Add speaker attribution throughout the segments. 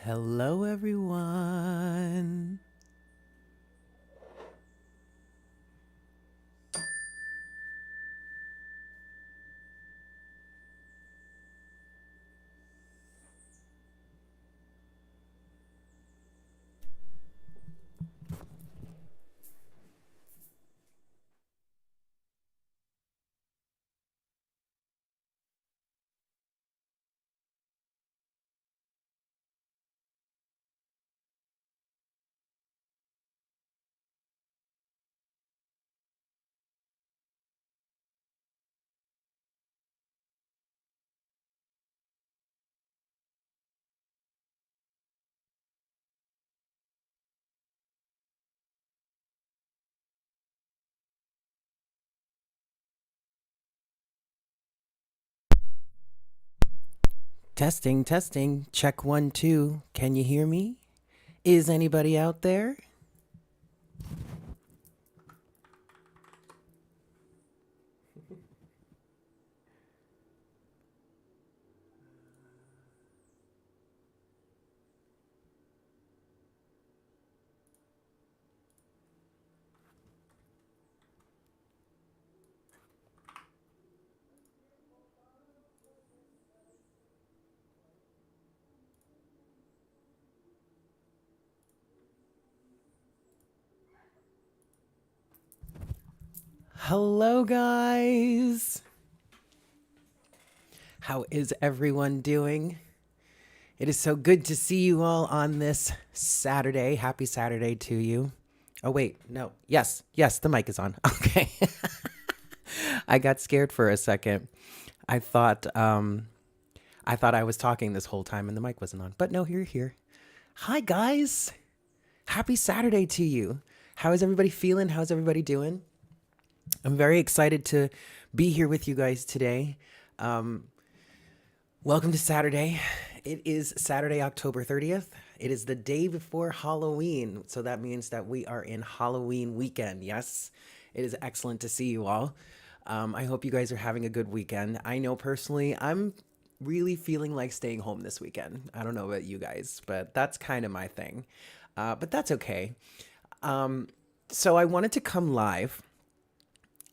Speaker 1: Hello, everyone. Testing, testing. Check 1, 2. Can you hear me? Is anybody out there? Hello, guys. How is everyone doing? It is so good to see you all on this Saturday. Happy Saturday to you. Oh, wait, no. Yes, the mic is on. Okay. I got scared for a second. I thought I was talking this whole time and the mic wasn't on. But no, you're here. Hi, guys. Happy Saturday to you. How is everybody feeling? How's everybody doing? I'm very excited to be here with you guys today. Welcome to Saturday. It is Saturday, October 30th. It is the day before Halloween. So that means that we are in Halloween weekend. Yes, it is excellent to see you all. I hope you guys are having a good weekend. I know personally, I'm really feeling like staying home this weekend. I don't know about you guys, but that's kind of my thing. But that's okay. So I wanted to come live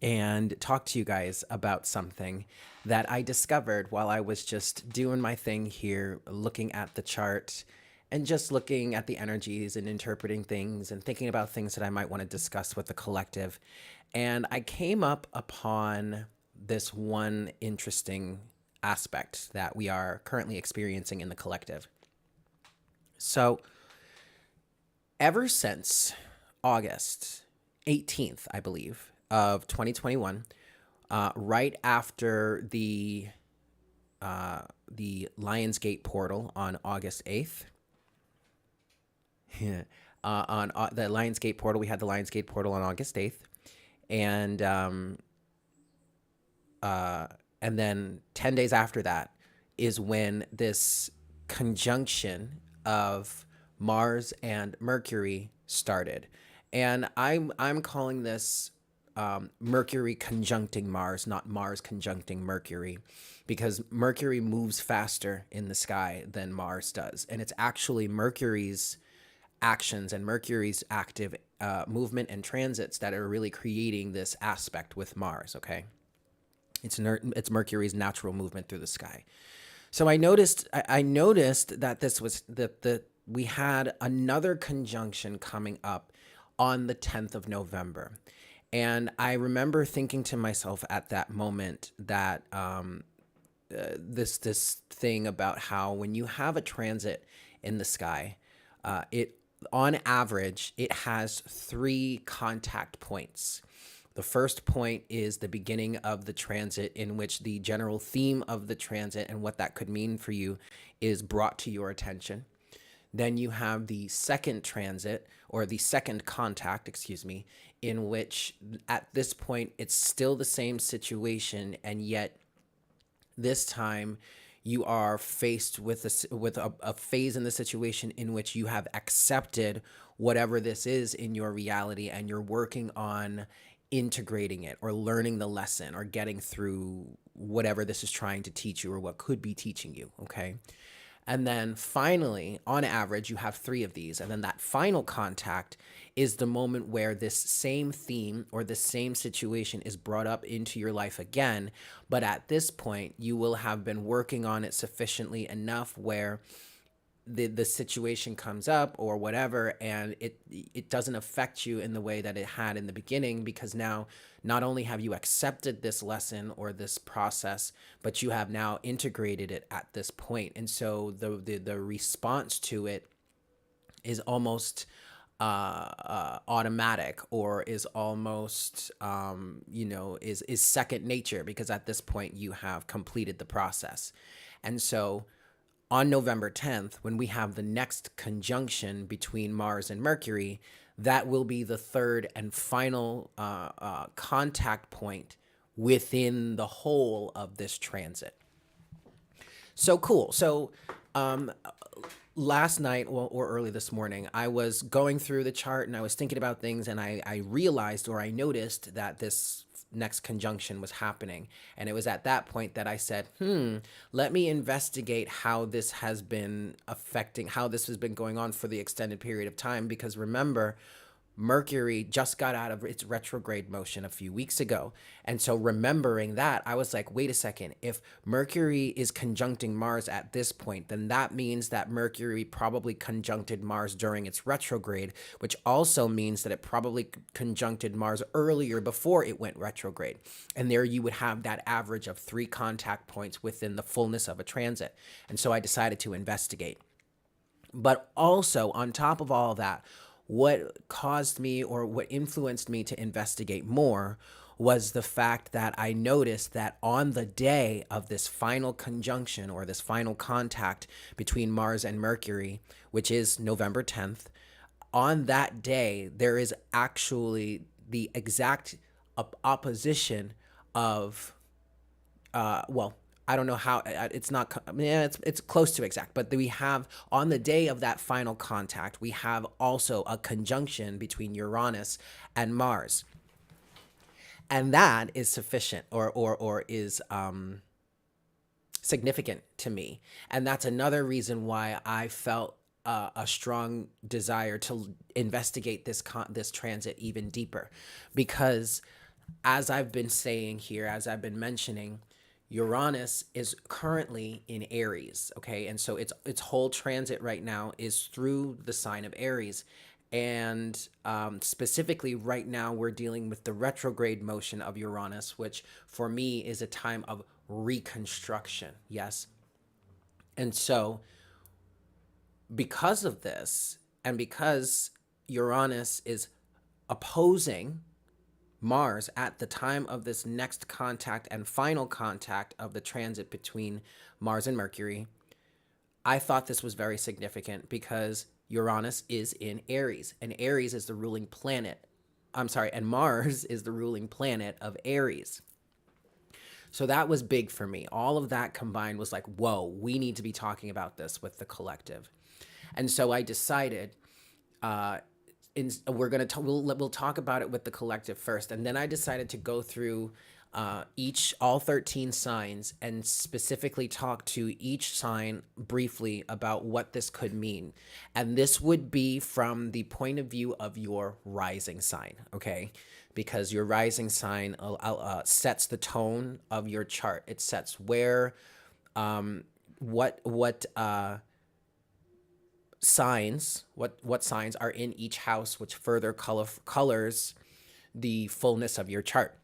Speaker 1: and talk to you guys about something that I discovered while I was just doing my thing here, looking at the chart and just looking at the energies and interpreting things and thinking about things that I might want to discuss with the collective. And I came up upon this one interesting aspect that we are currently experiencing in the collective. So, ever since August 18th, I believe, of 2021, right after the Lionsgate portal on August 8th. On the Lionsgate portal, we had the Lionsgate portal on August 8th, and then 10 days after that is when this conjunction of Mars and Mercury started, and I'm calling this Mercury conjuncting Mars, not Mars conjuncting Mercury, because Mercury moves faster in the sky than Mars does. And it's actually Mercury's actions and Mercury's active movement and transits that are really creating this aspect with Mars, okay? It's Mercury's natural movement through the sky. So I noticed that this was that we had another conjunction coming up on the 10th of November. And I remember thinking to myself at that moment that this thing about how when you have a transit in the sky, it on average it has 3 contact points. The first point is the beginning of the transit, in which the general theme of the transit and what that could mean for you is brought to your attention. Then you have the second transit, or the second contact, excuse me, in which at this point it's still the same situation, and yet this time you are faced with a phase in the situation in which you have accepted whatever this is in your reality, and you're working on integrating it or learning the lesson or getting through whatever this is trying to teach you or what could be teaching you, okay? And then finally, on average, you have 3 of these. And then that final contact is the moment where this same theme or the same situation is brought up into your life again. But at this point, you will have been working on it sufficiently enough where the situation comes up or whatever, and it doesn't affect you in the way that it had in the beginning, because now not only have you accepted this lesson or this process, but you have now integrated it at this point. And so the response to it is almost automatic, or is almost is second nature, because at this point you have completed the process. And so on November 10th, when we have the next conjunction between Mars and Mercury, that will be the third and final contact point within the whole of this transit. So cool. So last night, or early this morning, I was going through the chart and I was thinking about things, and I realized, or I noticed, that this next conjunction was happening. And it was at that point that I said, let me investigate how this has been affecting, how this has been going on for the extended period of time. Because remember, Mercury just got out of its retrograde motion a few weeks ago. And so remembering that, I was like, wait a second, if Mercury is conjuncting Mars at this point, then that means that Mercury probably conjuncted Mars during its retrograde, which also means that it probably conjuncted Mars earlier before it went retrograde. And there you would have that average of 3 contact points within the fullness of a transit. And so I decided to investigate. But also, on top of all that, what caused me, or what influenced me to investigate more, was the fact that I noticed that on the day of this final conjunction, or this final contact between Mars and Mercury, which is November 10th, on that day, there is actually the exact opposition of, I don't know how, it's not, it's close to exact, but we have, on the day of that final contact, we have also a conjunction between Uranus and Mars. And that is sufficient, or is significant to me. And that's another reason why I felt a strong desire to investigate this transit even deeper. Because as I've been saying here, as I've been mentioning, Uranus is currently in Aries, okay? And so its whole transit right now is through the sign of Aries. And specifically right now, we're dealing with the retrograde motion of Uranus, which for me is a time of reconstruction, yes? And so because of this, and because Uranus is opposing Mars at the time of this next contact and final contact of the transit between Mars and Mercury, I thought this was very significant, because Uranus is in Aries, and Aries is the ruling planet. And Mars is the ruling planet of Aries. So that was big for me. All of that combined was like, whoa, we need to be talking about this with the collective. And so I decided, we'll talk about it with the collective first, and then I decided to go through all 13 signs and specifically talk to each sign briefly about what this could mean. And this would be from the point of view of your rising sign, okay? Because your rising sign sets the tone of your chart. It sets where, what signs are in each house, which further colors the fullness of your chart.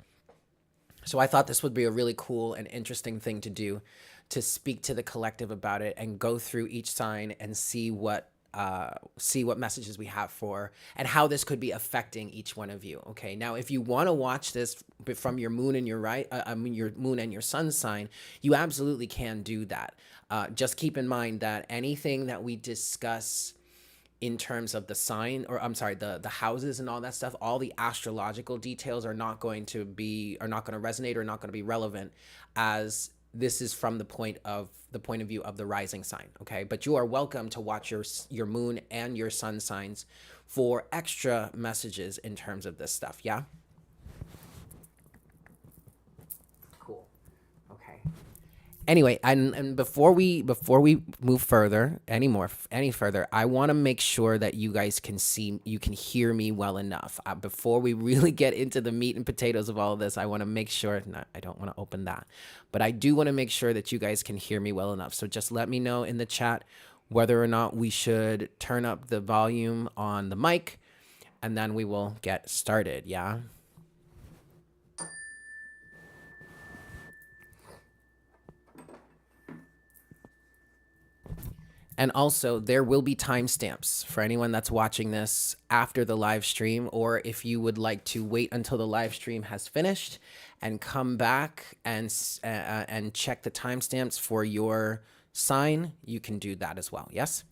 Speaker 1: So I thought this would be a really cool and interesting thing to do, to speak to the collective about it and go through each sign and see what messages we have for, and how this could be affecting each one of you. Okay. Now, if you want to watch this from your moon and your your moon and your sun sign, you absolutely can do that. Just keep in mind that anything that we discuss in terms of the sign, or the houses and all that stuff, all the astrological details are not going to resonate, or not going to be relevant, as this is from the point of view of the rising sign. Okay. But you are welcome to watch your moon and your sun signs for extra messages in terms of this stuff. Yeah. Cool. Okay. Anyway, and before we move further any further, I want to make sure that you guys can hear me well enough. Before we really get into the meat and potatoes of all of this, I want to make sure. I don't want to open that, but I do want to make sure that you guys can hear me well enough. So just let me know in the chat whether or not we should turn up the volume on the mic, and then we will get started. Yeah. And also, there will be timestamps for anyone that's watching this after the live stream, or if you would like to wait until the live stream has finished and come back and check the timestamps for your sign, you can do that as well. Yes?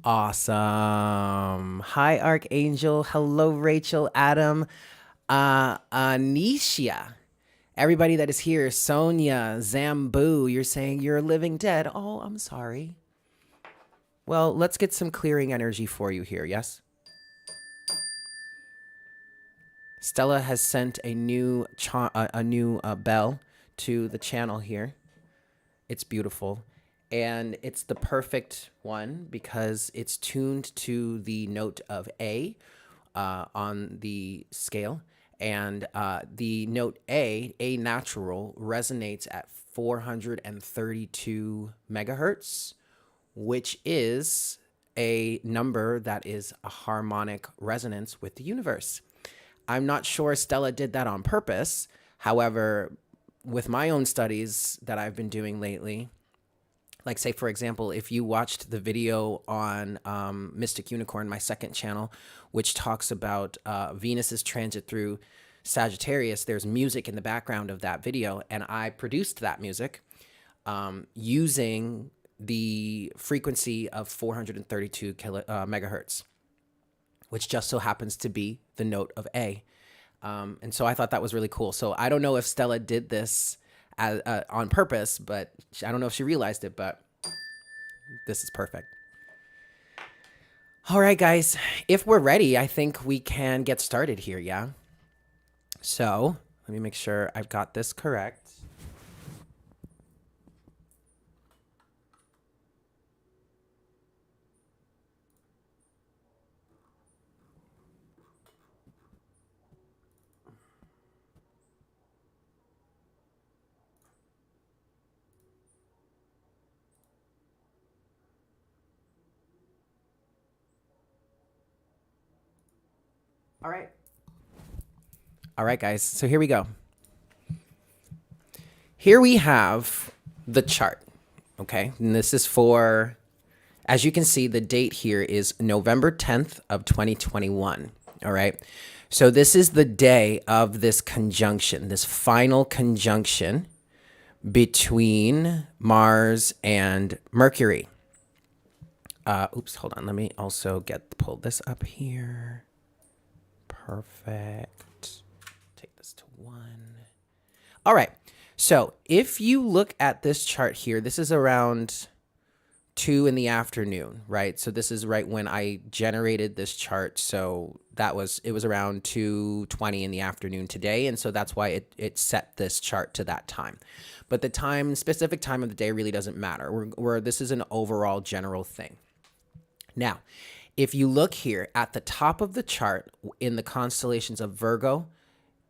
Speaker 1: Awesome. Hi, Archangel. Hello, Rachel, Adam, Anisha. Everybody that is here, Sonia, Zambu, you're saying you're living dead. Oh, I'm sorry. Well, let's get some clearing energy for you here, yes? Stella has sent a new bell to the channel here. It's beautiful. And it's the perfect one because it's tuned to the note of A on the scale. And the note A natural, resonates at 432 megahertz, which is a number that is a harmonic resonance with the universe. I'm not sure Stella did that on purpose. However, with my own studies that I've been doing lately, like say, for example, if you watched the video on Mystic Unicorn, my second channel, which talks about Venus's transit through Sagittarius, there's music in the background of that video. And I produced that music using the frequency of 432 megahertz, which just so happens to be the note of A. And so I thought that was really cool. So I don't know if Stella did this on purpose, but I don't know if she realized it, but this is perfect. All right, guys, if we're ready, I think we can get started here, yeah? So let me make sure I've got this correct. All right, guys. So here we go. Here we have the chart. Okay. And this is for, as you can see, the date here is November 10th of 2021. All right. So this is the day of this conjunction, this final conjunction between Mars and Mercury. Oops, hold on. Let me also pull this up here. Perfect. Take this to 1. All right. So if you look at this chart here, this is around 2 in the afternoon, right? So this is right when I generated this chart. So it was around 2:20 in the afternoon today. And so that's why it set this chart to that time. But the specific time of the day really doesn't matter. This is an overall general thing. Now, if you look here at the top of the chart in the constellations of Virgo,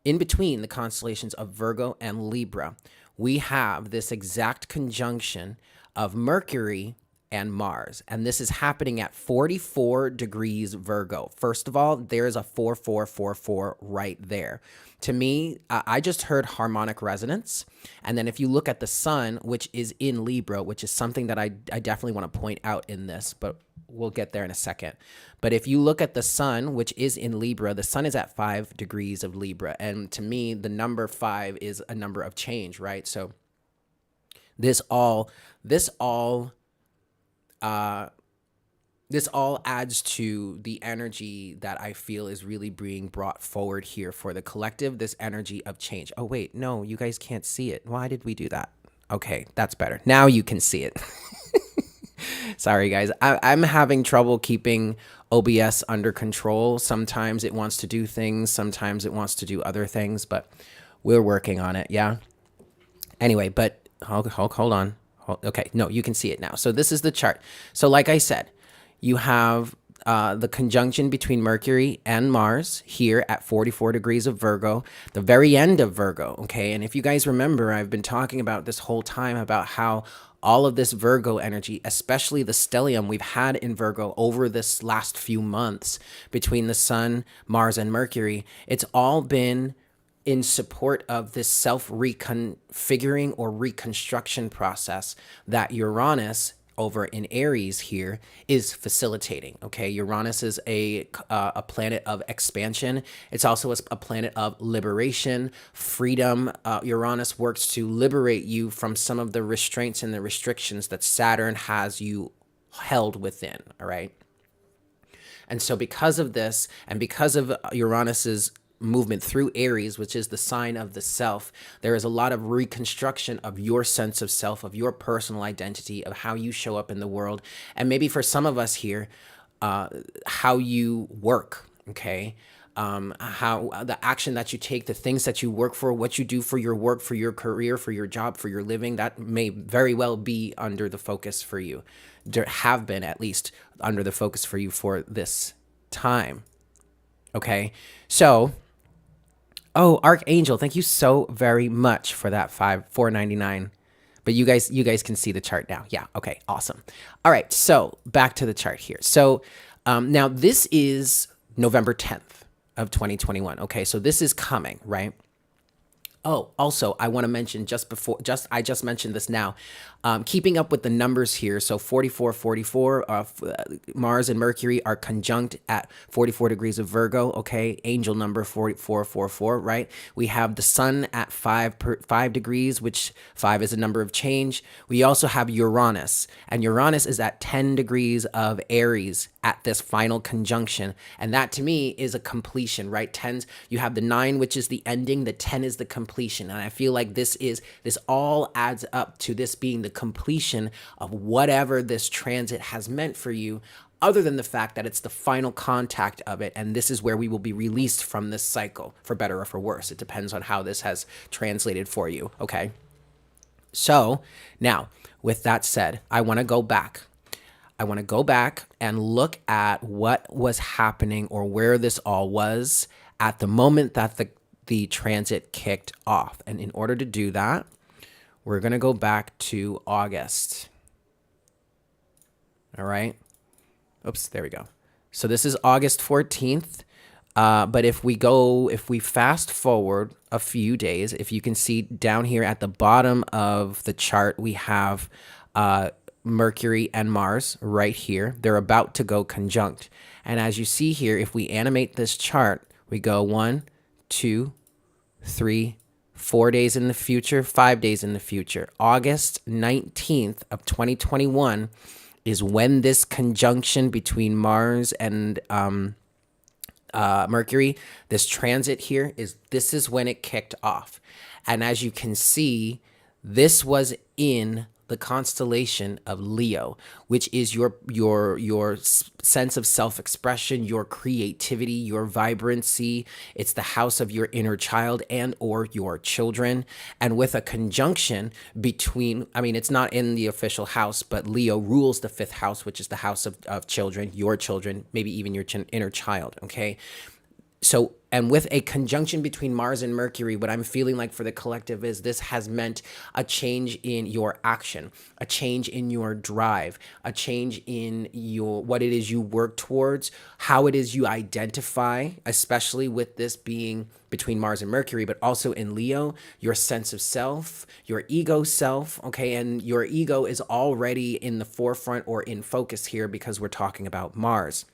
Speaker 1: in between the constellations of Virgo and Libra, we have this exact conjunction of Mercury and Mars. And this is happening at 44 degrees Virgo. First of all, there's a 4444 right there. To me, I just heard harmonic resonance. And then if you look at the sun, which is in Libra, which is something that I definitely want to point out in this, but we'll get there in a second. But if you look at the sun, which is in Libra, the sun is at 5 degrees of Libra. And to me, the number 5 is a number of change, right? So this all adds to the energy that I feel is really being brought forward here for the collective, this energy of change. Oh, wait, no, you guys can't see it. Why did we do that? Okay, that's better. Now you can see it. Sorry, guys. I'm having trouble keeping OBS under control. Sometimes it wants to do things. Sometimes it wants to do other things, but we're working on it, yeah? Anyway, but hold on. Okay, no, you can see it now. So this is the chart. So like I said, you have the conjunction between Mercury and Mars here at 44 degrees of Virgo, the very end of Virgo, okay? And if you guys remember, I've been talking about this whole time about how all of this Virgo energy, especially the stellium we've had in Virgo over this last few months between the Sun, Mars, and Mercury, it's all been in support of this self-reconfiguring or reconstruction process that Uranus over in Aries here is facilitating. Okay, Uranus is a planet of expansion. It's also a planet of liberation, freedom. Uranus works to liberate you from some of the restraints and the restrictions that Saturn has you held within. All right, and so because of this, and because of Uranus's movement through Aries, which is the sign of the self, there is a lot of reconstruction of your sense of self, of your personal identity, of how you show up in the world. And maybe for some of us here, how you work, okay? How the action that you take, the things that you work for, what you do for your work, for your career, for your job, for your living, that may very well be under the focus for you, have been at least under the focus for you for this time, okay? So, oh, Archangel, thank you so very much for that $4.99. But you guys can see the chart now. Yeah, okay, awesome. All right, so back to the chart here. So now this is November 10th of 2021. Okay, so this is coming, right? Oh, also, I want to mention I just mentioned this now. Keeping up with the numbers here. So 44, Mars and Mercury are conjunct at 44 degrees of Virgo. Okay. Angel number 4444, right? We have the sun at 5 degrees, which 5 is a number of change. We also have Uranus, and Uranus is at 10 degrees of Aries at this final conjunction. And that to me is a completion, right? Tens, you have the 9, which is the ending. The 10 is the completion. And I feel like this all adds up to this being the completion of whatever this transit has meant for you, other than the fact that it's the final contact of it. And this is where we will be released from this cycle, for better or for worse. It depends on how this has translated for you. Okay. So now with that said, I want to go back. And look at what was happening, or where this all was at the moment that the transit kicked off. And in order to do that, we're going to go back to August. All right. Oops, there we go. So this is August 14th. But if we fast forward a few days, if you can see down here at the bottom of the chart, we have Mercury and Mars right here. They're about to go conjunct. And as you see here, if we animate this chart, we go 1, 2, 3, 4 days in the future, 5 days in the future. August 19th of 2021 is when this conjunction between Mars and Mercury, this transit here, this is when it kicked off. And as you can see, this was in the constellation of Leo, which is your sense of self-expression, your creativity, your vibrancy. It's the house of your inner child and or your children. And with a conjunction between, I mean, it's not in the official house, but Leo rules the 5th house, which is the house of children, your children, maybe even your inner child, okay? So, and with a conjunction between Mars and Mercury, what I'm feeling like for the collective is this has meant a change in your action, a change in your drive, a change in your what it is you work towards, how it is you identify, especially with this being between Mars and Mercury, but also in Leo, your sense of self, your ego self, okay? And your ego is already in the forefront or in focus here because we're talking about Mars.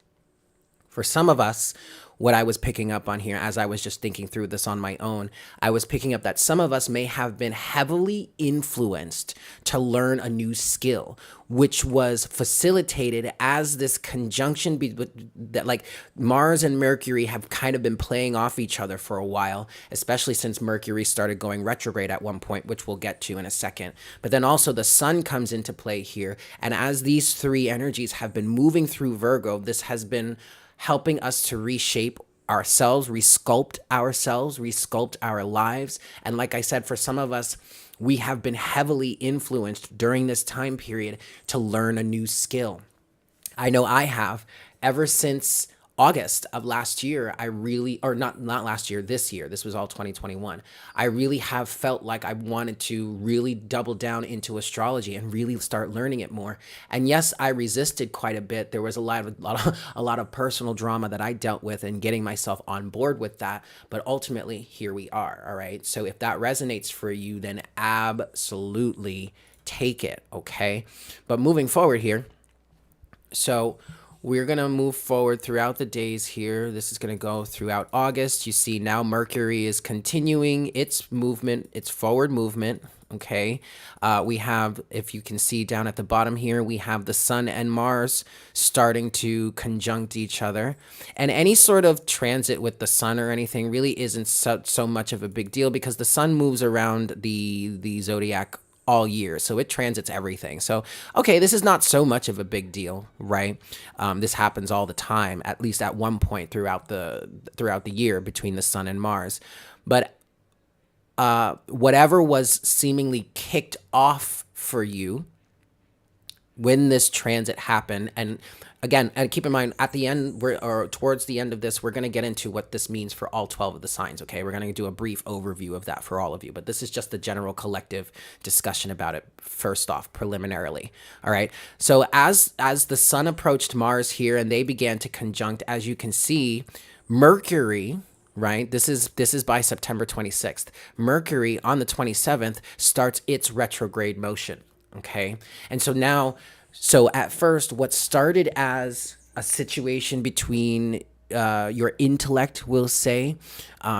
Speaker 1: For some of us, what I was picking up on here as I was just thinking through this on my own, I was picking up that some of us may have been heavily influenced to learn a new skill, which was facilitated as this conjunction that like Mars and Mercury have kind of been playing off each other for a while, especially since Mercury started going retrograde at one point, which we'll get to in a second. But then also the sun comes into play here. And as these three energies have been moving through Virgo, this has been helping us to reshape ourselves, resculpt our lives. And like I said, for some of us, we have been heavily influenced during this time period to learn a new skill. I know I have ever since August of last year. I really, or not last year, this year, this was all 2021. I really have felt like I wanted to really double down into astrology and really start learning it more. And yes, I resisted quite a bit. There was a lot of personal drama that I dealt with and getting myself on board with that. But ultimately, here we are. All right. So if that resonates for you, then absolutely take it. Okay. But moving forward here. So we're going to move forward throughout the days here. This is going to go throughout August. You see now Mercury is continuing its movement, its forward movement. Okay. We have, if you can see down at the bottom here, we have the sun and Mars starting to conjunct each other. And any sort of transit with the sun or anything really isn't so much of a big deal because the sun moves around the zodiac all year. So it transits everything. So, okay, this is not so much of a big deal, right? This happens all the time, at least at one point throughout the year between the sun and Mars. But whatever was seemingly kicked off for you when this transit happened, and again, and keep in mind at the end, or towards the end of this, we're going to get into what this means for all 12 of the signs. Okay, we're going to do a brief overview of that for all of you, but this is just the general collective discussion about it. First off, preliminarily, all right. So as the sun approached Mars here, and they began to conjunct, as you can see, Mercury. Right. This is by September 26th. Mercury on the 27th starts its retrograde motion. Okay. And so now, so at first, what started as a situation between your intellect, we'll say,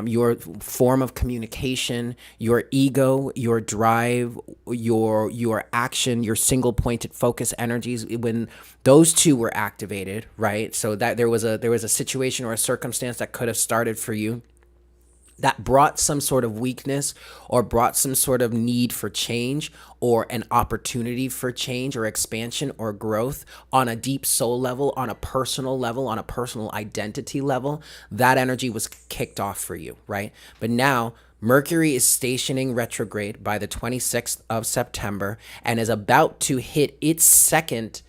Speaker 1: your form of communication, your ego, your drive, your action, your single pointed focus energies, when those two were activated, right? So that there was a situation or a circumstance that could have started for you that brought some sort of weakness or brought some sort of need for change or an opportunity for change or expansion or growth on a deep soul level, on a personal level, on a personal identity level, that energy was kicked off for you, right? But now Mercury is stationing retrograde by the 26th of September and is about to hit its second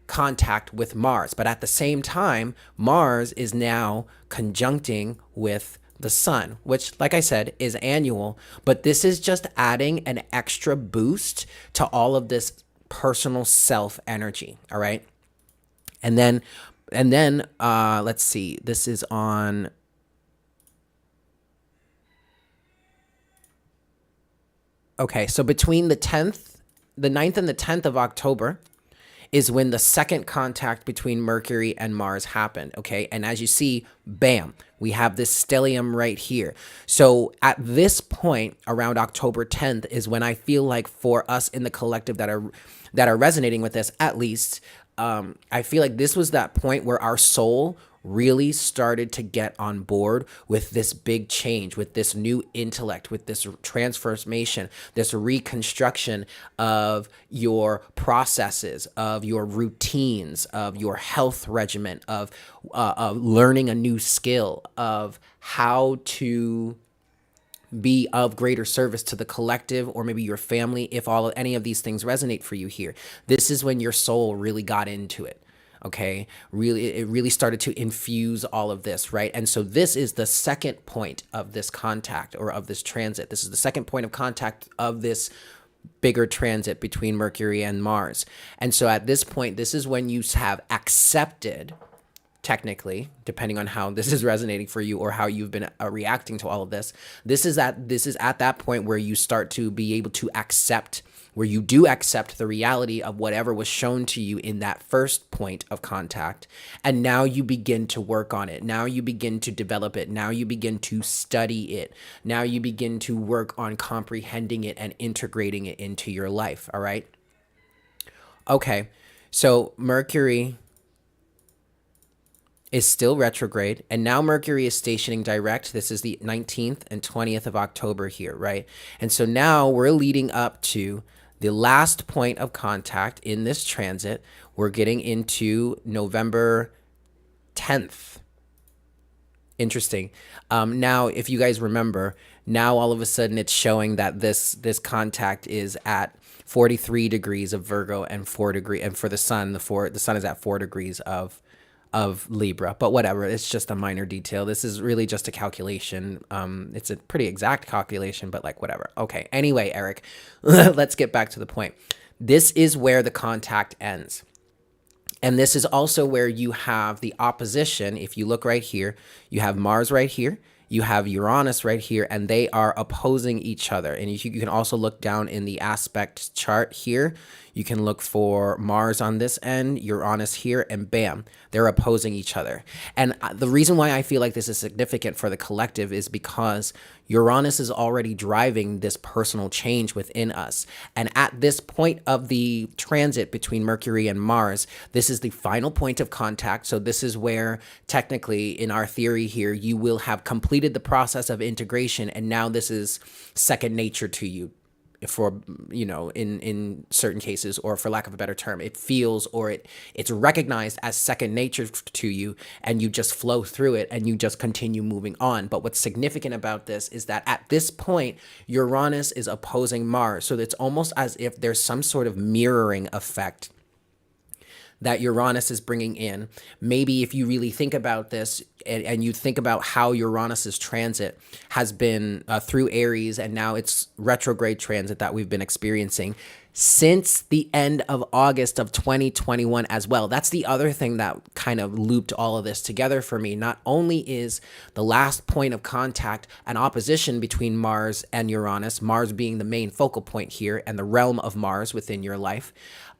Speaker 1: contact with Mars. But at the same time, Mars is now conjuncting with the sun, which, like I said, is annual, but this is just adding an extra boost to all of this personal self energy. All right. And then let's see, this is on, okay. So between the 9th and the 10th of October is when the second contact between Mercury and Mars happened, okay? And as you see, bam, we have this stellium right here. So at this point, around October 10th, is when I feel like for us in the collective that are resonating with this, at least, I feel like this was that point where our soul really started to get on board with this big change, with this new intellect, with this transformation, this reconstruction of your processes, of your routines, of your health regimen, of learning a new skill, of how to be of greater service to the collective or maybe your family, if any of these things resonate for you here. This is when your soul really got into it. Okay, really, it really started to infuse all of this, right? And so this is the second point of this contact, or of this transit. This is the second point of contact of this bigger transit between Mercury and Mars. And so at this point, this is when you have accepted, technically, depending on how this is resonating for you or how you've been reacting to all of this. This is at that point where you start to be able to accept, where you do accept the reality of whatever was shown to you in that first point of contact. And now you begin to work on it. Now you begin to develop it. Now you begin to study it. Now you begin to work on comprehending it and integrating it into your life. All right. Okay. So Mercury is still retrograde, and now Mercury is stationing direct. This is the 19th and 20th of October here, right? And so now we're leading up to the last point of contact in this transit. We're getting into November 10th. Interesting. Now, if you guys remember, now all of a sudden it's showing that this contact is at 43 degrees of Virgo and 4 degree, and for the sun, the sun is at 4 degrees of Libra, but whatever, it's just a minor detail. This is really just a calculation. It's a pretty exact calculation, but like whatever. Okay, anyway, Eric, let's get back to the point. This is where the contact ends. And this is also where you have the opposition. If you look right here, you have Mars right here, you have Uranus right here, and they are opposing each other. And you can also look down in the aspect chart here. You can look for Mars on this end, Uranus here, and bam, they're opposing each other. And the reason why I feel like this is significant for the collective is because Uranus is already driving this personal change within us. And at this point of the transit between Mercury and Mars, this is the final point of contact. So this is where technically in our theory here, you will have completed the process of integration. And now this is second nature to you. For, you know, in certain cases, or for lack of a better term, it feels, or it's recognized as second nature to you, and you just flow through it and you just continue moving on. But what's significant about this is that at this point, Uranus is opposing Mars. So it's almost as if there's some sort of mirroring effect that Uranus is bringing in. Maybe if you really think about this and you think about how Uranus's transit has been through Aries, and now it's retrograde transit that we've been experiencing since the end of August of 2021 as well. That's the other thing that kind of looped all of this together for me. Not only is the last point of contact an opposition between Mars and Uranus, Mars being the main focal point here and the realm of Mars within your life,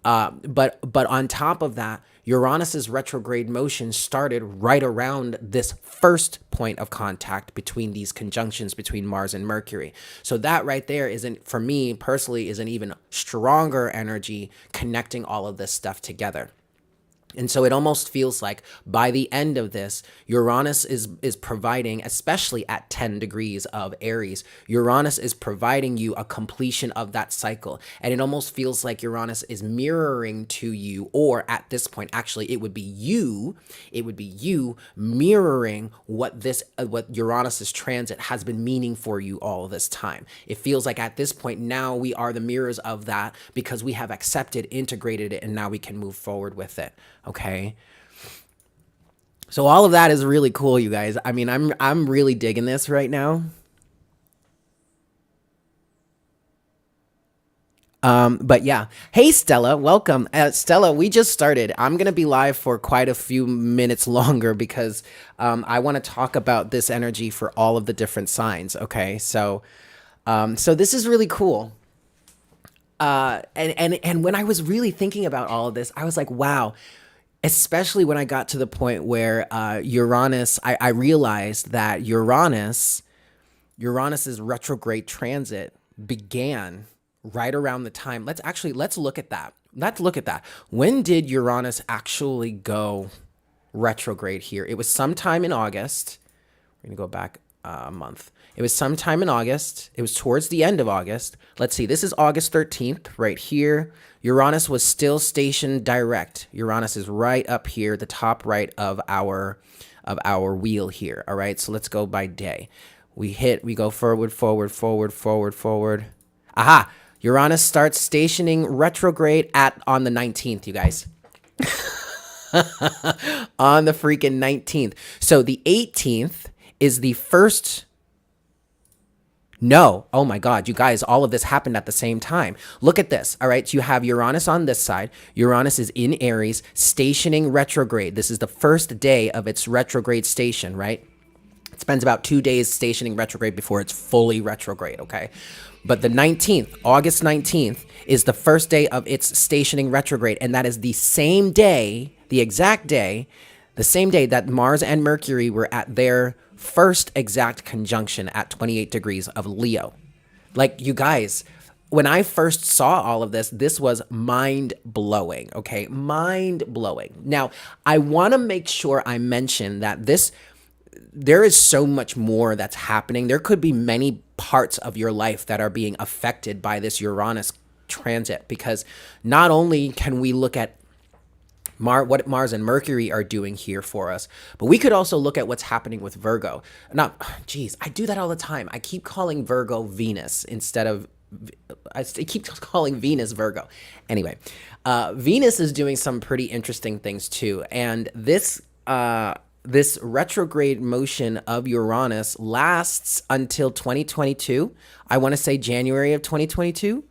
Speaker 1: but on top of that, Uranus's retrograde motion started right around this first point of contact between these conjunctions between Mars and Mercury. So that right there isn't, for me personally, is an even stronger energy connecting all of this stuff together. And so it almost feels like by the end of this, Uranus is providing, especially at 10 degrees of Aries, Uranus is providing you a completion of that cycle. And it almost feels like Uranus is mirroring to you, or at this point, actually, it would be you mirroring what Uranus's transit has been meaning for you all this time. It feels like at this point now we are the mirrors of that because we have accepted, integrated it, and now we can move forward with it. Okay. So all of that is really cool, you guys. I mean, I'm really digging this right now. But yeah. Hey, Stella, welcome. Stella, we just started. I'm going to be live for quite a few minutes longer because I want to talk about this energy for all of the different signs. Okay. So this is really cool. And when I was really thinking about all of this, I was like, wow. Especially when I got to the point where Uranus, I realized that Uranus's retrograde transit began right around the time. Let's look at that. When did Uranus actually go retrograde here? It was sometime in August. We're going to go back a month. It was sometime in August. It was towards the end of August. Let's see. This is August 13th right here. Uranus was still stationed direct. Uranus is right up here, the top right of our wheel here. All right. So let's go by day. We go forward. Aha. Uranus starts stationing retrograde on the 19th, you guys. on the freaking 19th. So the 18th is the first. No. Oh my God, you guys, all of this happened at the same time. Look at this. All right. So you have Uranus on this side. Uranus is in Aries, stationing retrograde. This is the first day of its retrograde station, right? It spends about 2 days stationing retrograde before it's fully retrograde, okay? But the 19th, August 19th, is the first day of its stationing retrograde. And that is the same day, the exact day, the same day that Mars and Mercury were at their first exact conjunction at 28 degrees of Leo. Like, you guys, when I first saw all of this, this was mind blowing, okay? Mind blowing. Now, I want to make sure I mention that there is so much more that's happening. There could be many parts of your life that are being affected by this Uranus transit, because not only can we look at what Mars and Mercury are doing here for us, but we could also look at what's happening with Virgo. I do that all the time. I keep calling Virgo Venus instead of, I keep calling Venus Virgo. Anyway, Venus is doing some pretty interesting things too. And this retrograde motion of Uranus lasts until 2022. I want to say January of 2022.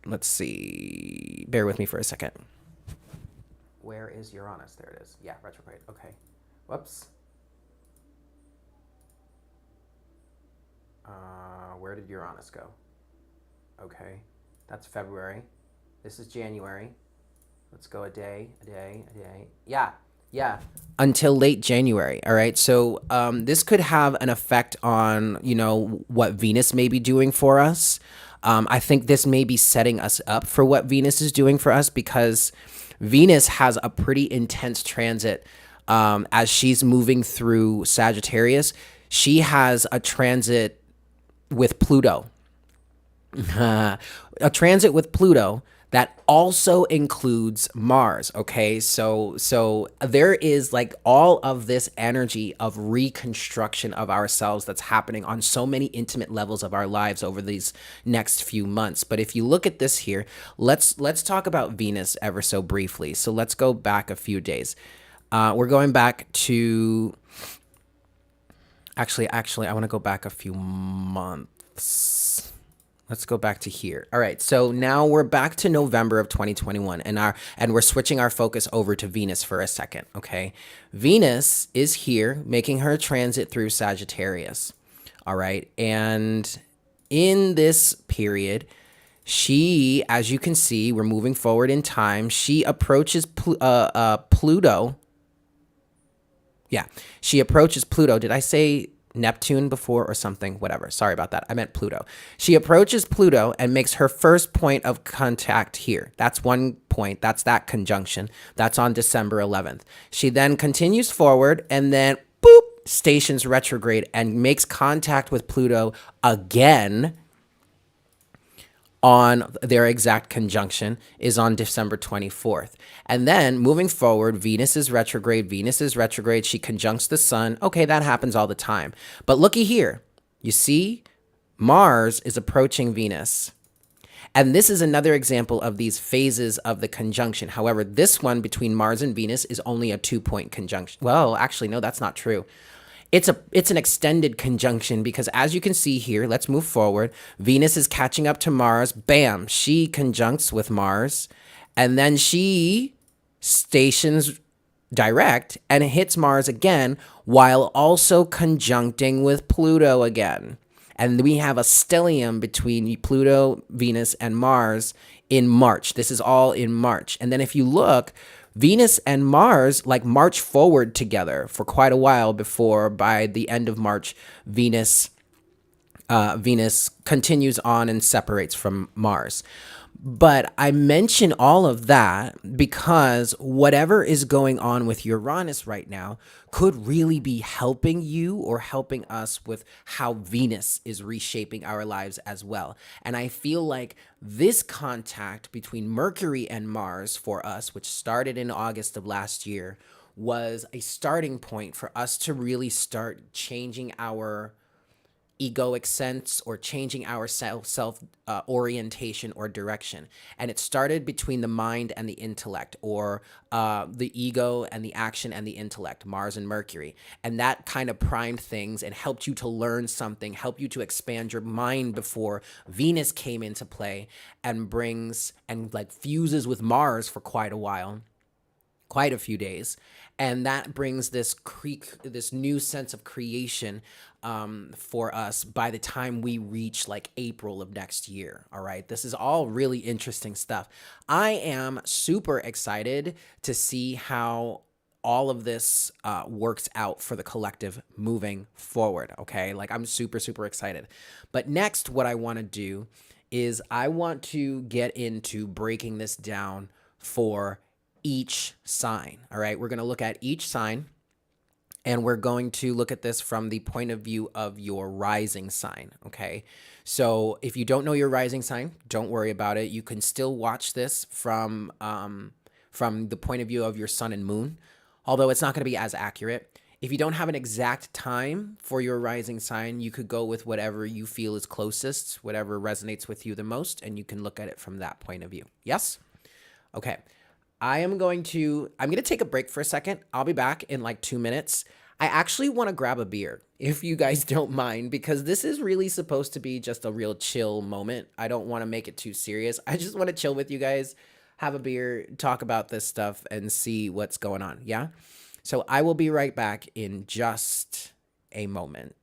Speaker 1: Let's see. Bear with me for a second. Where is Uranus? There it is. Yeah, retrograde. Okay. Whoops. Where did Uranus go? Okay. That's February. This is January. Let's go a day. Yeah. Until late January. All right. So this could have an effect on, what Venus may be doing for us. I think this may be setting us up for what Venus is doing for us, because Venus has a pretty intense transit as she's moving through Sagittarius. She has a transit with Pluto. A transit with Pluto that also includes Mars, okay? So there is like all of this energy of reconstruction of ourselves that's happening on so many intimate levels of our lives over these next few months. But if you look at this here, let's talk about Venus ever so briefly. So let's go back a few days. We're going back to... Actually, I want to go back a few months. Let's go back to here. All right, so now we're back to November of 2021, and we're switching our focus over to Venus for a second, okay? Venus is here making her transit through Sagittarius, all right? And in this period, she, as you can see, we're moving forward in time, she approaches Pluto. Yeah, she approaches Pluto. Did I say Neptune before or something? Whatever. Sorry about that. I meant Pluto. She approaches Pluto and makes her first point of contact here. That's one point. That's that conjunction. That's on December 11th. She then continues forward and then boop, stations retrograde and makes contact with Pluto again on their exact conjunction is on December 24th. And then moving forward, Venus is retrograde. She conjuncts the sun. Okay, that happens all the time. But looky here. You see, Mars is approaching Venus. And this is another example of these phases of the conjunction. However, this one between Mars and Venus is only a 2-point conjunction. Well, actually, no, that's not true. It's an extended conjunction because as you can see here, let's move forward. Venus is catching up to Mars. Bam, she conjuncts with Mars. And then she stations direct and hits Mars again while also conjuncting with Pluto again. And we have a stellium between Pluto, Venus, and Mars in March. This is all in March. And then if you look, Venus and Mars like march forward together for quite a while before by the end of March, Venus continues on and separates from Mars. But I mention all of that because whatever is going on with Uranus right now could really be helping you or helping us with how Venus is reshaping our lives as well. And I feel like this contact between Mercury and Mars for us, which started in August of last year, was a starting point for us to really start changing our egoic sense or changing our self orientation or direction. And it started between the mind and the intellect, or the ego and the action and the intellect, Mars and Mercury. And that kind of primed things and helped you to learn something, help you to expand your mind before Venus came into play and brings and like fuses with Mars for quite a while, quite a few days, and that brings this new sense of creation for us by the time we reach like April of next year. All right, this is all really interesting stuff. I am super excited to see how all of this works out for the collective moving forward. Okay, like I'm super excited. But next, what I want to do is I want to get into breaking this down for each sign. All right, we're going to look at each sign, and we're going to look at this from the point of view of your rising sign. Okay, so if you don't know your rising sign, don't worry about it. You can still watch this from the point of view of your sun and moon, although it's not going to be as accurate. If you don't have an exact time for your rising sign, you could go with whatever you feel is closest, whatever resonates with you the most, and you can look at it from that point of view. Yes? Okay. I'm going to take a break for a second. I'll be back in like 2 minutes. I actually want to grab a beer, if you guys don't mind, because this is really supposed to be just a real chill moment. I don't want to make it too serious. I just want to chill with you guys, have a beer, talk about this stuff, and see what's going on. Yeah? So I will be right back in just a moment.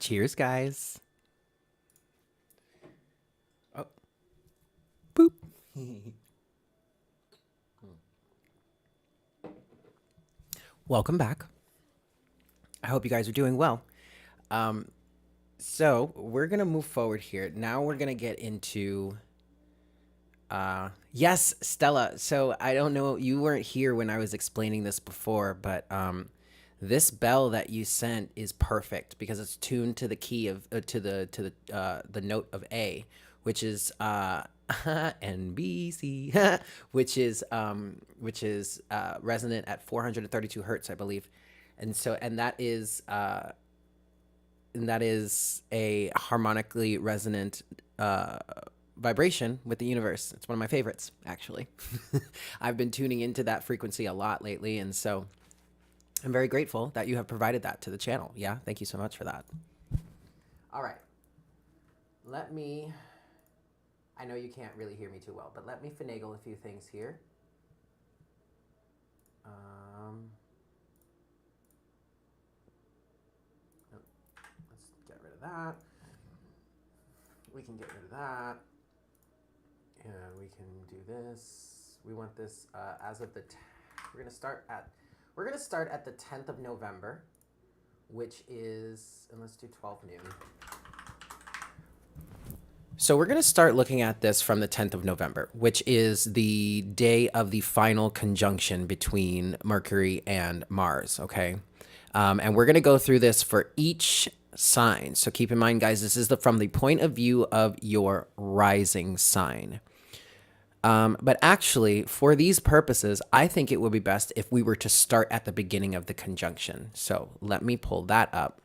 Speaker 1: Cheers, guys. Oh, boop. Welcome back. I hope you guys are doing well. So we're gonna move forward here. Now we're gonna get into yes, Stella. So I don't know, you weren't here when I was explaining this before, but this bell that you sent is perfect because it's tuned to the key of to the note of A, which is NBC, which is resonant at 432 hertz, I believe, and that is a harmonically resonant vibration with the universe. It's one of my favorites, actually. I've been tuning into that frequency a lot lately, and so I'm very grateful that you have provided that to the channel. Yeah, thank you so much for that. All right. I know you can't really hear me too well, but let me finagle a few things here. Let's get rid of that. We can get rid of that. And we can do this. We want this as of we're gonna start at the 10th of November, which is, and let's do 12 noon. So we're going to start looking at this from the 10th of November, which is the day of the final conjunction between Mercury and Mars, okay? And we're going to go through this for each sign. So keep in mind, guys, this is from the point of view of your rising sign. But actually, for these purposes, I think it would be best if we were to start at the beginning of the conjunction. So let me pull that up.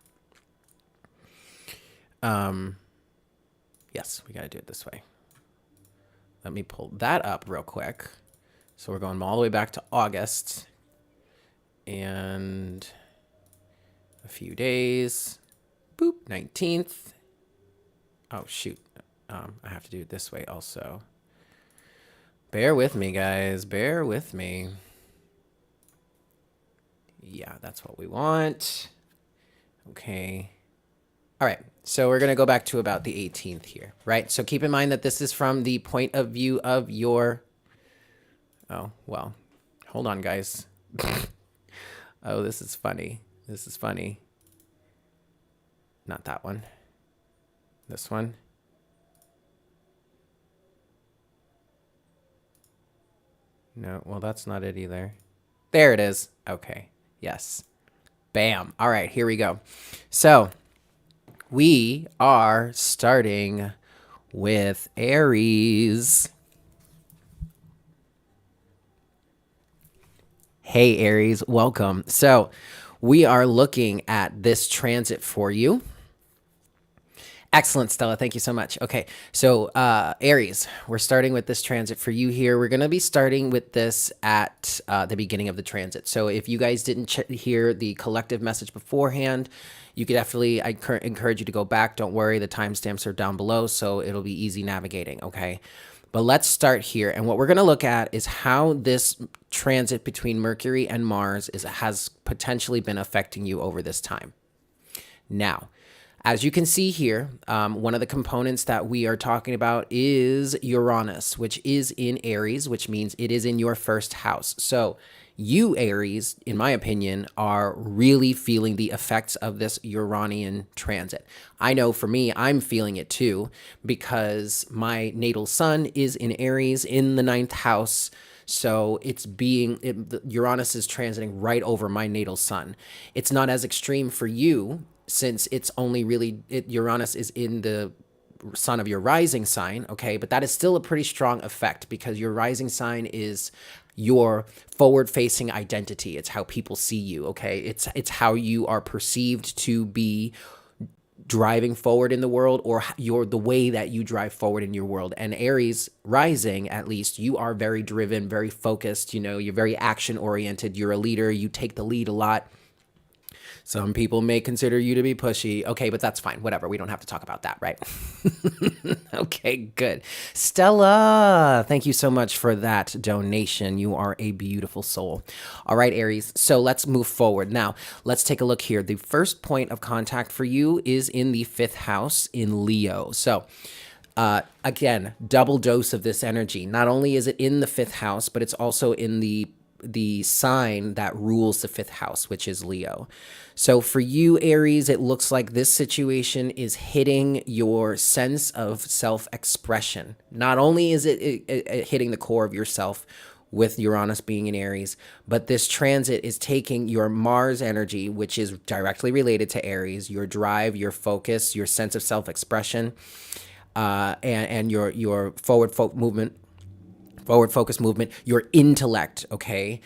Speaker 1: Yes, we got to do it this way. Let me pull that up real quick. So we're going all the way back to August and a few days. Boop, 19th. Oh, shoot. I have to do it this way also. Bear with me, guys. Bear with me. Yeah, that's what we want. Okay. All right. So we're going to go back to about the 18th here, right? So keep in mind that this is from the point of view of your... Oh, well. Hold on, guys. Oh, this is funny. This is funny. Not that one. This one. No, well, that's not it either. There it is. Okay. Yes. Bam. All right, here we go. So we are starting with Aries. Hey, Aries, welcome. So we are looking at this transit for you. Excellent, Stella. Thank you so much. Okay, so Aries, we're starting with this transit for you here. We're going to be starting with this at the beginning of the transit. So if you guys didn't hear the collective message beforehand, you could definitely, I encourage you to go back. Don't worry, the timestamps are down below, so it'll be easy navigating, okay? But let's start here. And what we're going to look at is how this transit between Mercury and Mars has potentially been affecting you over this time. Now, as you can see here, one of the components that we are talking about is Uranus, which is in Aries, which means it is in your first house. So you, Aries, in my opinion, are really feeling the effects of this Uranian transit. I know for me, I'm feeling it too, because my natal sun is in Aries in the 9th house. So Uranus is transiting right over my natal sun. It's not as extreme for you, since it's only really, Uranus is in the sun of your rising sign, okay? But that is still a pretty strong effect because your rising sign is your forward-facing identity. It's how people see you, okay? It's how you are perceived to be driving forward in the world, or the way that you drive forward in your world. And Aries rising, at least, you are very driven, very focused, you're very action-oriented, you're a leader, you take the lead a lot. Some people may consider you to be pushy. Okay, but that's fine. Whatever. We don't have to talk about that, right? Okay, good. Stella, thank you so much for that donation. You are a beautiful soul. All right, Aries. So let's move forward. Now, let's take a look here. The first point of contact for you is in the 5th house in Leo. So, again, double dose of this energy. Not only is it in the 5th house, but it's also in the sign that rules the 5th house, which is Leo. So for you, Aries, it looks like this situation is hitting your sense of self-expression. Not only is it hitting the core of yourself with Uranus being in Aries, but this transit is taking your Mars energy, which is directly related to Aries, your drive, your focus, your sense of self-expression, and your forward focus movement, your intellect, okay?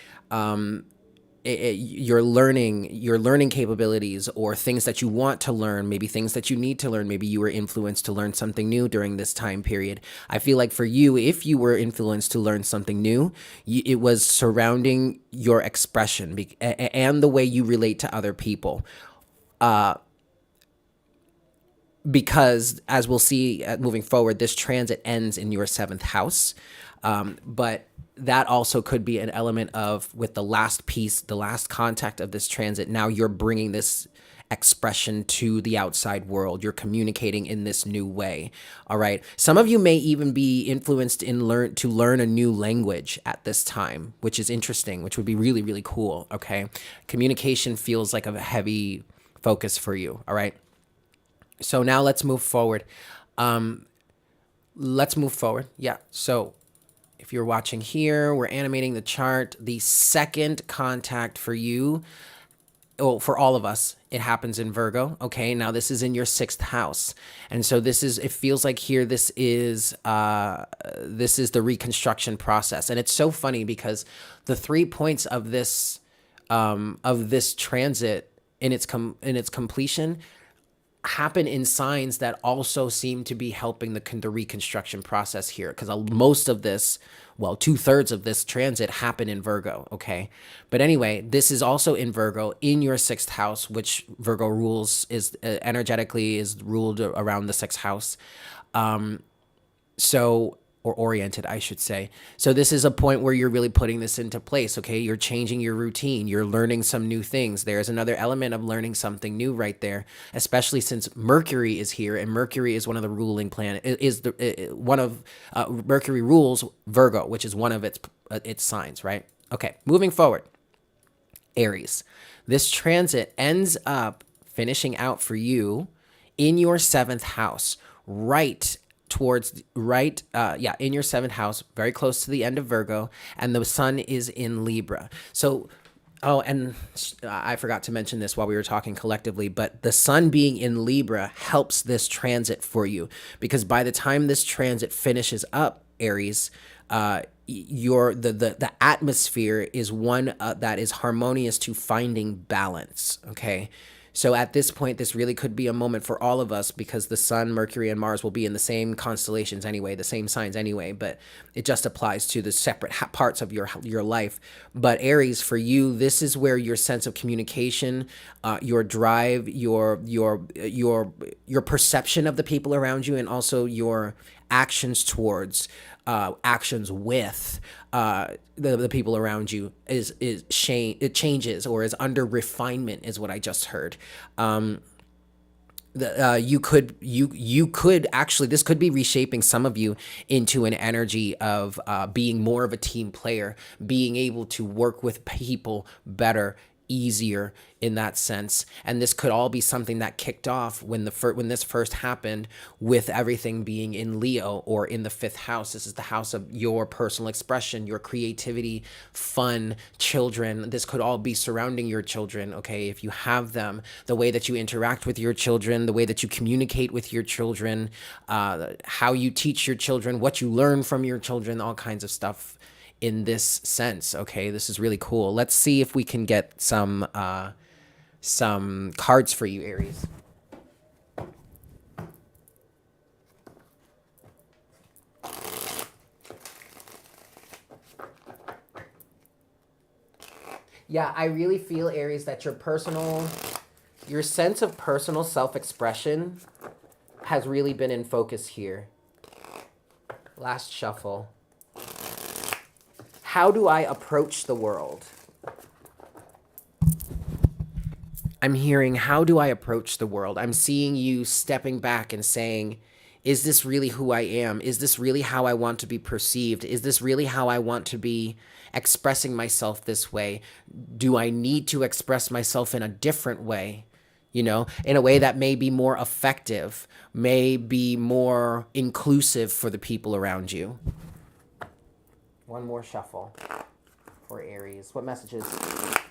Speaker 1: Your learning capabilities, or things that you want to learn, maybe things that you need to learn. Maybe you were influenced to learn something new during this time period. I feel like for you, if you were influenced to learn something new, it was surrounding your expression and the way you relate to other people. Because as we'll see moving forward, this transit ends in your 7th house. But that also could be an element of, with the last piece, the last contact of this transit, now you're bringing this expression to the outside world. You're communicating in this new way. All right. Some of you may even be influenced to learn a new language at this time, which is interesting, which would be really, really cool. Okay. Communication feels like a heavy focus for you. All right. So now let's move forward. Yeah. So if you're watching here, we're animating the chart. The second contact for you, for all of us, it happens in Virgo. Okay. Now this is in your 6th house. And so it feels like here, this is the reconstruction process. And it's so funny because the 3 points of this transit in its completion happen in signs that also seem to be helping the reconstruction process here, because most of this, well, 2/3 of this transit happen in Virgo. Okay. But anyway, this is also in Virgo in your 6th house, which Virgo rules is energetically is ruled around the 6th house. Or oriented, I should say. So this is a point where you're really putting this into place, okay? You're changing your routine. You're learning some new things. There's another element of learning something new right there, especially since Mercury is here, and Mercury is one of the ruling planets. Mercury rules Virgo, which is one of its signs, right? Okay, moving forward. Aries. This transit ends up finishing out for you in your 7th house, in your 7th house, very close to the end of Virgo, and the sun is in Libra. So, and I forgot to mention this while we were talking collectively, but the sun being in Libra helps this transit for you, because by the time this transit finishes up, Aries, the atmosphere is one that is harmonious to finding balance. Okay. So at this point, this really could be a moment for all of us, because the sun, Mercury, and Mars will be in the same constellations anyway, the same signs anyway, but it just applies to the separate parts of your life. But Aries, for you, this is where your sense of communication, your drive, your perception of the people around you, and also your actions towards, actions with the people around you it changes, or is under refinement, is what I just heard. You could actually, this could be reshaping some of you into an energy of being more of a team player, being able to work with people better, easier in that sense. And this could all be something that kicked off when this first happened, with everything being in Leo, or in the 5th house. This is the house of your personal expression, your creativity, fun, children. This could all be surrounding your children, okay? If you have them, the way that you interact with your children, the way that you communicate with your children, how you teach your children, what you learn from your children, all kinds of stuff in this sense. Okay, this is really cool. Let's see if we can get some cards for you, Aries. Yeah, I really feel, Aries, that your personal Your sense of personal self-expression has really been in focus here. Last shuffle. How do I approach the world? I'm hearing, how do I approach the world? I'm seeing you stepping back and saying, is this really who I am? Is this really how I want to be perceived? Is this really how I want to be expressing myself this way? Do I need to express myself in a different way? You know, in a way that may be more effective, may be more inclusive for the people around you. One more shuffle for Aries. What messages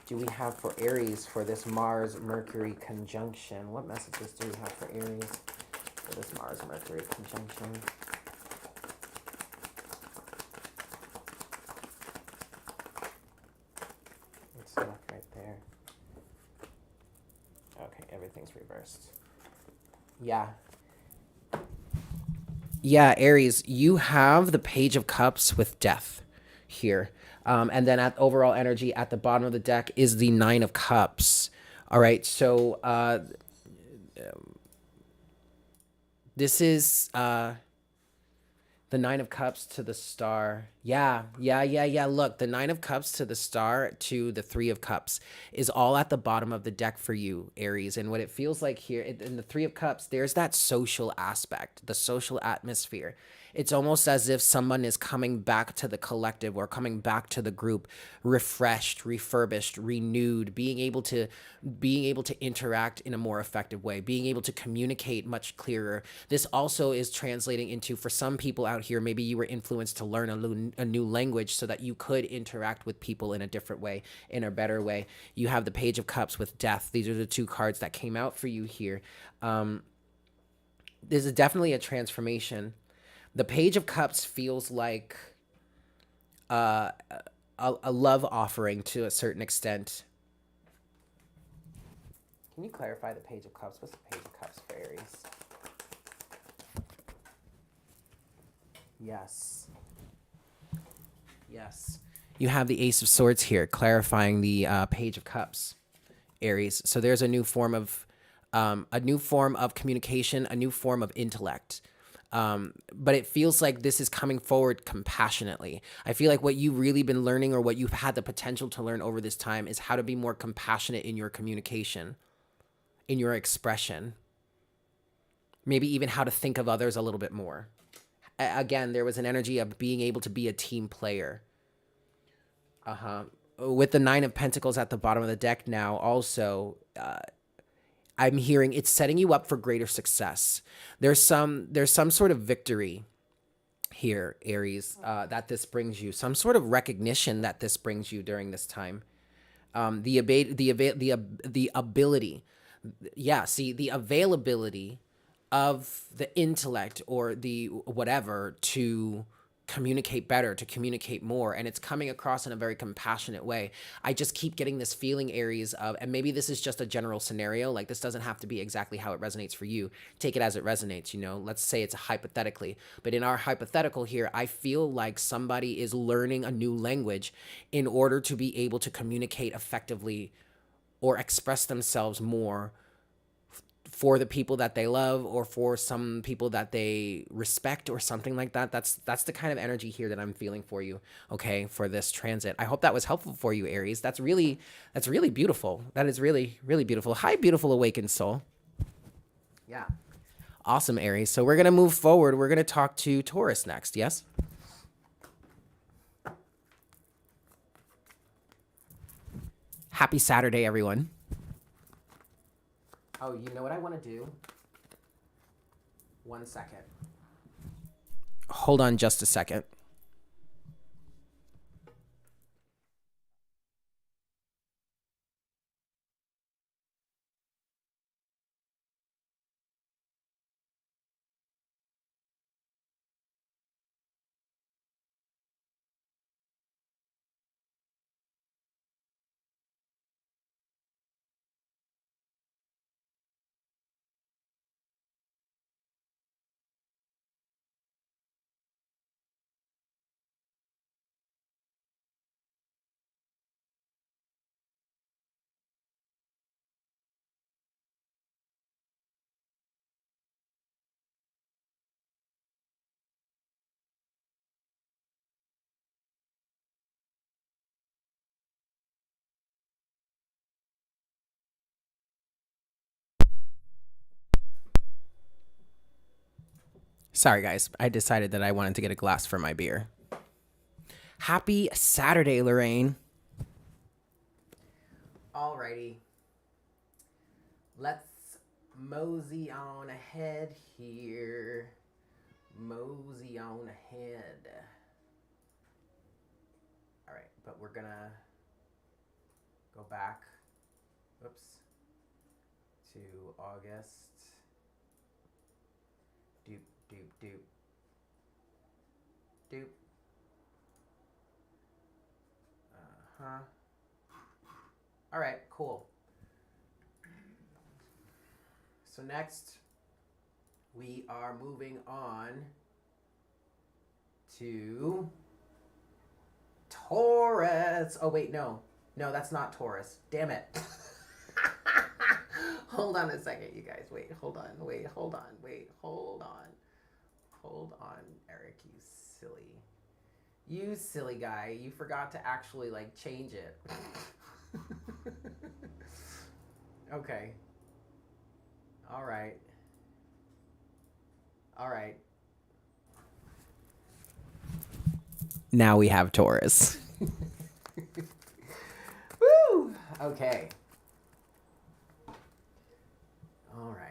Speaker 1: do we have for Aries for this Mars-Mercury conjunction? What messages do we have for Aries for this Mars-Mercury conjunction? Let's look right there. Okay, everything's reversed. Yeah. Yeah, Aries, you have the Page of Cups with Death here. And then at overall energy at the bottom of the deck is the Nine of Cups. All right, so this is the Nine of Cups to the Star. Yeah. Look, the Nine of Cups to the Star to the Three of Cups is all at the bottom of the deck for you, Aries. And what it feels like here in the Three of Cups, there's that social aspect, the social atmosphere. It's almost as if someone is coming back to the collective or coming back to the group, refreshed, refurbished, renewed, being able to interact in a more effective way, being able to communicate much clearer. This also is translating into, for some people out here, maybe you were influenced to learn a new language so that you could interact with people in a different way, in a better way. You have the Page of Cups with Death. These are the two cards that came out for you here. This is definitely a transformation. The Page of Cups feels like a love offering to a certain extent. Can you clarify the Page of Cups? What's the Page of Cups for Aries? Yes. Yes. You have the Ace of Swords here, clarifying the Page of Cups, Aries. So there's a new form of communication, a new form of intellect. But it feels like this is coming forward compassionately. I feel like what you've really been learning, or what you've had the potential to learn over this time, is how to be more compassionate in your communication, in your expression. Maybe even how to think of others a little bit more. Again, there was an energy of being able to be a team player. With the Nine of Pentacles at the bottom of the deck now, also, I'm hearing it's setting you up for greater success. There's some sort of victory here, Aries, that this brings you. Some sort of recognition that this brings you during this time. The ability, the availability of the intellect or the whatever to communicate better, to communicate more, and it's coming across in a very compassionate way. I just keep getting this feeling, Aries, of, and maybe this is just a general scenario, like this doesn't have to be exactly how it resonates for you. Take it as it resonates, you know. Let's say it's hypothetically, but in our hypothetical here, I feel like somebody is learning a new language in order to be able to communicate effectively or express themselves more for the people that they love, or for some people that they respect, or something like that. That's the kind of energy here that I'm feeling for you, okay, for this transit. I hope that was helpful for you, Aries. That's really beautiful. That is really, really beautiful. Hi, beautiful awakened soul. Yeah. Awesome, Aries. So we're going to move forward. We're going to talk to Taurus next, yes? Happy Saturday, everyone. Oh, you know what I want to do? 1 second. Hold on just a second. Sorry, guys. I decided that I wanted to get a glass for my beer. Happy Saturday, Lorraine. Alrighty. Let's mosey on ahead here. Mosey on ahead. All right, but we're gonna go back, oops, to August. Doop, doop, doop. Doop. Uh-huh. All right, cool. So next, we are moving on to Taurus. Oh, wait, no. No, that's not Taurus. Damn it. Hold on a second, you guys. Wait, hold on. Wait, hold on. Wait, hold on. Hold on, Eric, you silly. You silly guy. You forgot to actually, like, change it. Okay. All right. All right. Now we have Taurus. Woo! Okay. All right.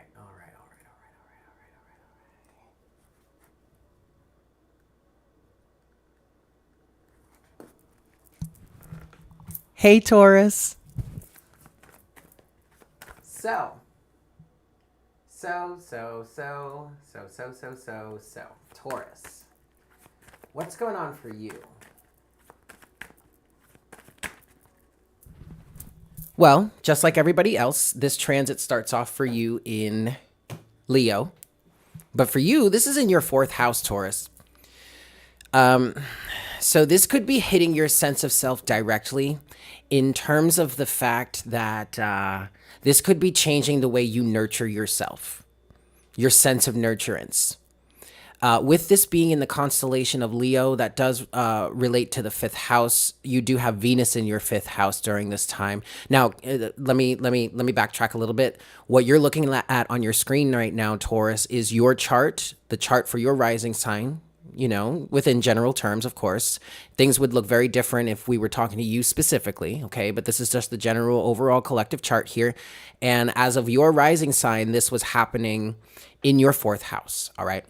Speaker 1: Hey, Taurus. So, Taurus. What's going on for you? Well, just like everybody else, this transit starts off for you in Leo. But for you, this is in your 4th house, Taurus. So this could be hitting your sense of self directly in terms of the fact that this could be changing the way you nurture yourself, your sense of nurturance. With this being in the constellation of Leo, that does relate to the 5th house. You do have Venus in your 5th house during this time. Now, let me backtrack a little bit. What you're looking at on your screen right now, Taurus, is your chart, the chart for your rising sign. You know, within general terms, of course, things would look very different if we were talking to you specifically, okay? But this is just the general overall collective chart here. And as of your rising sign, this was happening in your 4th house, all right?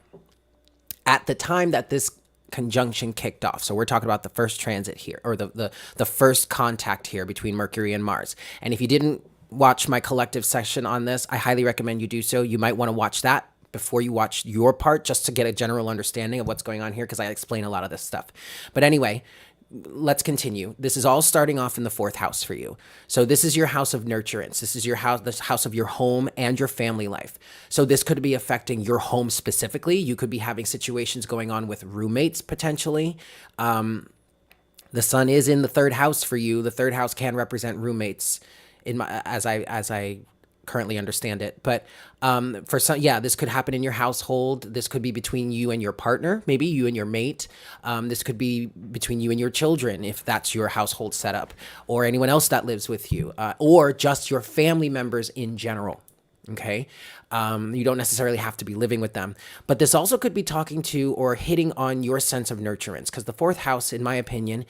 Speaker 1: At the time that this conjunction kicked off. So we're talking about the first transit here, or the first contact here between Mercury and Mars. And if you didn't watch my collective session on this, I highly recommend you do so. You might want to watch that before you watch your part, just to get a general understanding of what's going on here, because I explain a lot of this stuff. But anyway, let's continue. This is all starting off in the 4th house for you. So this is your house of nurturance. This is your house, the house of your home and your family life. So this could be affecting your home specifically. You could be having situations going on with roommates potentially. The sun is in the 3rd house for you. The 3rd house can represent roommates as I currently understand it. But for some, yeah, this could happen in your household. This could be between you and your partner, maybe you and your mate. This could be between you and your children, if that's your household setup, or anyone else that lives with you, or just your family members in general. Okay. You don't necessarily have to be living with them, but this also could be talking to or hitting on your sense of nurturance, because the 4th house, in my opinion,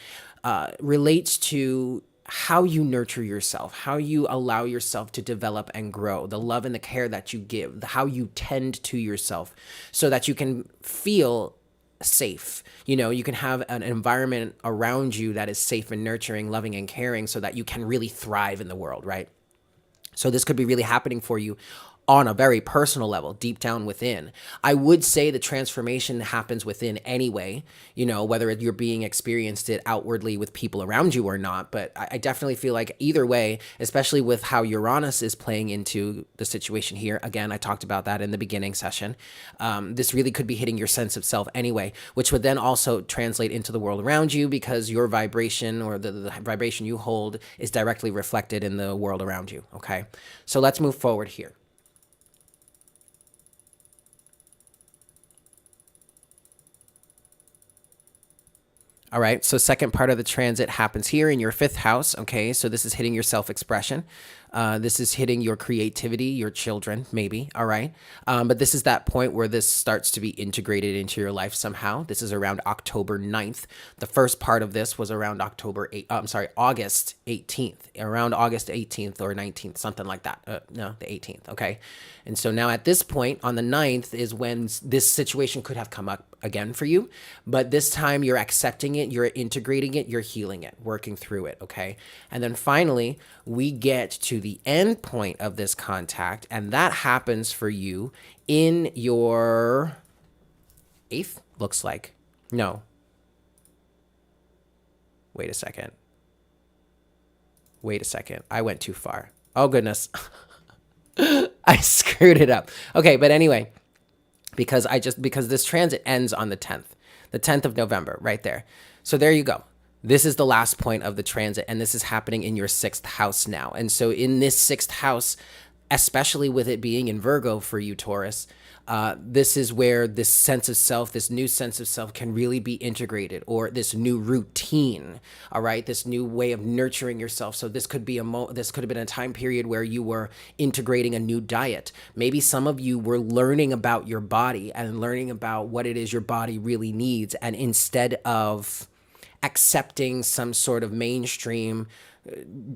Speaker 1: relates to how you nurture yourself, how you allow yourself to develop and grow, the love and the care that you give, how you tend to yourself so that you can feel safe. You know, you can have an environment around you that is safe and nurturing, loving and caring, so that you can really thrive in the world, right? So this could be really happening for you on a very personal level, deep down within. I would say the transformation happens within anyway, you know, whether you're being experienced it outwardly with people around you or not. But I definitely feel like either way, especially with how Uranus is playing into the situation here. Again, I talked about that in the beginning session. This really could be hitting your sense of self anyway, which would then also translate into the world around you, because your vibration, or the vibration you hold, is directly reflected in the world around you. Okay, so let's move forward here. All right, so second part of the transit happens here in your 5th house, okay? So this is hitting your self-expression. This is hitting your creativity, your children, maybe. All right. But this is that point where this starts to be integrated into your life somehow. This is around October 9th. The first part of this was around August 18th, around August 18th or 19th, something like that. No, the 18th. Okay. And so now at this point on the 9th is when this situation could have come up again for you, but this time you're accepting it, you're integrating it, you're healing it, working through it, okay? And then finally, we get to the end point of this contact, and that happens for you in your 8th, looks like. No. Wait a second. I went too far. Oh, goodness. I screwed it up. Okay, but anyway, because this transit ends on the 10th of November, right there. So there you go. This is the last point of the transit, and this is happening in your 6th house now. And so in this 6th house, especially with it being in Virgo for you, Taurus, this is where this sense of self, this new sense of self can really be integrated, or this new routine, all right? This new way of nurturing yourself. So this could be this could have been a time period where you were integrating a new diet. Maybe some of you were learning about your body and learning about what it is your body really needs. And instead of accepting some sort of mainstream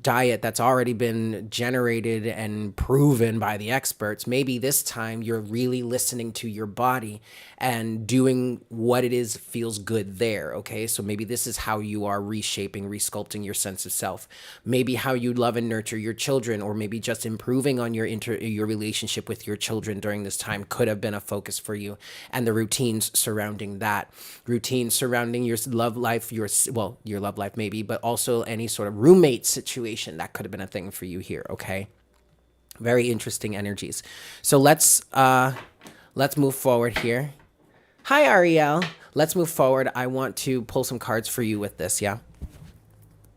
Speaker 1: diet that's already been generated and proven by the experts, maybe this time you're really listening to your body and doing what it is feels good there, okay? So maybe this is how you are reshaping, resculpting your sense of self. Maybe how you love and nurture your children, or maybe just improving on your relationship with your children during this time could have been a focus for you, and the routines surrounding that. Routines surrounding your love life, your love life maybe, but also any sort of roommate situation that could have been a thing for you here, okay? Very interesting energies. So let's move forward here. Hi, Ariel. Let's move forward. I want to pull some cards for you with this, yeah?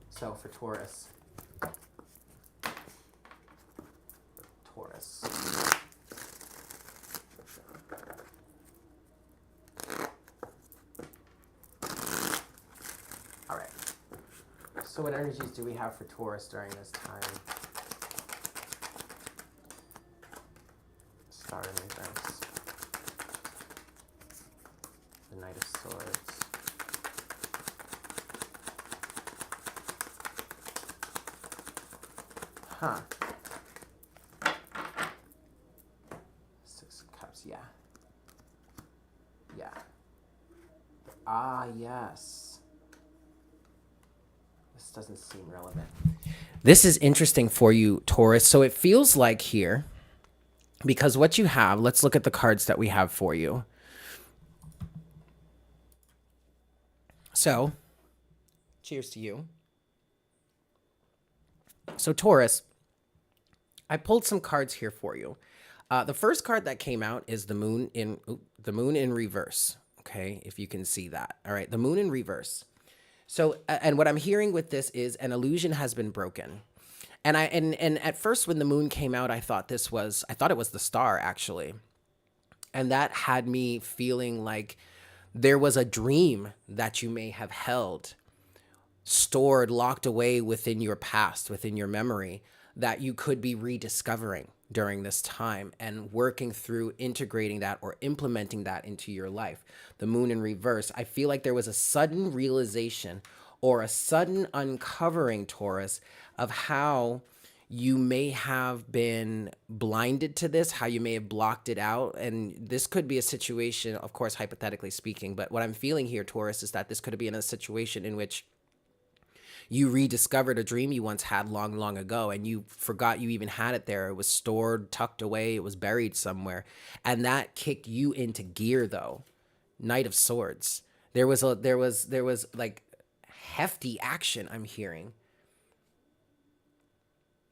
Speaker 1: So for Taurus. All right. So what energies do we have for Taurus during this time? Star in reverse. The Knight of Swords. Huh. 6 of Cups, yeah. Yeah. Ah, yes. This doesn't seem relevant. This is interesting for you, Taurus. So it feels like here, because what you have, let's look at the cards that we have for you. So, cheers to you. So Taurus, I pulled some cards here for you. The first card that came out is the moon in reverse. Okay, if you can see that. All right, the moon in reverse. So, and what I'm hearing with this is an illusion has been broken. And at first when the moon came out, I thought it was the star actually. And that had me feeling like there was a dream that you may have held, stored, locked away within your past, within your memory, that you could be rediscovering during this time and working through integrating that or implementing that into your life. The moon in reverse, I feel like there was a sudden realization or a sudden uncovering, Taurus, of how you may have been blinded to this, how you may have blocked it out. And this could be a situation, of course, hypothetically speaking, but what I'm feeling here, Taurus, is that this could be in a situation in which you rediscovered a dream you once had long, long ago, and you forgot you even had it there. It was stored, tucked away, it was buried somewhere. And that kicked you into gear, though. Knight of Swords. There was like hefty action I'm hearing.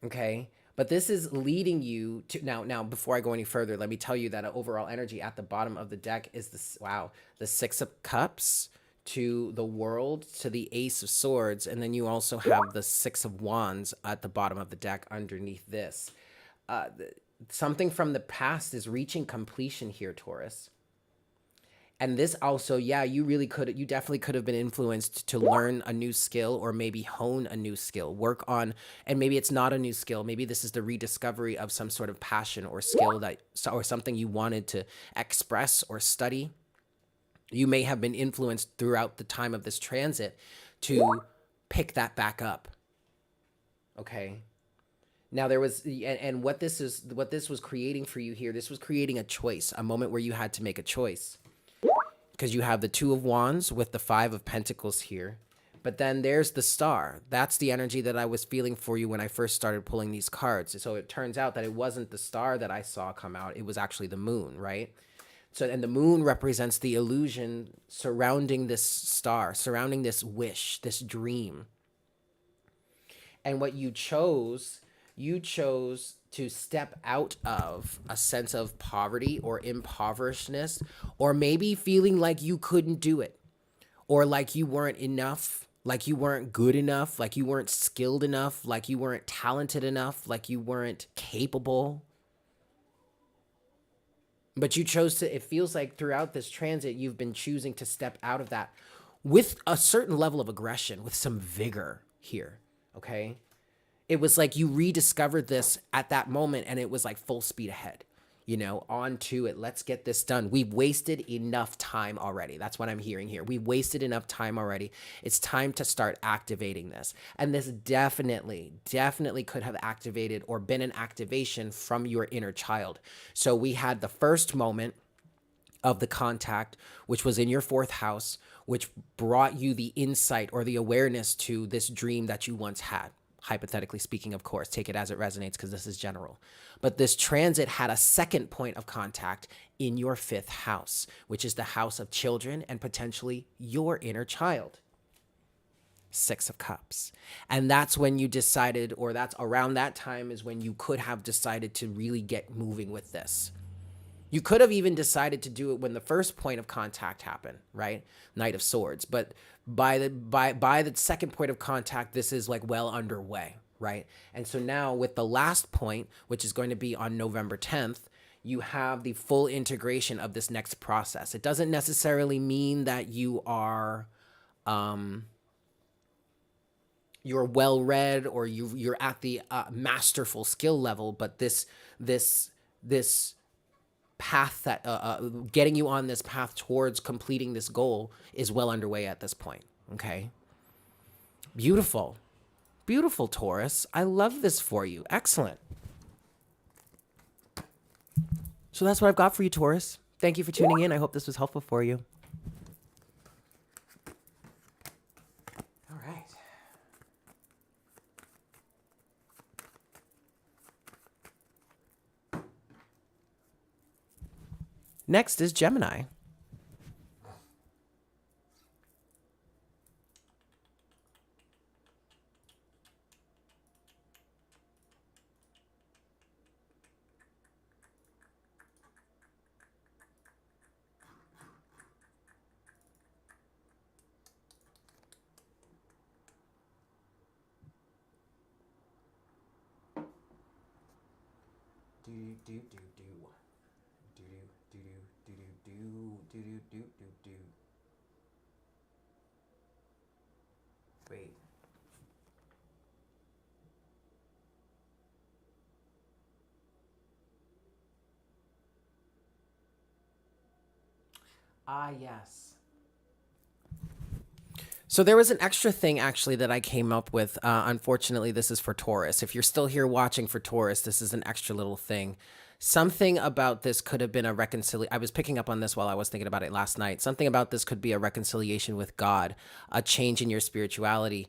Speaker 1: Okay? But this is leading you to now before I go any further, let me tell you that overall energy at the bottom of the deck is the 6 of Cups to the World, to the Ace of Swords, and then you also have the 6 of Wands at the bottom of the deck underneath this. Something from the past is reaching completion here, Taurus. And this also, yeah, you definitely could have been influenced to learn a new skill, or maybe hone a new skill, work on, and maybe it's not a new skill. Maybe this is the rediscovery of some sort of passion or skill or something you wanted to express or study. You may have been influenced throughout the time of this transit to pick that back up. Okay. Now there was, and what this was creating for you here, this was creating a choice, a moment where you had to make a choice. Because you have the Two of Wands with the Five of Pentacles here. But then there's the Star. That's the energy that I was feeling for you when I first started pulling these cards. So it turns out that it wasn't the star that I saw come out. It was actually the moon, right? So, and the moon represents the illusion surrounding this star, surrounding this wish, this dream. And what you chose to step out of a sense of poverty or impoverishedness, or maybe feeling like you couldn't do it, or like you weren't enough, like you weren't good enough, like you weren't skilled enough, like you weren't talented enough, like you weren't capable. But you chose to, it feels like throughout this transit, you've been choosing to step out of that with a certain level of aggression, with some vigor here, okay? It was like you rediscovered this at that moment, and it was like full speed ahead, you know, on to it. Let's get this done. We've wasted enough time already. That's what I'm hearing here. We wasted enough time already. It's time to start activating this. And this definitely could have activated or been an activation from your inner child. So we had the first moment of the contact, which was in your fourth house, which brought you the insight or the awareness to this dream that you once had. Hypothetically speaking, of course, take it as it resonates because this is general. But this transit had a second point of contact in your fifth house, which is the house of children and potentially your inner child. Six of Cups. And that's when you decided, or that's around that time is when you could have decided to really get moving with this. You could have even decided to do it when the first point of contact happened, right? Knight of Swords. But by the second point of contact, this is like well underway, right? And so now with the last point, which is going to be on November 10th, you have the full integration of this next process. It doesn't necessarily mean that you are you're well-read or you're at the masterful skill level, but this path that getting you on this path towards completing this goal is well underway at this point. Okay. Beautiful. Beautiful, Taurus. I love this for you. Excellent. So that's what I've got for you, Taurus. Thank you for tuning in. I hope this was helpful for you. All right. Next is Gemini. Wait. Ah, yes. So there was an extra thing actually that I came up with. Unfortunately, this is for Taurus. If you're still here watching for Taurus, this is an extra little thing. Something about this could have been a reconciliation. I was picking up on this while I was thinking about it last night. Something about this could be a reconciliation with God, a change in your spirituality,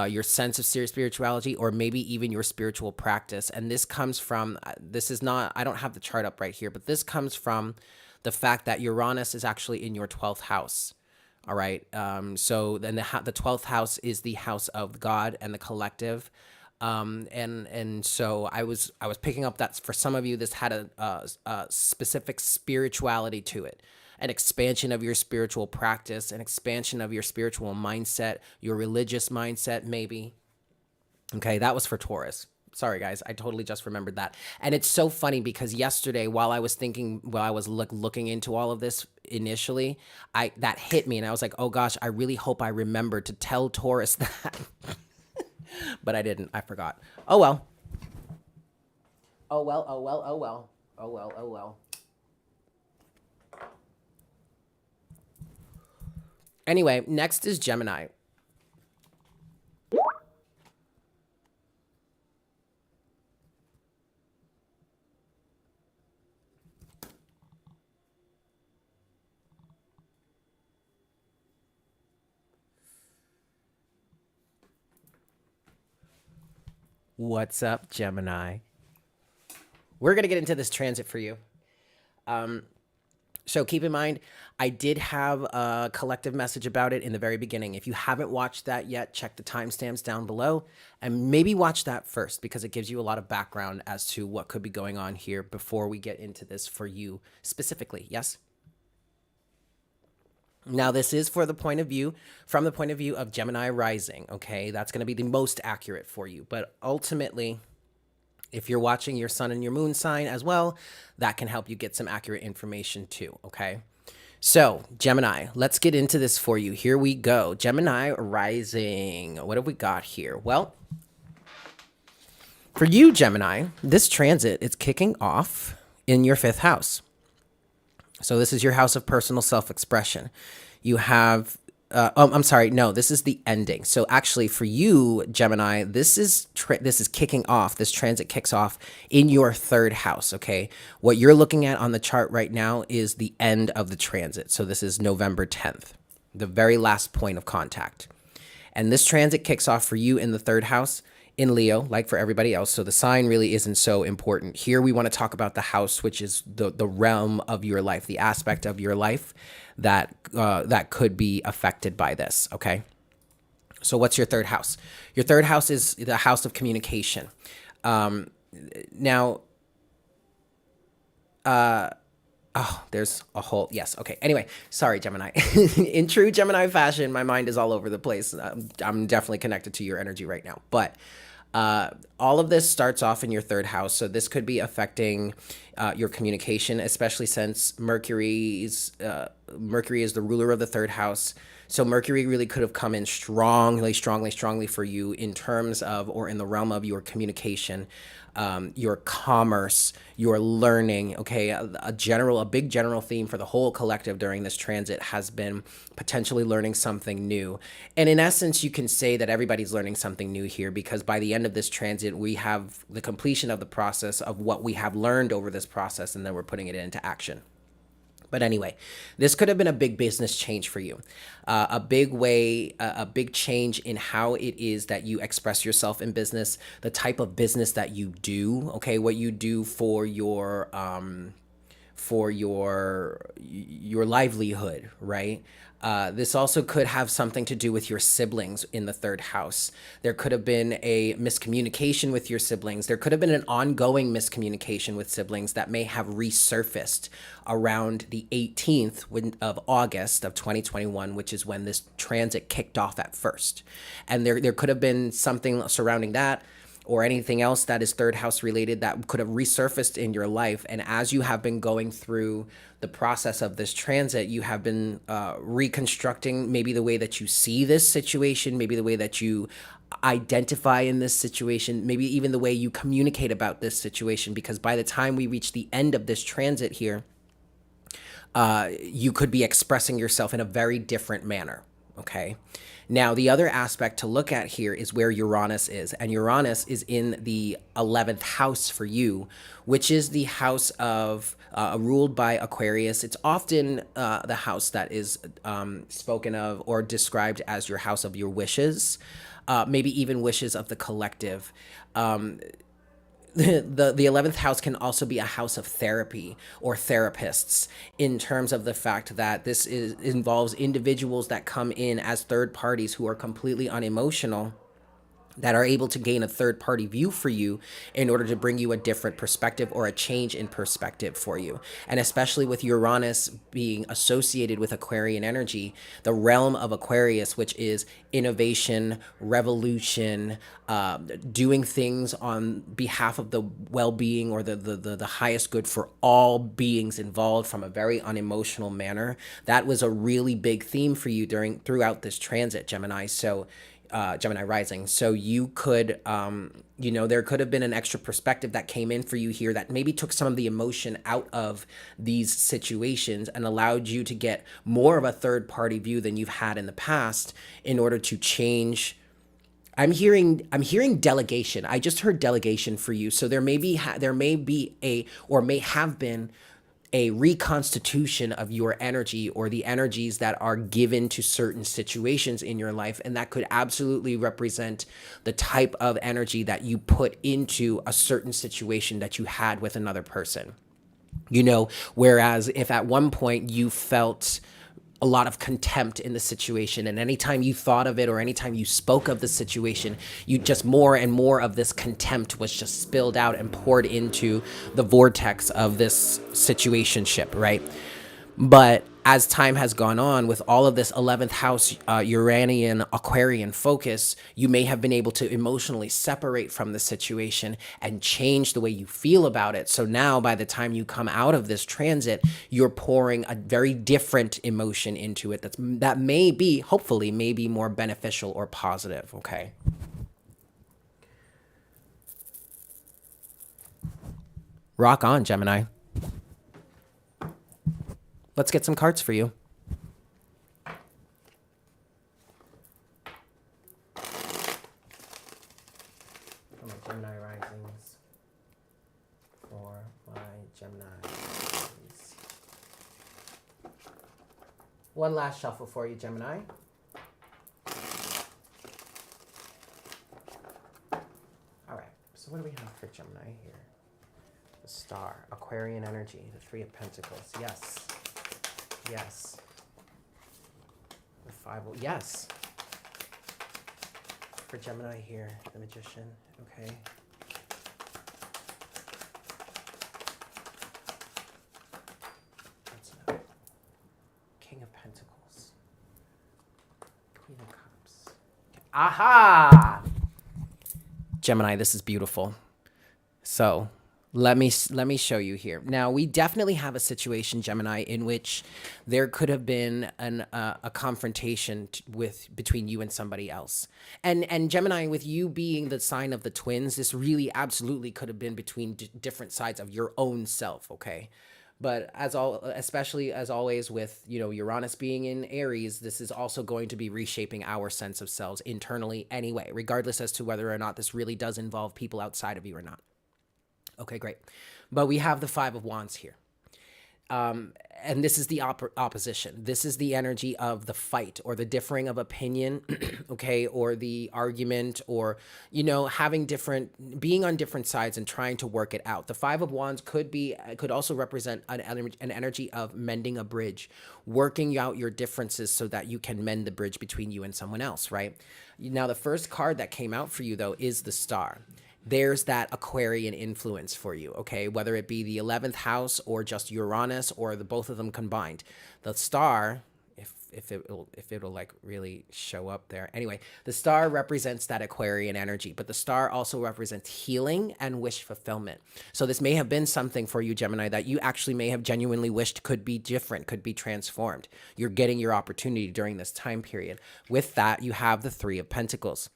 Speaker 1: your sense of spirituality, or maybe even your spiritual practice. And this comes from, this is not, I don't have the chart up right here, but this comes from the fact that Uranus is actually in your 12th house. All right. So then the 12th house is the house of God and the collective. And so I was picking up that for some of you, this had a specific spirituality to it, an expansion of your spiritual practice, an expansion of your spiritual mindset, your religious mindset, maybe. Okay. That was for Taurus. Sorry, guys. I totally just remembered that. And it's so funny because yesterday, while I was looking into all of this, initially, that hit me, and I was like, oh gosh, I really hope I remember to tell Taurus that. But I didn't. I forgot. Oh well. Oh well, oh well, oh well. Oh well, oh well. Anyway, next is Gemini. What's up, Gemini? We're going to get into this transit for you. So keep in mind, I did have a collective message about it in the very beginning. If you haven't watched that yet, check the timestamps down below and maybe watch that first because it gives you a lot of background as to what could be going on here before we get into this for you specifically. Yes? Now, this is from the point of view of Gemini rising, okay? That's going to be the most accurate for you. But ultimately, if you're watching your sun and your moon sign as well, that can help you get some accurate information too, okay? So, Gemini, let's get into this for you. Here we go. Gemini rising. What have we got here? Well, for you, Gemini, this transit is kicking off in your 5th house. So this is your house of personal self-expression. You have, I'm sorry, no, this is the ending. So actually for you, Gemini, this is kicking off, this transit kicks off in your 3rd house, okay? What you're looking at on the chart right now is the end of the transit. So this is November 10th, the very last point of contact. And this transit kicks off for you in the 3rd house in Leo, like for everybody else. So the sign really isn't so important. Here we want to talk about the house, which is the realm of your life, the aspect of your life that could be affected by this, okay? So what's your 3rd house? Your 3rd house is the house of communication. Now, there's a whole, yes. Okay. Anyway, sorry, Gemini. In true Gemini fashion, my mind is all over the place. I'm definitely connected to your energy right now, but all of this starts off in your 3rd house. So this could be affecting your communication, especially since Mercury is the ruler of the 3rd house. So Mercury really could have come in strongly for you in terms of, or in the realm of your communication, your commerce, your learning, okay? A big general theme for the whole collective during this transit has been potentially learning something new. And in essence, you can say that everybody's learning something new here because by the end of this transit, we have the completion of the process of what we have learned over this process, and then we're putting it into action. But anyway, this could have been a big business change for you, a big change in how it is that you express yourself in business, the type of business that you do, okay, what you do for your livelihood, right? This also could have something to do with your siblings in the 3rd house. There could have been a miscommunication with your siblings. There could have been an ongoing miscommunication with siblings that may have resurfaced around the 18th of August of 2021, which is when this transit kicked off at first. And there could have been something surrounding that, or anything else that is 3rd house related that could have resurfaced in your life. And as you have been going through the process of this transit, you have been reconstructing maybe the way that you see this situation, maybe the way that you identify in this situation, maybe even the way you communicate about this situation, because by the time we reach the end of this transit here, you could be expressing yourself in a very different manner, okay? Now, the other aspect to look at here is where Uranus is. And Uranus is in the 11th house for you, which is the house of ruled by Aquarius. It's often the house that is spoken of or described as your house of your wishes, maybe even wishes of the collective. The 11th house can also be a house of therapy or therapists in terms of the fact that this involves individuals that come in as third parties who are completely unemotional that are able to gain a third party view for you in order to bring you a different perspective or a change in perspective for you. And especially with Uranus being associated with Aquarian energy, the realm of Aquarius, which is innovation, revolution, doing things on behalf of the well-being or the highest good for all beings involved from a very unemotional manner. That was a really big theme for you throughout this transit, Gemini. So Gemini rising. So you could, there could have been an extra perspective that came in for you here that maybe took some of the emotion out of these situations and allowed you to get more of a third party view than you've had in the past in order to change. I'm hearing delegation. I just heard delegation for you. So there may be may have been a reconstitution of your energy or the energies that are given to certain situations in your life. And that could absolutely represent the type of energy that you put into a certain situation that you had with another person. Whereas if at one point you felt a lot of contempt in the situation, and anytime you thought of it or anytime you spoke of the situation, you just more and more of this contempt was just spilled out and poured into the vortex of this situationship, right? But as time has gone on with all of this 11th house Uranian Aquarian focus, you may have been able to emotionally separate from the situation and change the way you feel about it. So now by the time you come out of this transit, you're pouring a very different emotion into it that may be, hopefully, maybe more beneficial or positive, okay? Rock on, Gemini. Let's get some cards for you. Come on, Gemini risings for my Geminis. One last shuffle for you, Gemini. All right, so what do we have for Gemini here? The Star, Aquarian energy, the Three of Pentacles, yes. Yes. The Five, yes. For Gemini here, the Magician, okay. That's another. King of Pentacles. Queen of Cups. Aha! Gemini, this is beautiful. So let me show you here. Now, we definitely have a situation, Gemini, in which there could have been a confrontation between you and somebody else. And Gemini, with you being the sign of the twins, this really absolutely could have been between different sides of your own self, okay? But especially as always with, Uranus being in Aries, this is also going to be reshaping our sense of selves internally anyway, regardless as to whether or not this really does involve people outside of you or not. Okay, great. But we have the Five of Wands here. And this is the opposition. This is the energy of the fight or the differing of opinion, okay, or the argument or, being on different sides and trying to work it out. The Five of Wands could also represent an energy of mending a bridge, working out your differences so that you can mend the bridge between you and someone else, right? Now, the first card that came out for you, though, is the Star. There's that Aquarian influence for you, okay? Whether it be the 11th house or just Uranus or the both of them combined. The Star, if it'll like really show up there. Anyway, the Star represents that Aquarian energy, but the Star also represents healing and wish fulfillment. So this may have been something for you, Gemini, that you actually may have genuinely wished could be different, could be transformed. You're getting your opportunity during this time period. With that, you have the Three of Pentacles.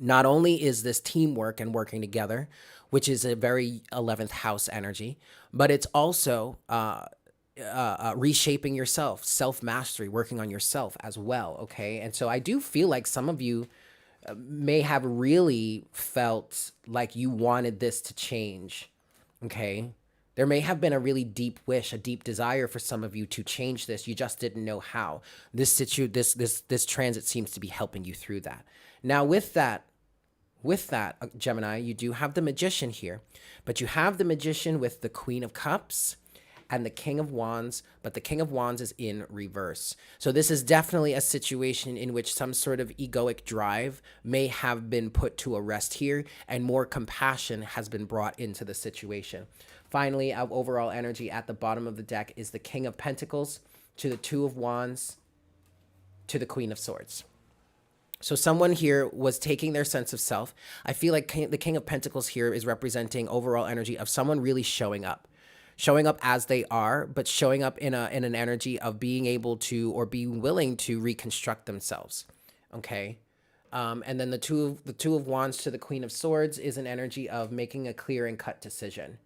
Speaker 1: Not only is this teamwork and working together, which is a very 11th house energy, but it's also reshaping yourself, self-mastery, working on yourself as well, okay? And so I do feel like some of you may have really felt like you wanted this to change, okay? There may have been a really deep wish, a deep desire for some of you to change this. You just didn't know how. This transit seems to be helping you through that. Now, with that, Gemini, you do have the Magician here, but you have the Magician with the Queen of Cups and the King of Wands, but the King of Wands is in reverse. So this is definitely a situation in which some sort of egoic drive may have been put to a rest here, and more compassion has been brought into the situation. Finally, our overall energy at the bottom of the deck is the King of Pentacles to the Two of Wands to the Queen of Swords. So someone here was taking their sense of self. I feel like the King of Pentacles here is representing overall energy of someone really showing up as they are, but showing up in an energy of being able to, or being willing to, reconstruct themselves. Okay. And then the two of Wands to the Queen of Swords is an energy of making a clear and cut decision.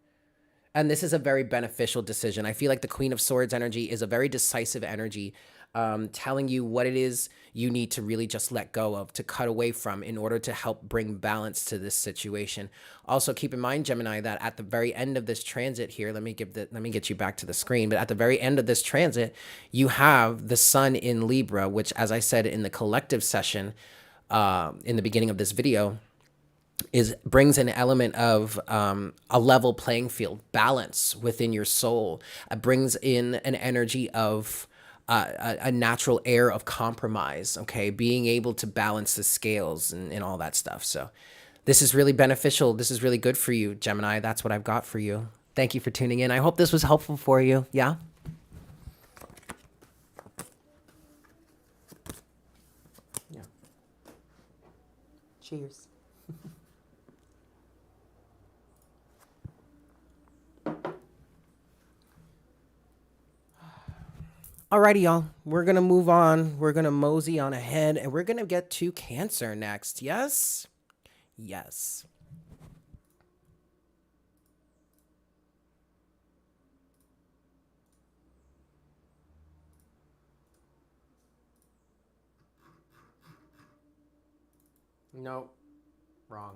Speaker 1: And this is a very beneficial decision. I feel like the Queen of Swords energy is a very decisive energy, telling you what it is you need to really just let go of, to cut away from, in order to help bring balance to this situation. Also, keep in mind, Gemini, that at the very end of this transit here, let me get you back to the screen, but at the very end of this transit, you have the Sun in Libra, which, as I said in the collective session, in the beginning of this video, brings an element of a level playing field, balance within your soul. It brings in an energy of a natural air of compromise, okay? Being able to balance the scales and all that stuff. So this is really beneficial. This is really good for you, Gemini. That's what I've got for you. Thank you for tuning in. I hope this was helpful for you. Yeah? Yeah. Cheers. Alrighty, y'all. We're going to move on. We're going to mosey on ahead, and we're going to get to Cancer next. Yes? Yes. Nope. Wrong.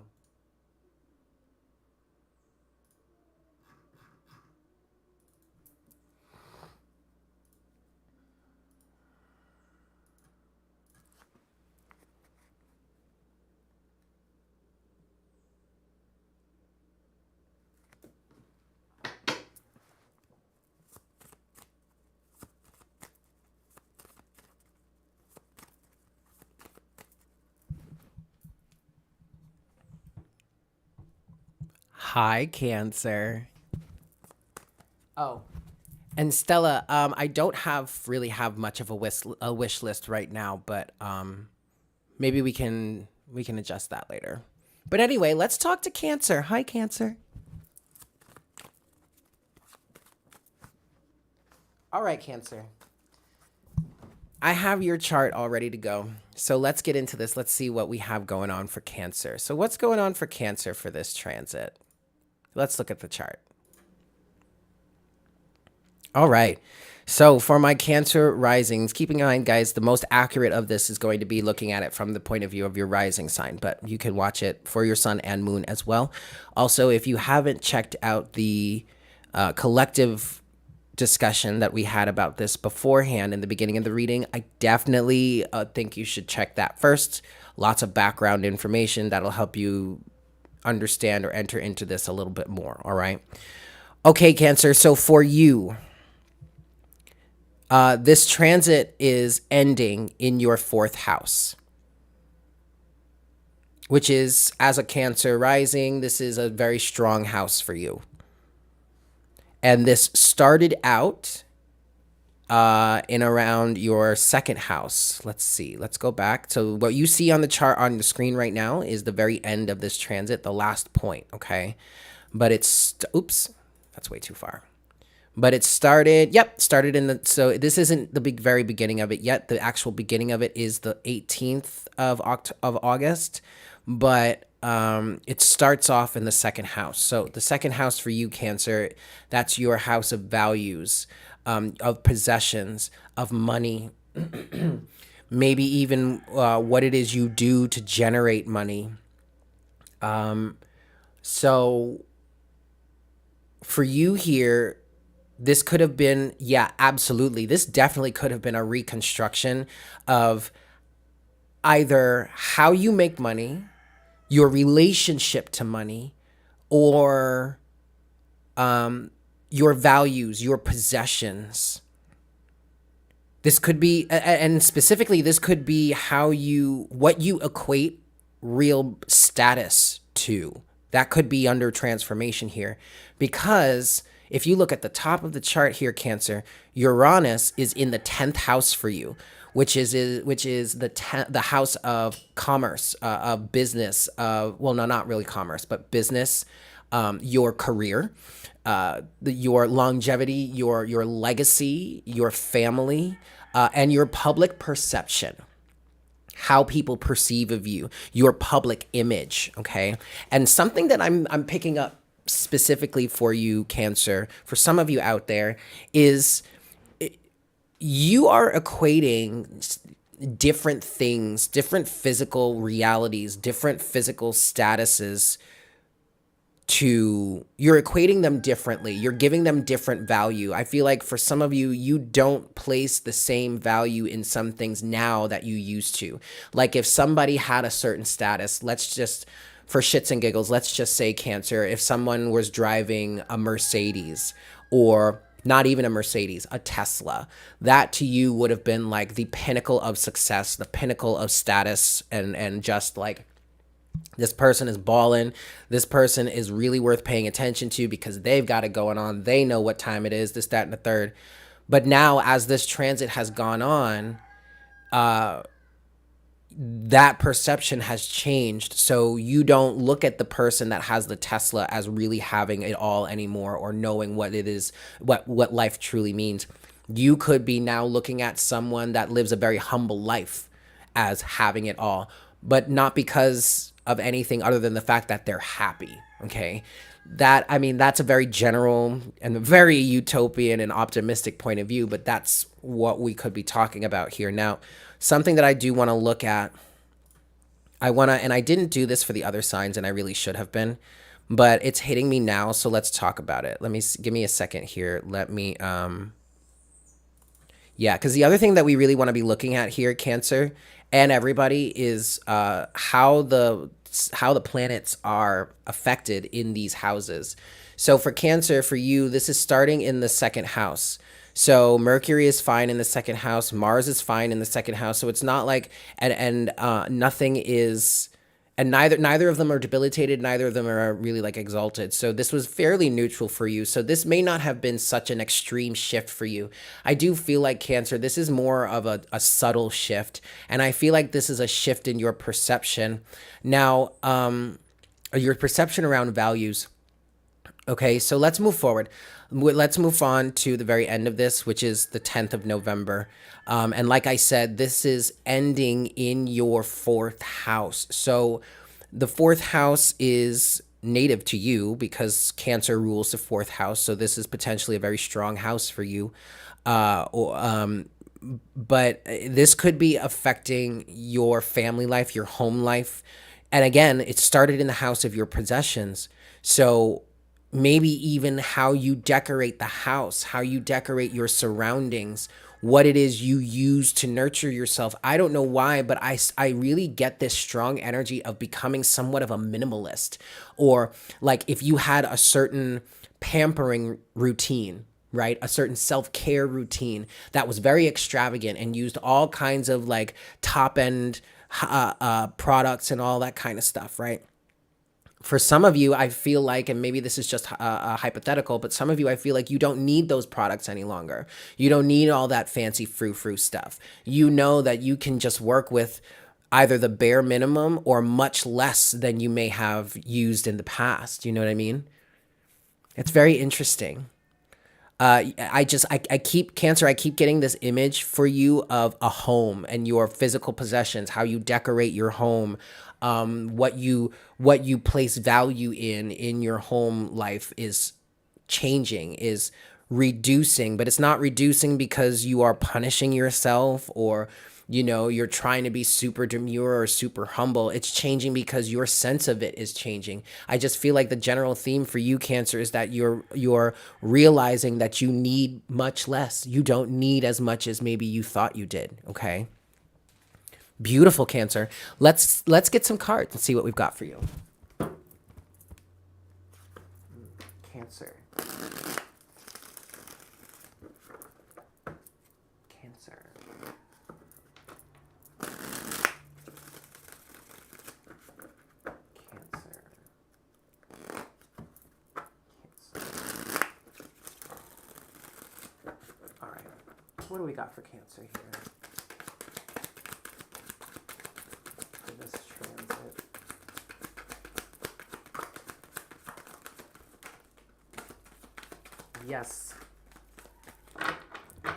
Speaker 1: Hi, Cancer. Oh, and Stella, I don't really have much of a wish list right now, but maybe we can adjust that later. But anyway, let's talk to Cancer. Hi, Cancer. All right, Cancer. I have your chart all ready to go. So let's get into this. Let's see what we have going on for Cancer. So what's going on for Cancer for this transit? Let's look at the chart. All right. So for my Cancer risings, keep in mind, guys, the most accurate of this is going to be looking at it from the point of view of your rising sign, but you can watch it for your sun and moon as well. Also, if you haven't checked out the collective discussion that we had about this beforehand in the beginning of the reading, I definitely think you should check that first. Lots of background information that'll help you understand or enter into this a little bit more. All right. Okay, Cancer. So for you, this transit is ending in your 4th house, which is, as a Cancer rising, this is a very strong house for you. And this started out in around your 2nd house. Let's see. Let's go back. So what you see on the chart on the screen right now is the very end of this transit, the last point, okay? But it's, oops, that's way too far. But it started in the, so this isn't the very beginning of it yet. The actual beginning of it is the 18th of August, but it starts off in the 2nd house. So the 2nd house for you, Cancer, that's your house of values, of possessions, of money, maybe even what it is you do to generate money. So for you here, this could have been, yeah, absolutely. This definitely could have been a reconstruction of either how you make money, your relationship to money, or your values, your possessions. This could be, and specifically, this could be what you equate real status to. That could be under transformation here. Because if you look at the top of the chart here, Cancer, Uranus is in the 10th house for you, which is the house of commerce, of business, well, no, not really commerce, but business, your career, your longevity, your legacy, your family, and your public perception, how people perceive of you, your public image, okay? And something that I'm picking up specifically for you, Cancer, for some of you out there, is you are equating different things, different physical realities, different physical statuses you're equating them differently. You're giving them different value. I feel like for some of you, you don't place the same value in some things now that you used to. Like if somebody had a certain status, for shits and giggles, let's just say, Cancer, if someone was driving a Mercedes, or not even a Mercedes, a Tesla, that to you would have been like the pinnacle of success, the pinnacle of status, and just like, this person is balling. This person is really worth paying attention to because they've got it going on. They know what time it is, this, that, and the third. But now, as this transit has gone on, that perception has changed. So you don't look at the person that has the Tesla as really having it all anymore, or knowing what it is, what life truly means. You could be now looking at someone that lives a very humble life as having it all, but not because of anything other than the fact that they're happy, okay? That's a very general and very utopian and optimistic point of view, but that's what we could be talking about here. Now, something that I do want to look at, and I didn't do this for the other signs, and I really should have been, but it's hitting me now, so let's talk about it. Give me a second here. Because the other thing that we really want to be looking at here, Cancer, and everybody, is how the planets are affected in these houses. So for Cancer, for you, this is starting in the second house. So Mercury is fine in the second house. Mars is fine in the second house. So it's not like, nothing is, and neither of them are debilitated. Neither of them are really like exalted. So this was fairly neutral for you. So this may not have been such an extreme shift for you. I do feel like, Cancer, this is more of a subtle shift. And I feel like this is a shift in your perception. Now, your perception around values. Okay, so let's move forward. Let's move on to the very end of this, which is the 10th of November. And like I said, this is ending in your 4th house. So the 4th house is native to you because Cancer rules the 4th house. So this is potentially a very strong house for you. But this could be affecting your family life, your home life. And again, it started in the house of your possessions. So maybe even how you decorate the house, how you decorate your surroundings, what it is you use to nurture yourself. I don't know why, but I really get this strong energy of becoming somewhat of a minimalist. Or like if you had a certain pampering routine, right? A certain self-care routine that was very extravagant and used all kinds of like top-end products and all that kind of stuff, right? For some of you, I feel like, and maybe this is just hypothetical, but some of you, I feel like you don't need those products any longer. You don't need all that fancy frou-frou stuff. You know that you can just work with either the bare minimum or much less than you may have used in the past. You know what I mean? It's very interesting. I keep getting this image for you of a home and your physical possessions, how you decorate your home, what you place value in your home life is changing, is reducing, but it's not reducing because you are punishing yourself or, you know, you're trying to be super demure or super humble. It's changing because your sense of it is changing. I just feel like the general theme for you, Cancer, is that you're realizing that you need much less. You don't need as much as maybe you thought you did, okay? Beautiful, Cancer. Let's get some cards and see what we've got for you. Cancer. Cancer. Cancer. All right. What do we got for Cancer here? For this transit. Yes.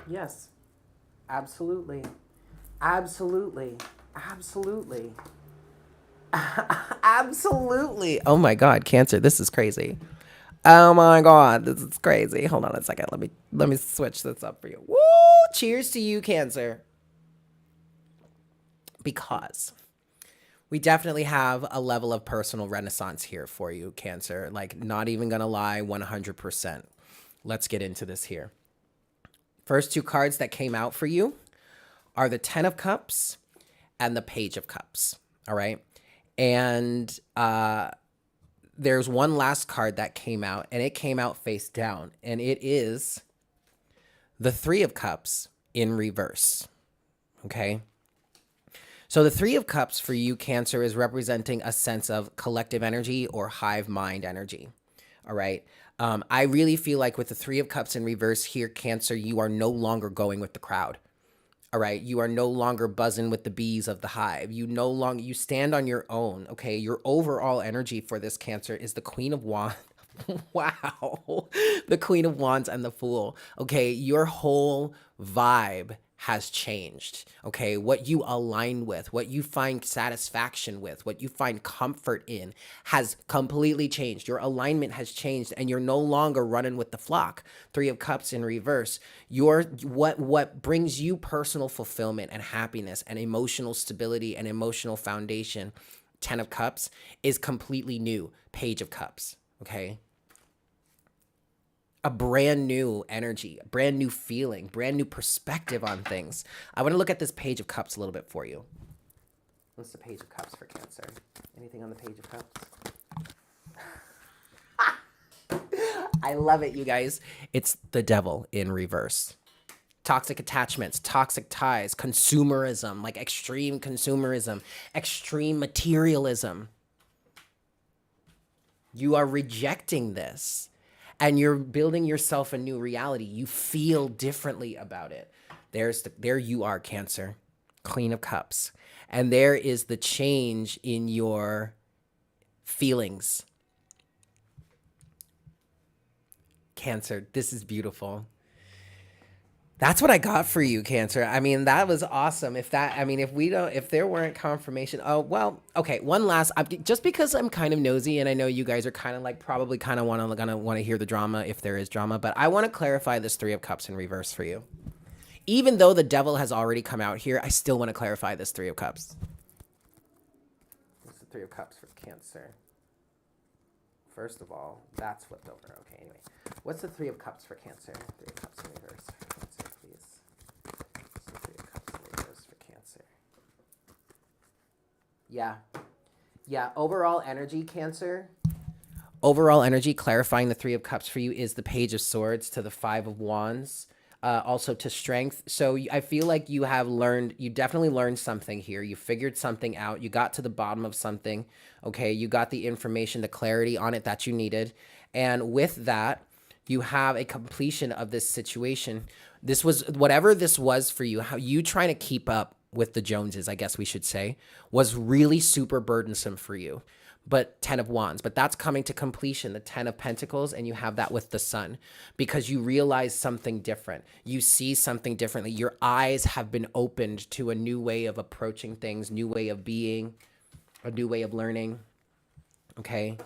Speaker 1: Yes. Absolutely. Absolutely. Absolutely. Absolutely. Oh my God, Cancer, this is crazy. Oh my God, this is crazy. Hold on a second. Let me switch this up for you. Woo! Cheers to you, Cancer. Because we definitely have a level of personal renaissance here for you, Cancer. Like, not even gonna lie, 100%. Let's get into this here. First two cards that came out for you are the Ten of Cups and the Page of Cups. All right. And there's one last card that came out, and it came out face down, and it is the Three of Cups in reverse. Okay. So the Three of Cups for you, Cancer, is representing a sense of collective energy or hive mind energy. All right. I really feel like with the Three of Cups in reverse here, Cancer, you are no longer going with the crowd. All right. You are no longer buzzing with the bees of the hive. You stand on your own. Okay. Your overall energy for this, Cancer, is the Queen of Wands. Wow. The Queen of Wands and the Fool. Okay. Your whole vibe has changed. Okay. What you align with, what you find satisfaction with, what you find comfort in has completely changed. Your alignment has changed, and you're no longer running with the flock. Three of Cups in reverse. What brings you personal fulfillment and happiness and emotional stability and emotional foundation, Ten of Cups, is completely new. Page of Cups. Okay. A brand new energy, a brand new feeling, brand new perspective on things. I want to look at this Page of Cups a little bit for you. What's the Page of Cups for Cancer? Anything on the Page of Cups? I love it, you guys. It's the Devil in reverse. Toxic attachments, toxic ties, consumerism, like extreme consumerism, extreme materialism. You are rejecting this. And you're building yourself a new reality. You feel differently about it. There you are, Cancer, Queen of Cups. And there is the change in your feelings. Cancer, this is beautiful. That's what I got for you, Cancer. I mean, that was awesome. If there weren't confirmation. Oh, well, okay. One last, just because I'm kind of nosy, and I know you guys are kind of like probably kind of want to hear the drama if there is drama, but I want to clarify this Three of Cups in reverse for you. Even though the Devil has already come out here, I still want to clarify this Three of Cups. What's the Three of Cups for Cancer? First of all, that's flipped over. Okay, anyway. What's the Three of Cups for Cancer? Three of Cups in reverse for Cancer, please. What's the Three of Cups in reverse for Cancer? Yeah. Yeah, overall energy, Cancer. Overall energy, clarifying the Three of Cups for you is the Page of Swords to the Five of Wands. Also to Strength. So I feel like you definitely learned something here. You figured something out. You got to the bottom of something. Okay. You got the information, the clarity on it that you needed. And with that, you have a completion of this situation. This was, whatever this was for you, how you trying to keep up with the Joneses, I guess we should say, was really super burdensome for you. But Ten of Wands, but that's coming to completion, the Ten of Pentacles, and you have that with the Sun, because you realize something different. You see something differently. Your eyes have been opened to a new way of approaching things, new way of being, a new way of learning. Okay.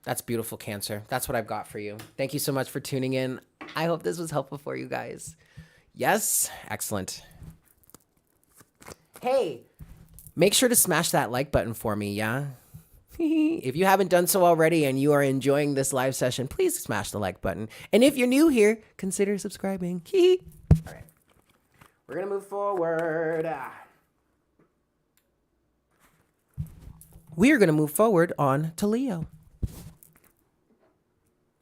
Speaker 1: That's beautiful, Cancer. That's what I've got for you. Thank you so much for tuning in. I hope this was helpful for you guys. Yes. Excellent. Hey, make sure to smash that like button for me. Yeah. If you haven't done so already and you are enjoying this live session, please smash the like button. And if you're new here, consider subscribing. All right. We're going to move forward. We're going to move forward on to Leo.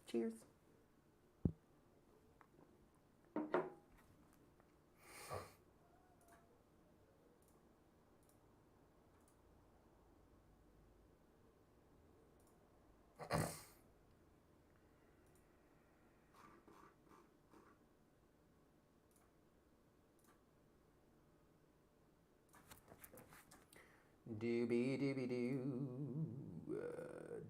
Speaker 1: Cheers. Doobie doobie doo.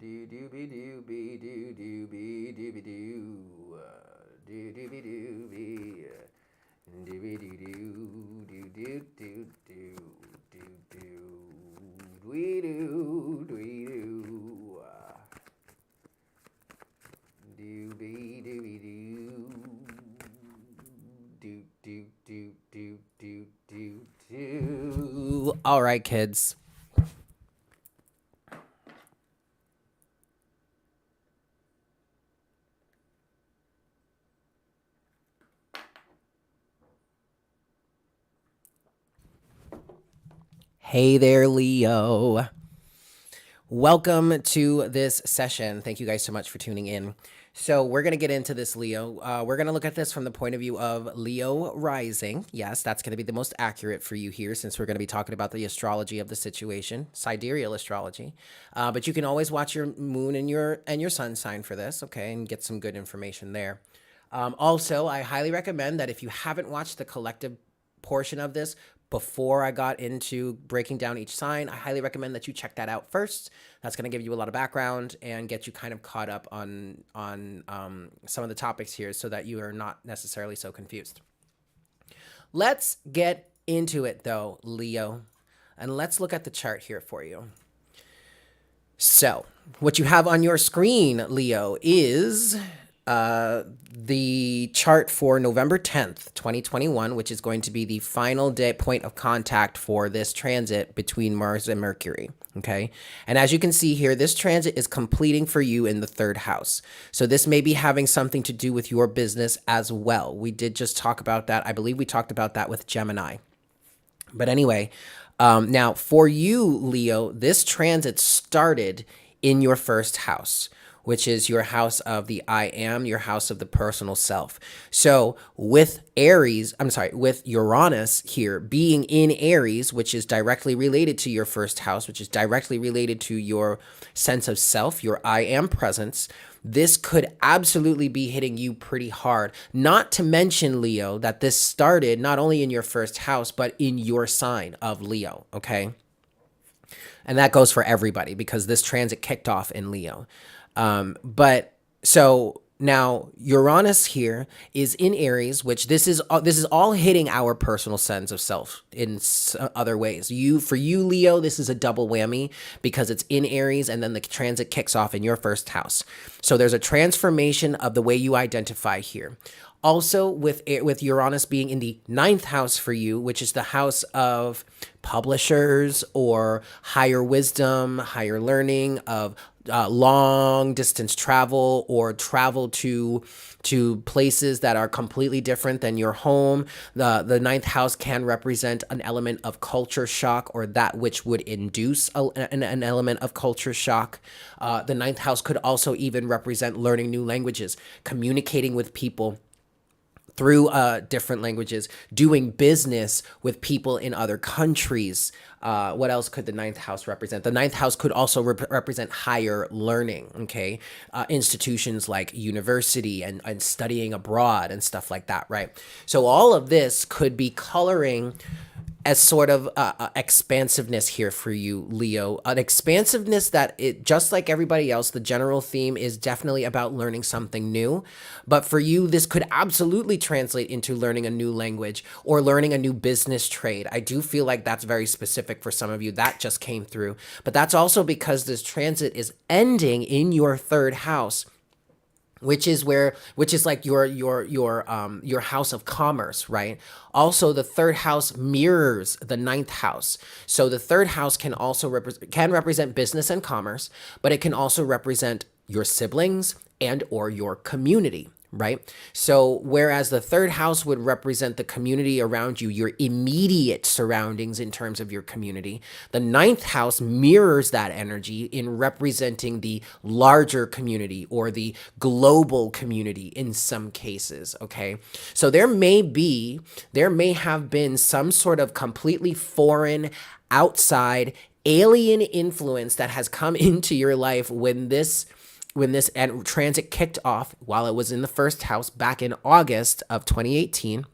Speaker 1: Doo doobie doobie doo doobie doobie doo. Doo doobie doobie. Doobie doo doo doo doo doo doo doo doo. Dwee doo dwee doo. Doobie doobie doo. Do do do do do do do. All right, kids. Hey there, Leo. Welcome to this session. Thank you guys so much for tuning in. So we're going to get into this, Leo. We're going to look at this from the point of view of Leo rising. Yes, that's going to be the most accurate for you here, since we're going to be talking about the astrology of the situation, sidereal astrology. But you can always watch your moon and your sun sign for this, okay, and get some good information there. Also, I highly recommend that if you haven't watched the collective portion of this before I got into breaking down each sign, I highly recommend that you check that out first. That's going to give you a lot of background and get you kind of caught up on some of the topics here, so that you are not necessarily so confused. Let's get into it though, Leo, and let's look at the chart here for you. So what you have on your screen, Leo, is the chart for November 10th, 2021, which is going to be the final point of contact for this transit between Mars and Mercury. Okay. And as you can see here, this transit is completing for you in the third house. So this may be having something to do with your business as well. We did just talk about that. I believe we talked about that with Gemini. But anyway, now for you, Leo, this transit started in your first house, which is your house of the I am, your house of the personal self. So with with Uranus here being in Aries, which is directly related to your first house, which is directly related to your sense of self, your I am presence, this could absolutely be hitting you pretty hard. Not to mention, Leo, that this started not only in your first house, but in your sign of Leo, okay? And that goes for everybody, because this transit kicked off in Leo. But so now Uranus here is in Aries, which this is all hitting our personal sense of self in other ways. For you, Leo, this is a double whammy, because it's in Aries and then the transit kicks off in your first house. So there's a transformation of the way you identify here. Also, with Uranus being in the 9th house for you, which is the house of publishers or higher wisdom, higher learning, of long distance travel, or travel to places that are completely different than your home. The 9th house can represent an element of culture shock, or that which would induce an element of culture shock. The 9th house could also even represent learning new languages, communicating with people through different languages, doing business with people in other countries. What else could the 9th house represent? The 9th house could also represent higher learning, okay? Institutions like university and studying abroad and stuff like that, right? So all of this could be coloring as sort of expansiveness here for you, Leo. An expansiveness that, just like everybody else, the general theme is definitely about learning something new. But for you, this could absolutely translate into learning a new language or learning a new business trade. I do feel like that's very specific for some of you. That just came through. But that's also because this transit is ending in your 3rd house, which is like your house of commerce, right? Also, the 3rd house mirrors the 9th house. So the 3rd house can also represent business and commerce, but it can also represent your siblings and or your community, right? So whereas the 3rd house would represent the community around you, your immediate surroundings in terms of your community, the 9th house mirrors that energy in representing the larger community or the global community in some cases, okay? So there may have been some sort of completely foreign, outside, alien influence that has come into your life when this transit kicked off while it was in the 1st house back in August of 2018.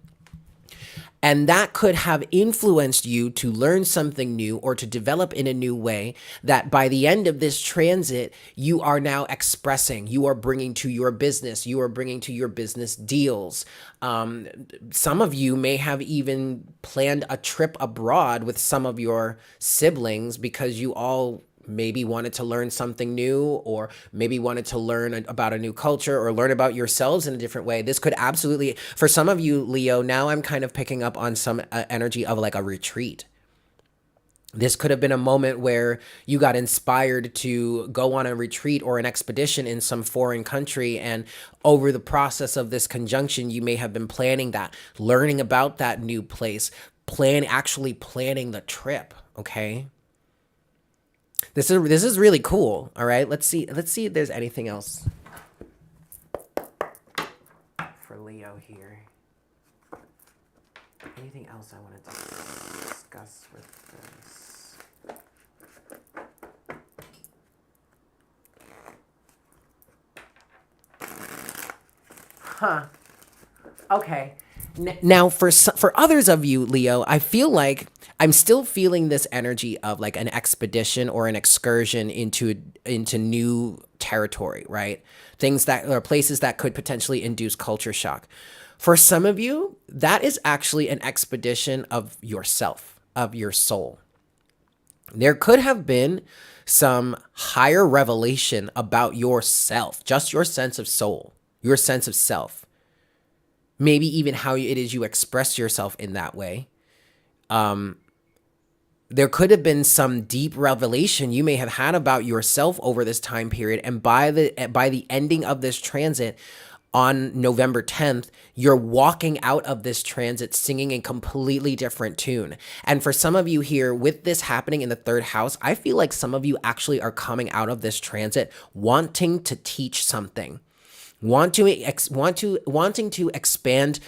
Speaker 1: And that could have influenced you to learn something new or to develop in a new way that by the end of this transit, you are now expressing, you are bringing to your business, you are bringing to your business deals. Some of you may have even planned a trip abroad with some of your siblings because you all maybe wanted to learn something new, or maybe wanted to learn about a new culture or learn about yourselves in a different way. This could absolutely, for some of you, Leo, now I'm kind of picking up on some energy of like a retreat. This could have been a moment where you got inspired to go on a retreat or an expedition in some foreign country. And over the process of this conjunction, you may have been planning that, learning about that new place, actually planning the trip. Okay. This is really cool. All right. Let's see if there's anything else for Leo here. Anything else I wanted to discuss with this? Huh. Okay. Now, for others of you, Leo, I feel like I'm still feeling this energy of like an expedition or an excursion into new territory, right? Things that are places that could potentially induce culture shock. For some of you, that is actually an expedition of yourself, of your soul. There could have been some higher revelation about yourself, just your sense of soul, your sense of self. Maybe even how it is you express yourself in that way. There could have been some deep revelation you may have had about yourself over this time period. And by the ending of this transit on November 10th, you're walking out of this transit singing a completely different tune. And for some of you here, with this happening in the third house, I feel like some of you actually are coming out of this transit wanting to teach something. Wanting to expand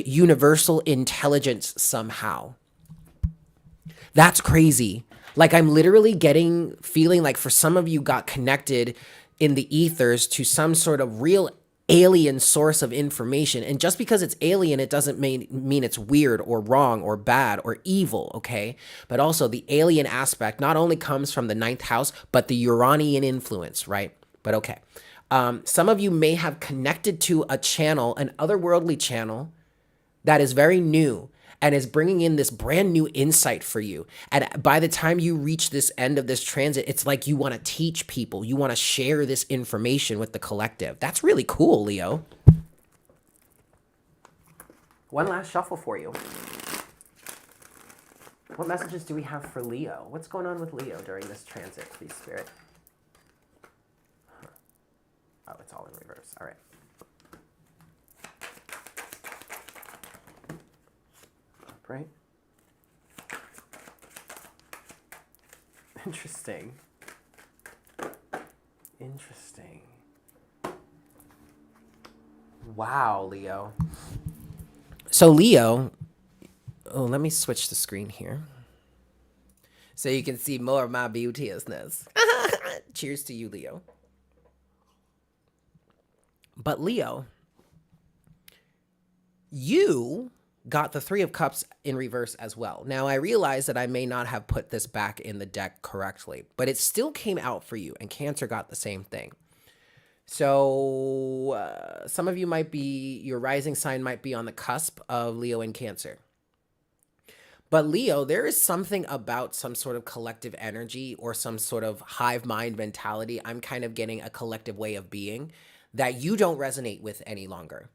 Speaker 1: universal intelligence somehow. That's crazy. Like I'm literally feeling like for some of you got connected in the ethers to some sort of real alien source of information. And just because it's alien, it doesn't mean it's weird or wrong or bad or evil, okay? But also the alien aspect not only comes from the ninth house, but the Uranian influence, right? But okay. Some of you may have connected to a channel, an otherworldly channel that is very new and is bringing in this brand new insight for you. And by the time you reach this end of this transit, it's like you want to teach people. You want to share this information with the collective. That's really cool, Leo. One last shuffle for you. What messages do we have for Leo? What's going on with Leo during this transit, please, Spirit? Oh, it's all in reverse. All right. Right? Interesting. Wow, Leo. So Leo, let me switch the screen here so you can see more of my beauteousness. Cheers to you, Leo. But Leo, you got the Three of Cups in reverse as well. Now, I realize that I may not have put this back in the deck correctly, but it still came out for you, and Cancer got the same thing. So some of you your rising sign might be on the cusp of Leo and Cancer. But Leo, there is something about some sort of collective energy or some sort of hive mind mentality. I'm kind of getting a collective way of being that you don't resonate with any longer.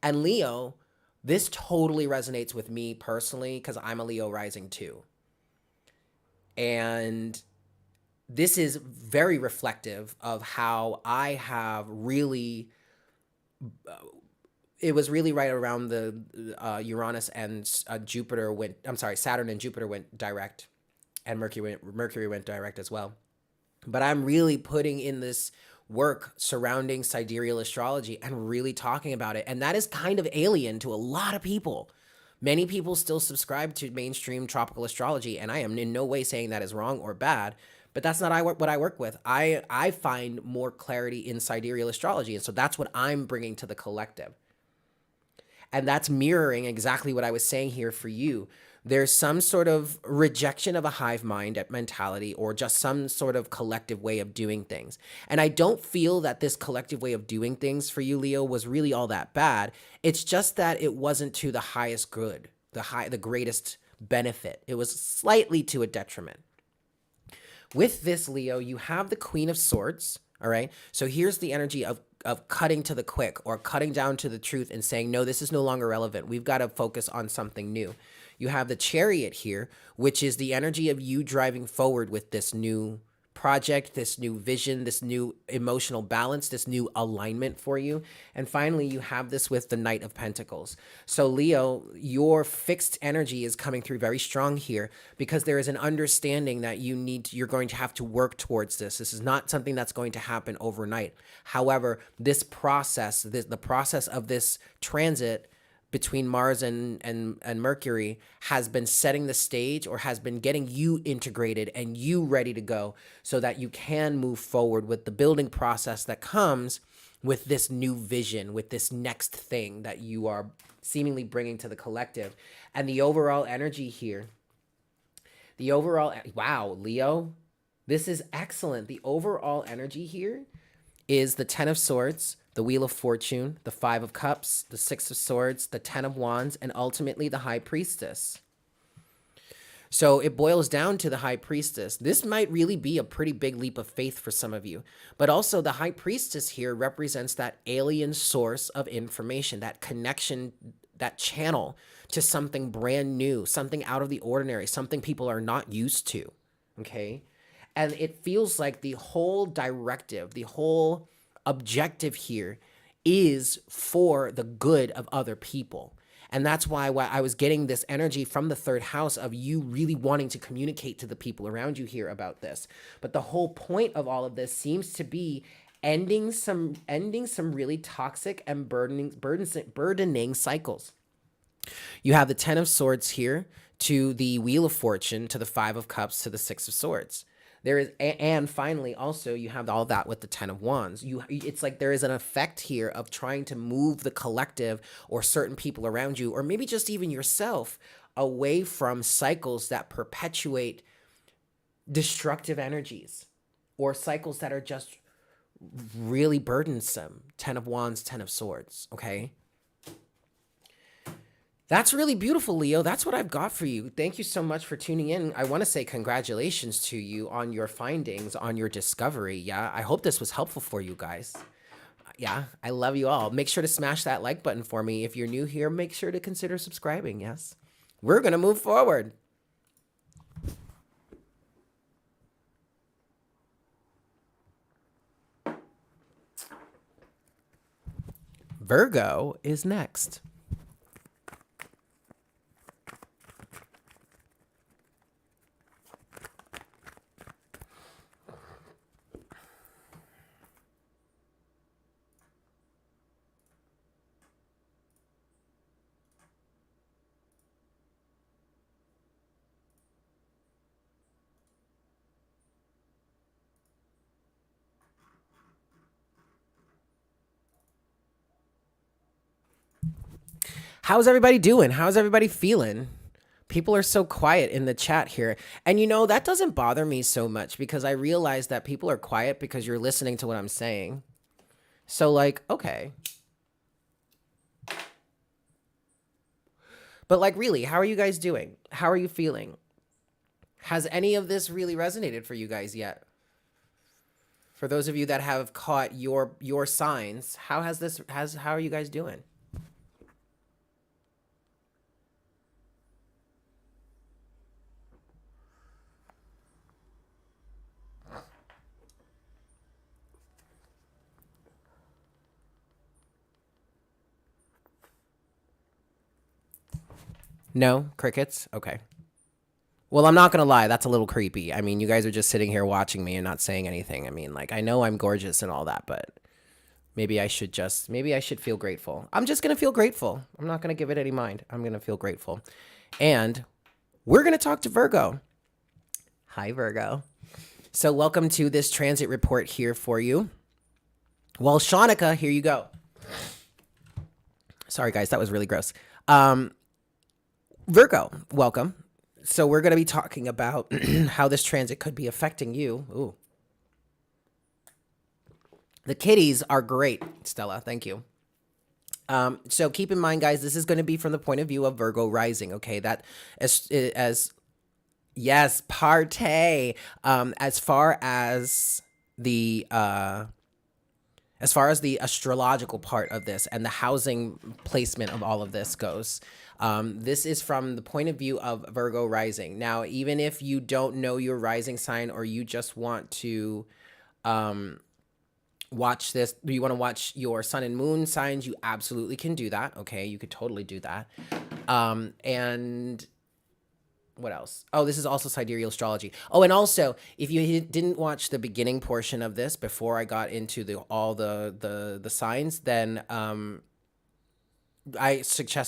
Speaker 1: And Leo, this totally resonates with me personally because I'm a Leo rising too. And this is very reflective of how I have really, it was really right around the Uranus and Saturn and Jupiter went direct, and Mercury went direct as well. But I'm really putting in this work surrounding sidereal astrology and really talking about it. And that is kind of alien to a lot of people. Many people still subscribe to mainstream tropical astrology, and I am in no way saying that is wrong or bad, but that's not what I work with. I find more clarity in sidereal astrology, and so that's what I'm bringing to the collective. And that's mirroring exactly what I was saying here for you. There's some sort of rejection of a hive mind mentality, or just some sort of collective way of doing things. And I don't feel that this collective way of doing things for you, Leo, was really all that bad. It's just that it wasn't to the highest good, the greatest benefit. It was slightly to a detriment. With this, Leo, you have the Queen of Swords, all right? So here's the energy of cutting to the quick, or cutting down to the truth and saying, no, this is no longer relevant. We've got to focus on something new. You have the Chariot here, which is the energy of you driving forward with this new project, this new vision, this new emotional balance, this new alignment for you. And finally, you have this with the Knight of Pentacles. So Leo, your fixed energy is coming through very strong here, because there is an understanding that you're going to have to work towards this. This is not something that's going to happen overnight. However, this process, the process of this transit between Mars and Mercury has been setting the stage, or has been getting you integrated and you ready to go, so that you can move forward with the building process that comes with this new vision, with this next thing that you are seemingly bringing to the collective. And the overall energy here, wow, Leo, this is excellent. The overall energy here is the Ten of Swords, the Wheel of Fortune, the Five of Cups, the Six of Swords, the Ten of Wands, and ultimately the High Priestess. So it boils down to the High Priestess. This might really be a pretty big leap of faith for some of you. But also the High Priestess here represents that alien source of information, that connection, that channel to something brand new, something out of the ordinary, something people are not used to, okay? And it feels like the whole directive, the whole objective here is for the good of other people. And that's why I was getting this energy from the third house of you really wanting to communicate to the people around you here about this. But the whole point of all of this seems to be ending some really toxic and burdening cycles. You have the Ten of Swords here, to the Wheel of Fortune, to the Five of Cups, to the Six of Swords. There is, and finally, also, you have all that with the Ten of Wands. It's like there is an effect here of trying to move the collective, or certain people around you, or maybe just even yourself, away from cycles that perpetuate destructive energies, or cycles that are just really burdensome. Ten of Wands, Ten of Swords, okay? That's really beautiful, Leo. That's what I've got for you. Thank you so much for tuning in. I want to say congratulations to you on your findings, on your discovery. Yeah, I hope this was helpful for you guys. Yeah, I love you all. Make sure to smash that like button for me. If you're new here, make sure to consider subscribing, yes? We're going to move forward. Virgo is next. How's everybody doing? How's everybody feeling? People are so quiet in the chat here. And you know, that doesn't bother me so much, because I realize that people are quiet because you're listening to what I'm saying. So like, okay. But like, really, how are you guys doing? How are you feeling? Has any of this really resonated for you guys yet? For those of you that have caught your signs, how are you guys doing? No? Crickets? Okay. Well, I'm not going to lie. That's a little creepy. I mean, you guys are just sitting here watching me and not saying anything. I mean, like, I know I'm gorgeous and all that, but maybe I should feel grateful. I'm just going to feel grateful. I'm not going to give it any mind. I'm going to feel grateful. And we're going to talk to Virgo. Hi, Virgo. So welcome to this transit report here for you. Well, Shanika, here you go. Sorry, guys, that was really gross. Virgo, welcome. So we're going to be talking about how this transit could be affecting you. Ooh. The kitties are great, Stella. Thank you. So keep in mind, guys, this is going to be from the point of view of Virgo rising. Okay, that as yes, partay. As far as the astrological part of this and the housing placement of all of this goes, this is from the point of view of Virgo rising. Now, even if you don't know your rising sign, or you just want to watch this, you want to watch your sun and moon signs, you absolutely can do that. Okay, you could totally do that. And what else? Oh, this is also sidereal astrology. Oh, and also, if you didn't watch the beginning portion of this before I got into all the signs, then I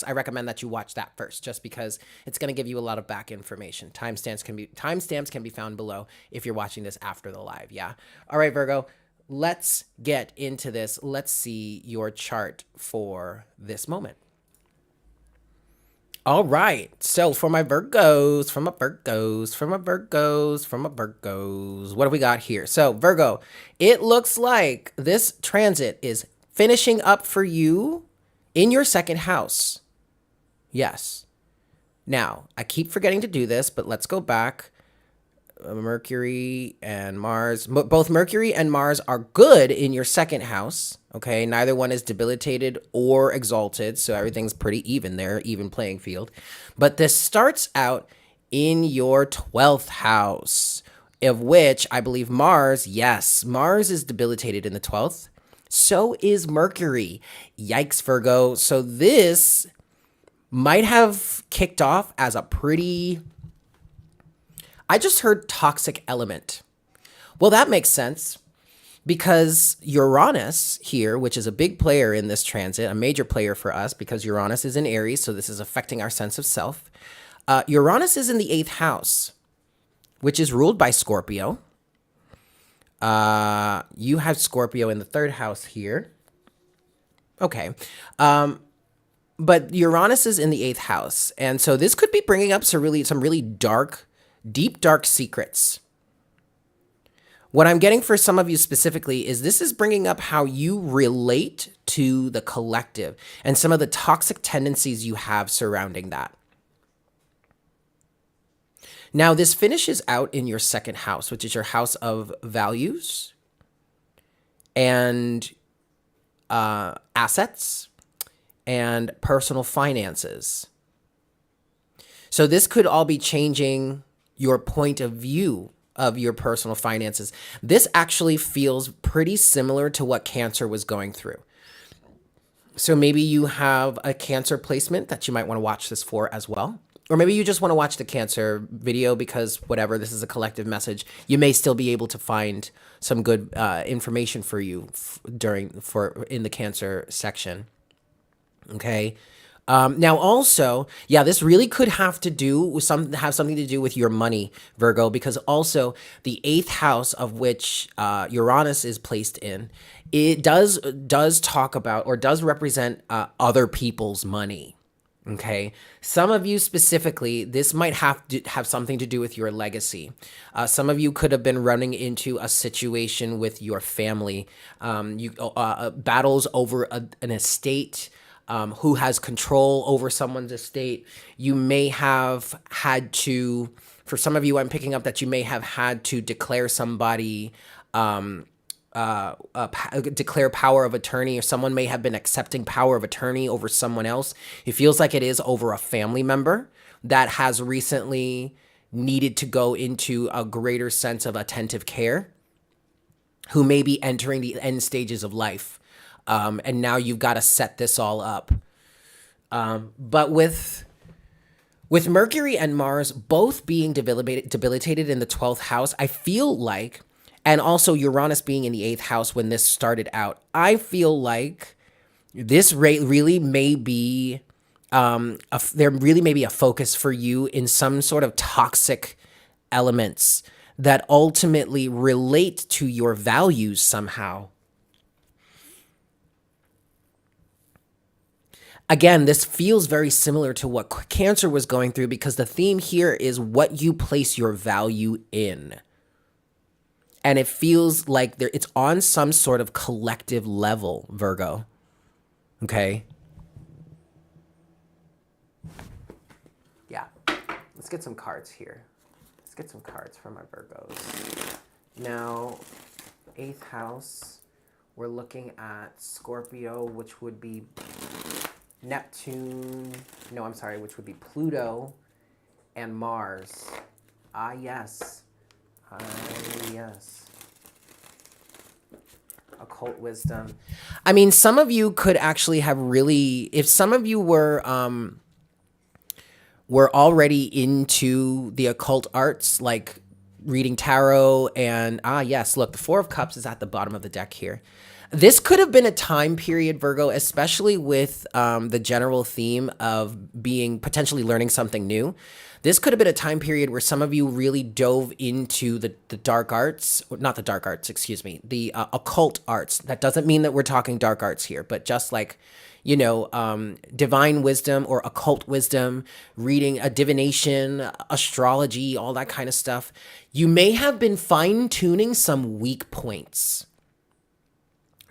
Speaker 1: recommend that you watch that first, just because it's going to give you a lot of back information. Timestamps can be found below if you're watching this after the live. Yeah. All right, Virgo. Let's get into this. Let's see your chart for this moment. All right. So for my Virgos, what do we got here? So Virgo, it looks like this transit is finishing up for you in your second house. Yes. Now, I keep forgetting to do this, but let's go back. Mercury and Mars, both Mercury and Mars are good in your second house. Okay, neither one is debilitated or exalted, so everything's pretty even there, even playing field. But this starts out in your 12th house, of which I believe Mars is debilitated in the 12th. So is Mercury. Yikes, Virgo. So this might have kicked off as a pretty... I just heard toxic element. Well, that makes sense, because Uranus here, which is a big player in this transit, a major player for us, because Uranus is in Aries, so this is affecting our sense of self. Uranus is in the 8th house, which is ruled by Scorpio. You have Scorpio in the 3rd house here. Okay. But Uranus is in the 8th house, and so this could be bringing up some really dark, deep, dark secrets. What I'm getting for some of you specifically is this is bringing up how you relate to the collective and some of the toxic tendencies you have surrounding that. Now, this finishes out in your second house, which is your house of values and assets and personal finances. So this could all be changing your point of view of your personal finances. This actually feels pretty similar to what Cancer was going through. So maybe you have a Cancer placement that you might want to watch this for as well. Or maybe you just want to watch the Cancer video because whatever, this is a collective message. You may still be able to find some good information for you in the Cancer section. Okay. Now also, yeah, this really could have something to do with your money, Virgo, because also the 8th house of which Uranus is placed in, it does talk about or does represent other people's money. Okay. Some of you specifically, this might have something to do with your legacy. Some of you could have been running into a situation with your family, battles over an estate. Who has control over someone's estate. You may have had to, for some of you, I'm picking up that you may have had to declare somebody, declare power of attorney, or someone may have been accepting power of attorney over someone else. It feels like it is over a family member that has recently needed to go into a greater sense of attentive care, who may be entering the end stages of life. And now you've got to set this all up. But with Mercury and Mars both being debilitated in the 12th house, I feel like, and also Uranus being in the 8th house when this started out, I feel like this really may be, there really may be a focus for you in some sort of toxic elements that ultimately relate to your values somehow. Again, this feels very similar to what Cancer was going through, because the theme here is what you place your value in. And it feels like it's on some sort of collective level, Virgo. Okay? Yeah. Let's get some cards here. Let's get some cards for my Virgos. Now, 8th house, we're looking at Scorpio, which would be Neptune. No, I'm sorry, which would be Pluto and Mars. Ah, yes. Yes. Occult wisdom. I mean, some of you could actually have really, if some of you were already into the occult arts, like reading tarot and, yes, look, the 4 of Cups is at the bottom of the deck here. This could have been a time period, Virgo, especially with the general theme of being potentially learning something new. This could have been a time period where some of you really dove into the dark arts, not the dark arts, excuse me, the occult arts. That doesn't mean that we're talking dark arts here, but just like, you know, divine wisdom or occult wisdom, reading a divination, astrology, all that kind of stuff. You may have been fine-tuning some weak points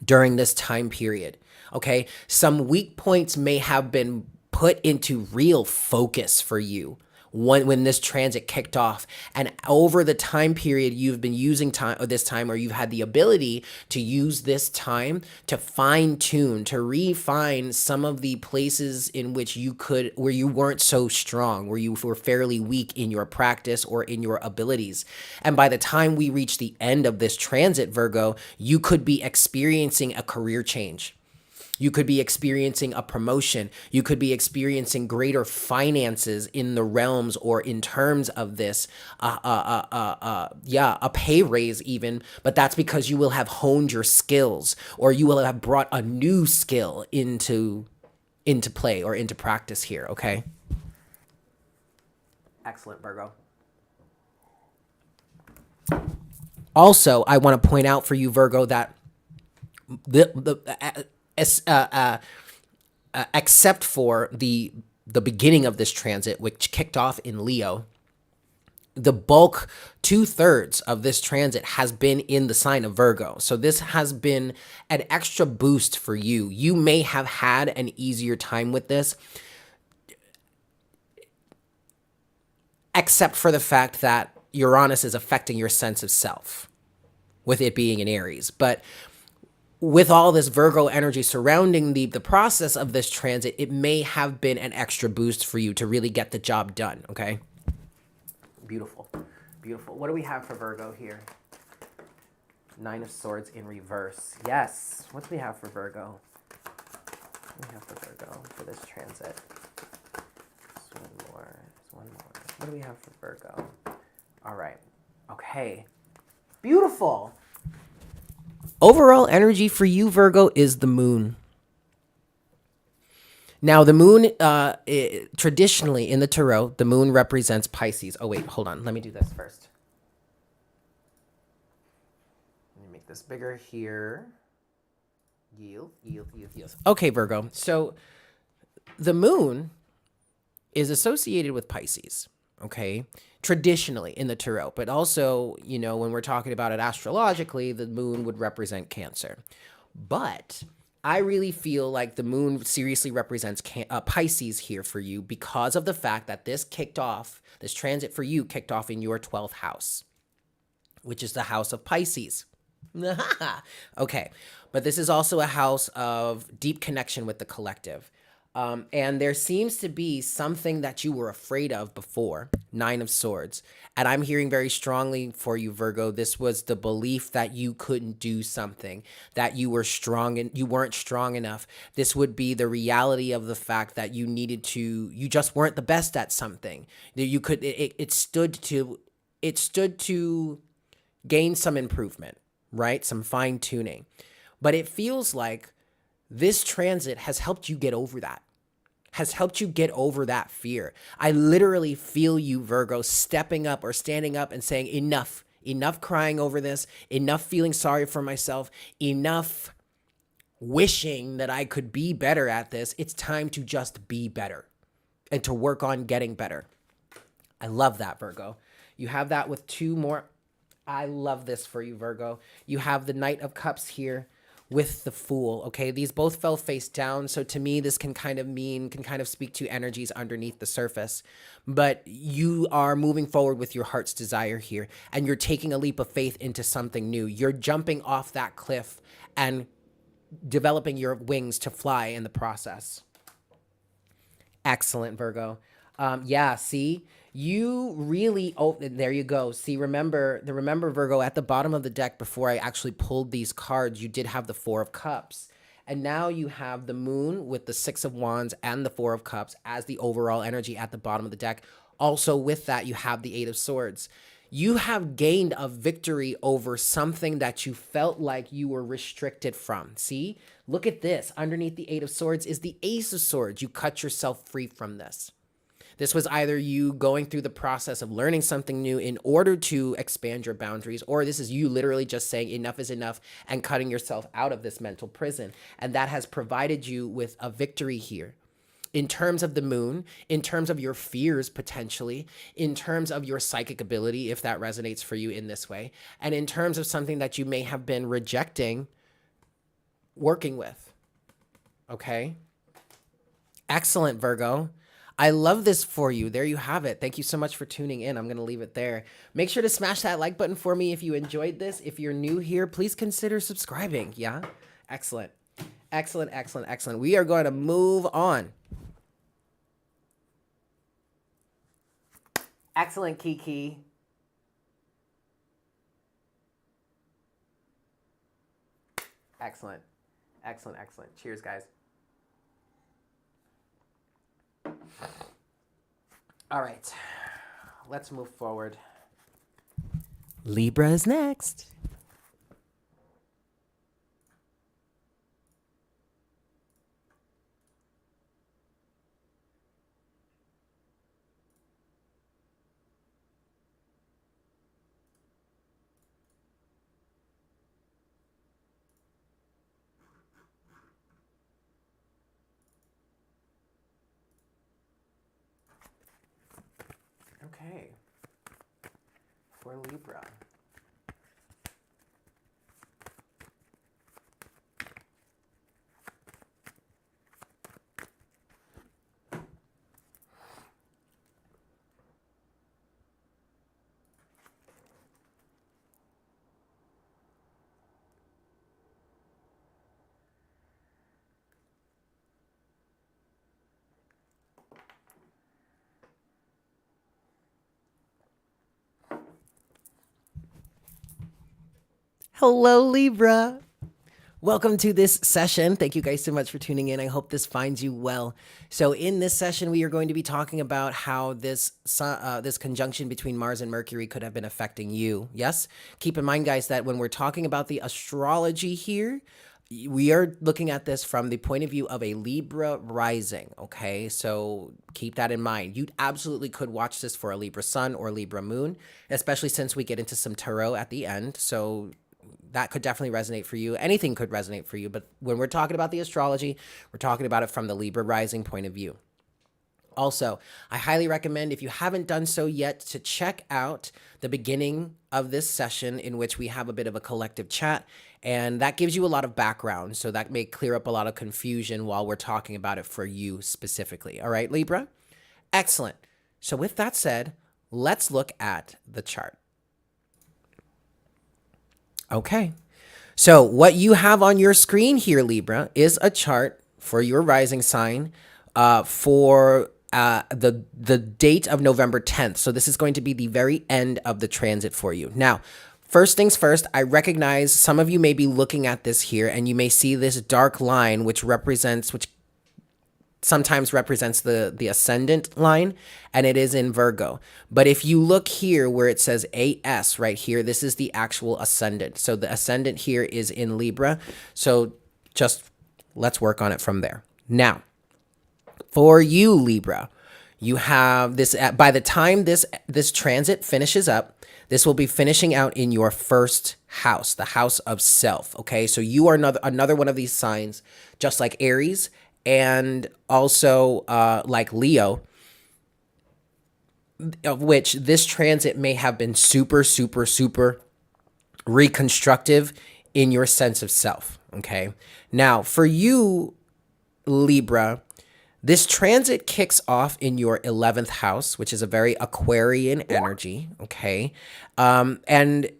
Speaker 1: during this time period, okay? Some weak points may have been put into real focus for you when this transit kicked off. And over the time period, you've been using this time, or you've had the ability to use this time to fine tune, to refine some of the places in which where you weren't so strong, where you were fairly weak in your practice or in your abilities. And by the time we reach the end of this transit, Virgo, you could be experiencing a career change. You could be experiencing a promotion. You could be experiencing greater finances in the realms or in terms of this, a pay raise even, but that's because you will have honed your skills, or you will have brought a new skill into play or into practice here, okay? Excellent, Virgo. Also, I want to point out for you, Virgo, that except for the beginning of this transit, which kicked off in Leo, the bulk, 2/3 of this transit has been in the sign of Virgo. So this has been an extra boost for you. You may have had an easier time with this, except for the fact that Uranus is affecting your sense of self, with it being in Aries. But with all this Virgo energy surrounding the process of this transit, it may have been an extra boost for you to really get the job done, okay? Beautiful, beautiful. What do we have for Virgo here? 9 of Swords in reverse. Yes, what do we have for Virgo? What do we have for Virgo for this transit? There's one more. What do we have for Virgo? All right, okay. Beautiful. Overall energy for you, Virgo, is the moon. Now, the moon, traditionally in the tarot, the moon represents Pisces. Oh, wait, hold on. Let me do this first. Let me make this bigger here. Yield. Okay, Virgo. So the moon is associated with Pisces, okay? Traditionally in the tarot, but also, you know, when we're talking about it astrologically, the moon would represent Cancer. But I really feel like the moon seriously represents Pisces here for you, because of the fact that this transit for you kicked off in your 12th house, which is the house of Pisces. Okay, but this is also a house of deep connection with the collective. And there seems to be something that you were afraid of before, 9 of Swords. And I'm hearing very strongly for you, Virgo, this was the belief that you couldn't do something, that you were strong and you weren't strong enough. This would be the reality of the fact that you just weren't the best at something. It stood to gain some improvement, right? Some fine tuning. But it feels like this transit has helped you get over that, fear. I literally feel you, Virgo, stepping up or standing up and saying, enough crying over this, enough feeling sorry for myself, enough wishing that I could be better at this. It's time to just be better and to work on getting better. I love that, Virgo. You have that with two more. I love this for you, Virgo. You have the Knight of Cups here with the Fool, okay? These both fell face down, so to me, this can kind of speak to energies underneath the surface. But you are moving forward with your heart's desire here, and you're taking a leap of faith into something new. You're jumping off that cliff and developing your wings to fly in the process. Excellent, Virgo. Yeah, see? You really, oh, there you go. See, remember, Virgo, at the bottom of the deck before I actually pulled these cards, you did have the Four of Cups. And now you have the Moon with the Six of Wands and the Four of Cups as the overall energy at the bottom of the deck. Also with that, you have the Eight of Swords. You have gained a victory over something that you felt like you were restricted from. See, look at this. Underneath the Eight of Swords is the Ace of Swords. You cut yourself free from this. This was either you going through the process of learning something new in order to expand your boundaries, or this is you literally just saying enough is enough and cutting yourself out of this mental prison. And that has provided you with a victory here. In terms of the Moon, in terms of your fears potentially, in terms of your psychic ability, if that resonates for you in this way, and in terms of something that you may have been rejecting working with. Okay? Excellent, Virgo. I love this for you. There you have it. Thank you so much for tuning in. I'm going to leave it there. Make sure to smash that like button for me if you enjoyed this. If you're new here, please consider subscribing. Yeah? Excellent. Excellent, excellent, excellent. We are going to move on. Excellent, Kiki. Excellent. Excellent, excellent. Cheers, guys. All right. Let's move forward. Libra is next. Okay, for Libra. Hello, Libra. Welcome to this session. Thank you guys so much for tuning in. I hope this finds you well. So in this session, we are going to be talking about how this conjunction between Mars and Mercury could have been affecting you. Yes? Keep in mind, guys, that when we're talking about the astrology here, we are looking at this from the point of view of a Libra rising, okay? So keep that in mind. You absolutely could watch this for a Libra sun or Libra moon, especially since we get into some tarot at the end. So that could definitely resonate for you. Anything could resonate for you. But when we're talking about the astrology, we're talking about it from the Libra rising point of view. Also, I highly recommend, if you haven't done so yet, to check out the beginning of this session in which we have a bit of a collective chat. And that gives you a lot of background. So that may clear up a lot of confusion while we're talking about it for you specifically. All right, Libra? Excellent. So with that said, let's look at the chart. Okay, so what you have on your screen here, Libra, is a chart for your rising sign for the date of November 10th. So this is going to be the very end of the transit for you. Now, first things first, I recognize some of you may be looking at this here and you may see this dark line which sometimes represents the ascendant line, and it is in Virgo. But if you look here where it says AS right here, this is the actual ascendant. So the ascendant here is in Libra. So just let's work on it from there. Now, for you, Libra, You have this, by the time this transit finishes up, this will be finishing out in your first house, the house of self. Okay, so you are another one of these signs, just like Aries and also like Leo, of which this transit may have been super, super, super reconstructive in your sense of self. Okay, now for you, Libra, this transit kicks off in your 11th house, which is a very Aquarian energy, okay? And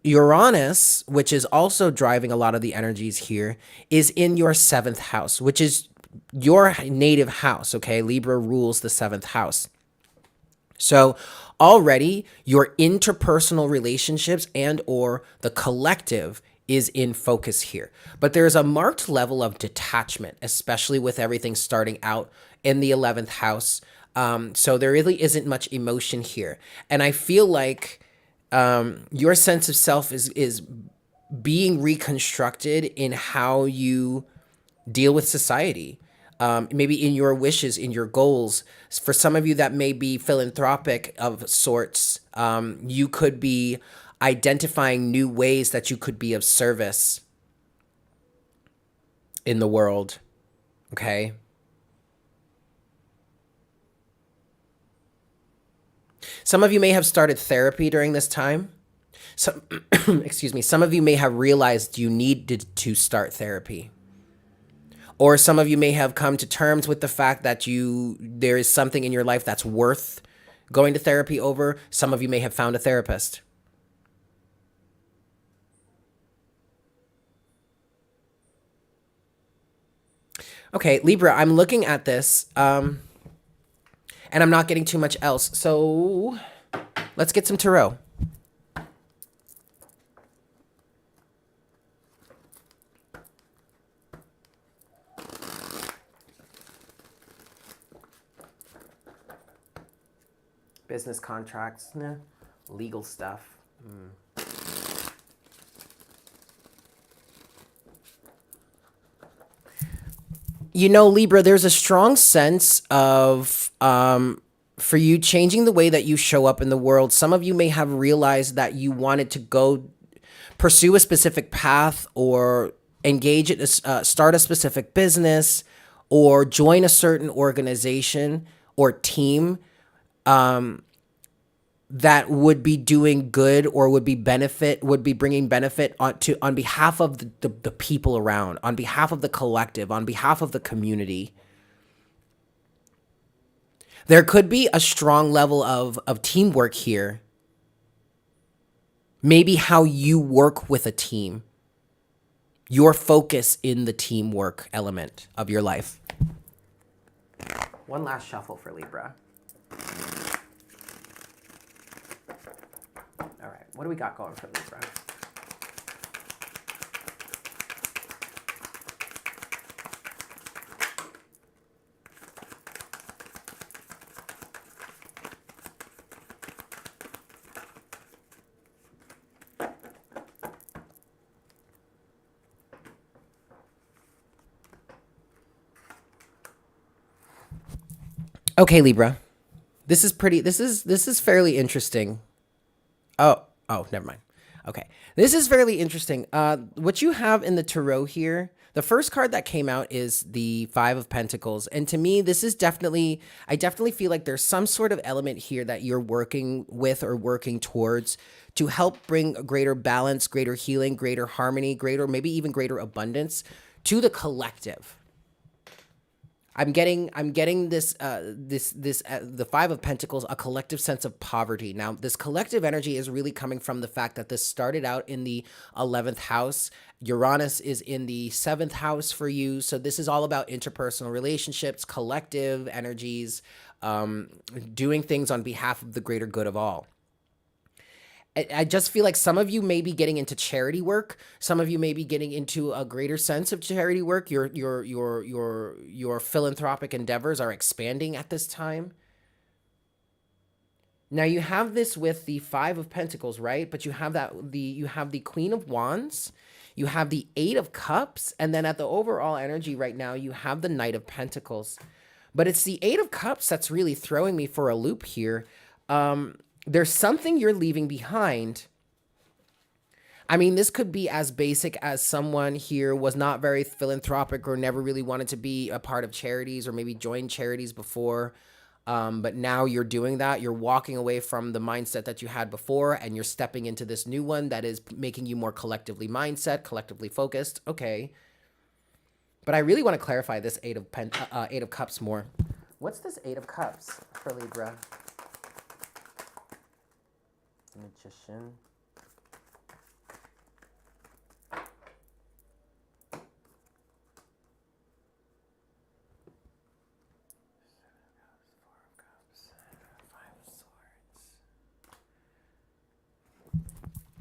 Speaker 1: Uranus, which is also driving a lot of the energies here, is in your 7th house, which is your native house, okay? Libra rules the 7th house. So already your interpersonal relationships and or the collective is in focus here. But there's a marked level of detachment, especially with everything starting out in the 11th house. So there really isn't much emotion here. And I feel like your sense of self is being reconstructed in how you deal with society. Maybe in your wishes, in your goals. For some of you that may be philanthropic of sorts, you could be identifying new ways that you could be of service in the world, okay? Some of you may have started therapy during this time. Some, excuse me, some of you may have realized you needed to start therapy. Or some of you may have come to terms with the fact that there is something in your life that's worth going to therapy over. Some of you may have found a therapist. Okay, Libra, I'm looking at this, and I'm not getting too much else. So let's get some tarot. Business contracts, nah. Legal stuff. You know, Libra, there's a strong sense of, for you, changing the way that you show up in the world. Some of you may have realized that you wanted to go pursue a specific path or engage in start a specific business or join a certain organization or team that would be doing good or would be bringing benefit on behalf of the people around, on behalf of the collective, on behalf of the community. There could be a strong level of teamwork here. Maybe how you work with a team. Your focus in the teamwork element of your life. One last shuffle for Libra. All right, what do we got going for Libra? Okay, Libra. This is fairly interesting. Oh, never mind. Okay. This is fairly interesting. What you have in the tarot here, the first card that came out is the Five of Pentacles. And to me, this is I definitely feel like there's some sort of element here that you're working with or working towards to help bring a greater balance, greater healing, greater harmony, maybe even greater abundance to the collective. I'm getting this, the Five of Pentacles, a collective sense of poverty. Now, this collective energy is really coming from the fact that this started out in the 11th house. Uranus is in the 7th house for you. So this is all about interpersonal relationships, collective energies, doing things on behalf of the greater good of all. I just feel like some of you may be getting into charity work. Some of you may be getting into a greater sense of charity work. Your philanthropic endeavors are expanding at this time. Now you have this with the Five of Pentacles, right? But you have the Queen of Wands, you have the Eight of Cups, and then at the overall energy right now, you have the Knight of Pentacles. But it's the Eight of Cups that's really throwing me for a loop here. There's something you're leaving behind. I mean, this could be as basic as someone here was not very philanthropic or never really wanted to be a part of charities or maybe join charities before. But now you're doing that. You're walking away from the mindset that you had before and you're stepping into this new one that is making you more collectively focused. Okay. But I really want to clarify this Eight of Cups more. What's this Eight of Cups for Libra? Magician.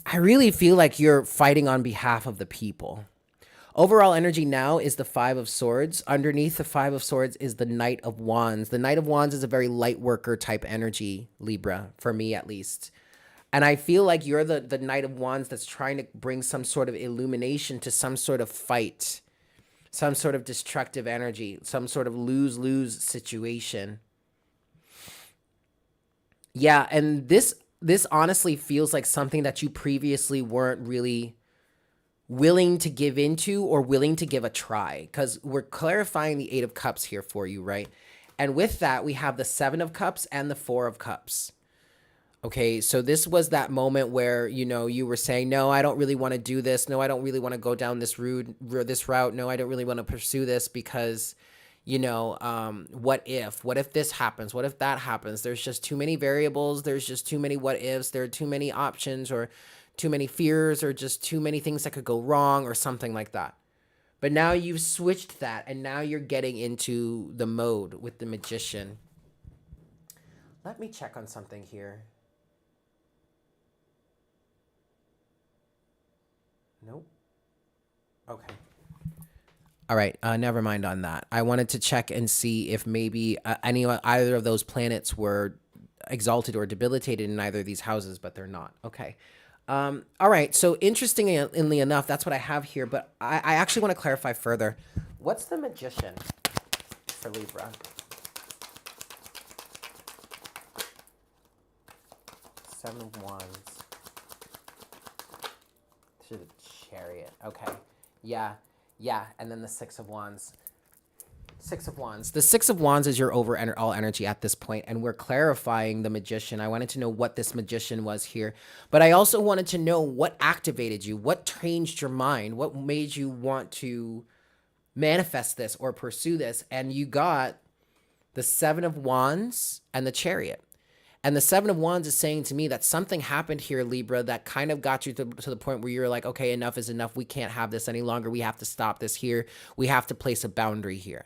Speaker 1: I really feel like you're fighting on behalf of the people. Overall energy now is the Five of Swords. Underneath the Five of Swords is the Knight of Wands. The Knight of Wands is a very light worker type energy, Libra, for me at least. And I feel like you're the Knight of Wands that's trying to bring some sort of illumination to some sort of fight, some sort of destructive energy, some sort of lose-lose situation. Yeah, and this honestly feels like something that you previously weren't really willing to give into or willing to give a try, because we're clarifying the Eight of Cups here for you, right? And with that, we have the Seven of Cups and the Four of Cups. Okay, so this was that moment where, you know, you were saying, no, I don't really want to do this. No, I don't really want to go down this route. No, I don't really want to pursue this because, you know, what if this happens? What if that happens? There's just too many variables. There's just too many what ifs. There are too many options or too many fears or just too many things that could go wrong or something like that. But now you've switched that and now you're getting into the mode with the Magician. Let me check on something here. Nope. Okay. All right. Never mind on that. I wanted to check and see if maybe either of those planets were exalted or debilitated in either of these houses, but they're not. Okay. All right. So interestingly enough, that's what I have here, but I actually want to clarify further. What's the Magician for Libra? Seven of Wands. To the Chariot. Okay. Yeah. And then the Six of Wands. Six of Wands. The Six of Wands is your overall energy at this point, and we're clarifying the Magician. I wanted to know what this Magician was here, but I also wanted to know what activated you, what changed your mind, what made you want to manifest this or pursue this, and you got the Seven of Wands and the Chariot. And the Seven of Wands is saying to me that something happened here, Libra, that kind of got you to the point where you're like, okay, enough is enough. We can't have this any longer. We have to stop this here. We have to place a boundary here.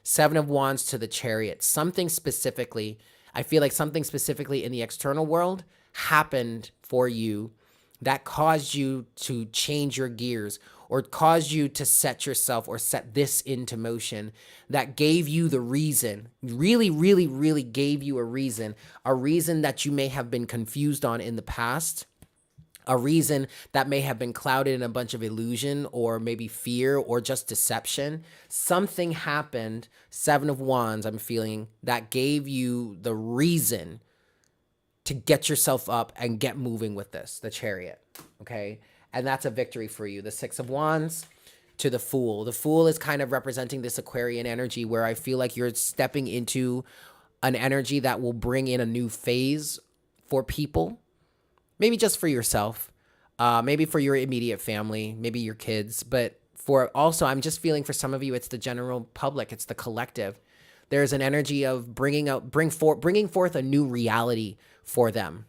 Speaker 1: Seven of Wands to the Chariot. Something specifically, I feel like something specifically in the external world happened for you that caused you to change your gears or caused you to set yourself or set this into motion, that gave you the reason, really gave you a reason that you may have been confused on in the past, a reason that may have been clouded in a bunch of illusion or maybe fear or just deception. Something happened, Seven of Wands, I'm feeling, that gave you the reason to get yourself up and get moving with this, the Chariot, okay? And that's a victory for you. The Six of Wands to the Fool. The Fool is kind of representing this Aquarian energy where I feel like you're stepping into an energy that will bring in a new phase for people. Maybe just for yourself, maybe for your immediate family, maybe your kids. But for also, I'm just feeling for some of you, it's the general public, it's the collective. There's an energy of bringing forth a new reality for them,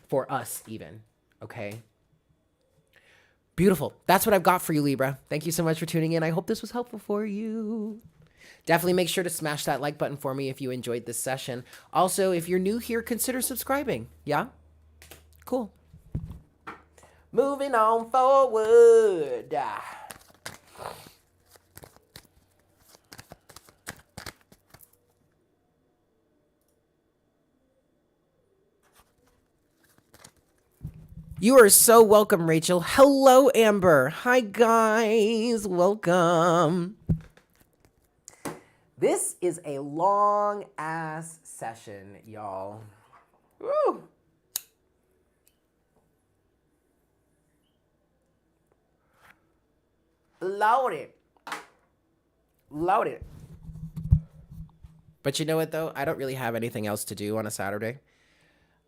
Speaker 1: for us even, okay? Beautiful. That's what I've got for you, Libra. Thank you so much for tuning in. I hope this was helpful for you. Definitely make sure to smash that like button for me if you enjoyed this session. Also, if you're new here, consider subscribing. Yeah? Cool. Moving on forward. You are so welcome, Rachel. Hello, Amber. Hi, guys. Welcome. This is a long ass session, y'all. Woo! Loaded. Loaded. But you know what, though? I don't really have anything else to do on a Saturday.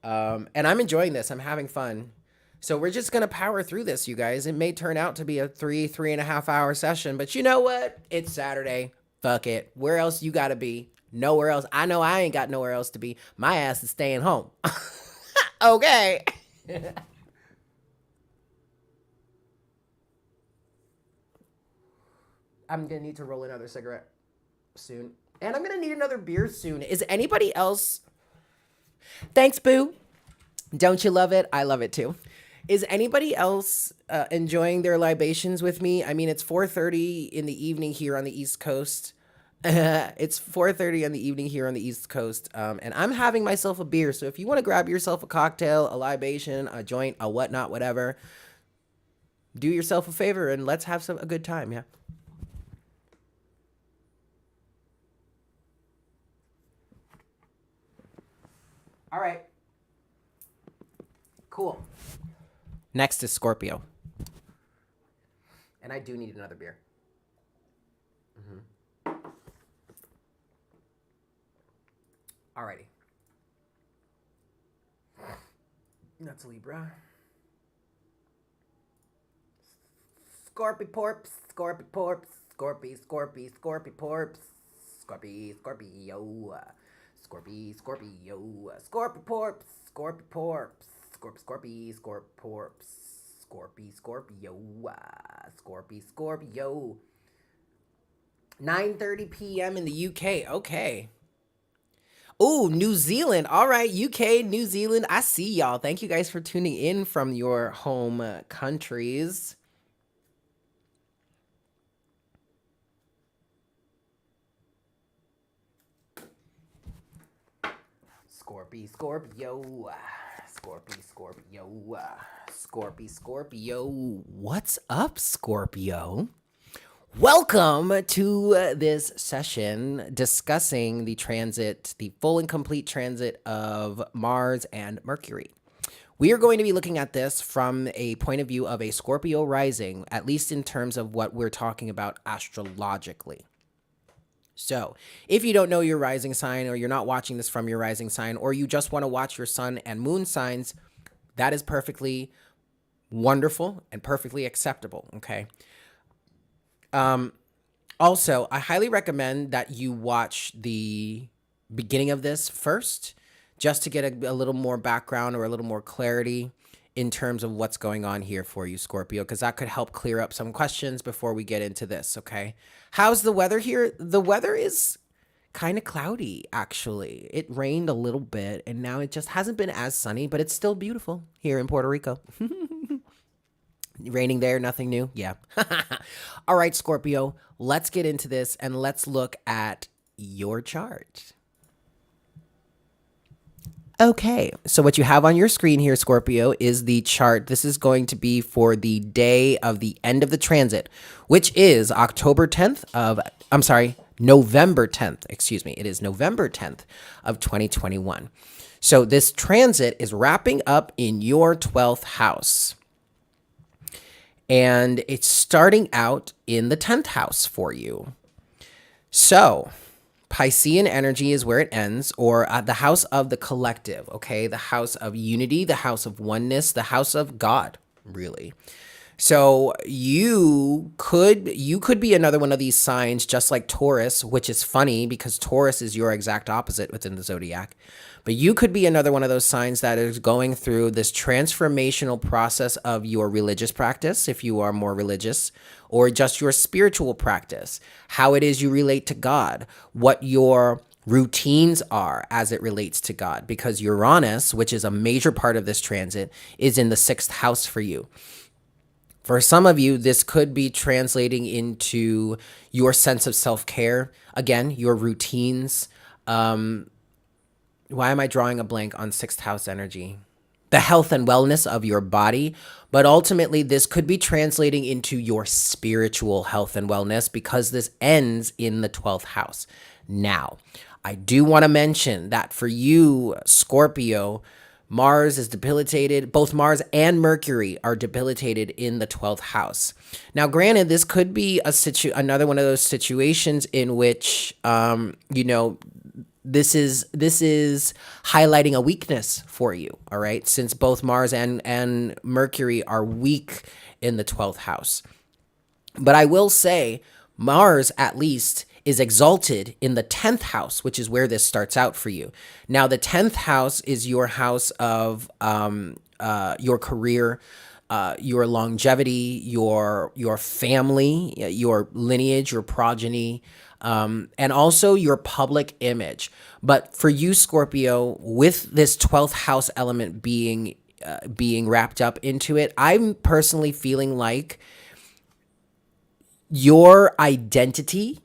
Speaker 1: And I'm enjoying this. I'm having fun. So we're just going to power through this, you guys. It may turn out to be a 3.5 hour session. But you know what? It's Saturday. Fuck it. Where else you got to be? Nowhere else. I know I ain't got nowhere else to be. My ass is staying home. Okay. I'm going to need to roll another cigarette soon. And I'm going to need another beer soon. Is anybody else... Thanks, boo. Don't you love it? I love it too. Is anybody else enjoying their libations with me? I mean, it's 4:30 in the evening here on the East Coast. It's 4:30 in the evening here on the East Coast. And I'm having myself a beer. So if you want to grab yourself a cocktail, a libation, a joint, a whatnot, whatever, do yourself a favor and let's have a good time. Yeah. All right. Cool. Next is Scorpio. And I do need another beer. Alrighty. That's Libra. Scorpio-porps, Scorpio-porps, Scorpio-porps, Scorpio-porps, Scorpio-porps, Scorpio-porps, Scorpio-porps, Scorpio. 9:30 p.m. in the UK. Okay. Oh, New Zealand. All right, UK, New Zealand. I see y'all. Thank you guys for tuning in from your home countries. Scorpio. What's up, Scorpio? Welcome to this session discussing the full and complete transit of Mars and Mercury. We are going to be looking at this from a point of view of a Scorpio rising, at least in terms of what we're talking about astrologically. So if you don't know your rising sign, or you're not watching this from your rising sign, or you just want to watch your sun and moon signs, that is perfectly wonderful and perfectly acceptable, okay? Also, I highly recommend that you watch the beginning of this first, just to get a little more background or a little more clarity in terms of what's going on here for you, Scorpio, because that could help clear up some questions before we get into this, okay? How's the weather here? The weather is kind of cloudy, actually. It rained a little bit, and now it just hasn't been as sunny, but it's still beautiful here in Puerto Rico. Raining there, nothing new? Yeah. All right, Scorpio, let's get into this, and let's look at your chart. Okay, so what you have on your screen here, Scorpio, is the chart. This is going to be for the day of the end of the transit, which is November 10th, excuse me. It is November 10th of 2021. So this transit is wrapping up in your 12th house. And it's starting out in the 10th house for you. So Piscean energy is where it ends, or the house of the collective, okay? The house of unity, the house of oneness, the house of God, really. So you could be another one of these signs, just like Taurus, which is funny because Taurus is your exact opposite within the Zodiac. But you could be another one of those signs that is going through this transformational process of your religious practice, if you are more religious, or just your spiritual practice, how it is you relate to God, what your routines are as it relates to God, because Uranus, which is a major part of this transit, is in the 6th house for you. For some of you, this could be translating into your sense of self-care, again, your routines. Why am I drawing a blank on 6th house energy? The health and wellness of your body, but ultimately this could be translating into your spiritual health and wellness because this ends in the 12th house. Now, I do want to mention that for you, Scorpio, Mars is debilitated. Both Mars and Mercury are debilitated in the 12th house. Now, granted, this could be another one of those situations in which, you know, this is highlighting a weakness for you. All right, since both Mars and Mercury are weak in the 12th house. But I will say Mars, at least, is exalted in the 10th house, which is where this starts out for you. Now, the 10th house is your house of your career, your longevity, your family, your lineage, your progeny, and also your public image. But for you, Scorpio, with this 12th house element being wrapped up into it, I'm personally feeling like your identity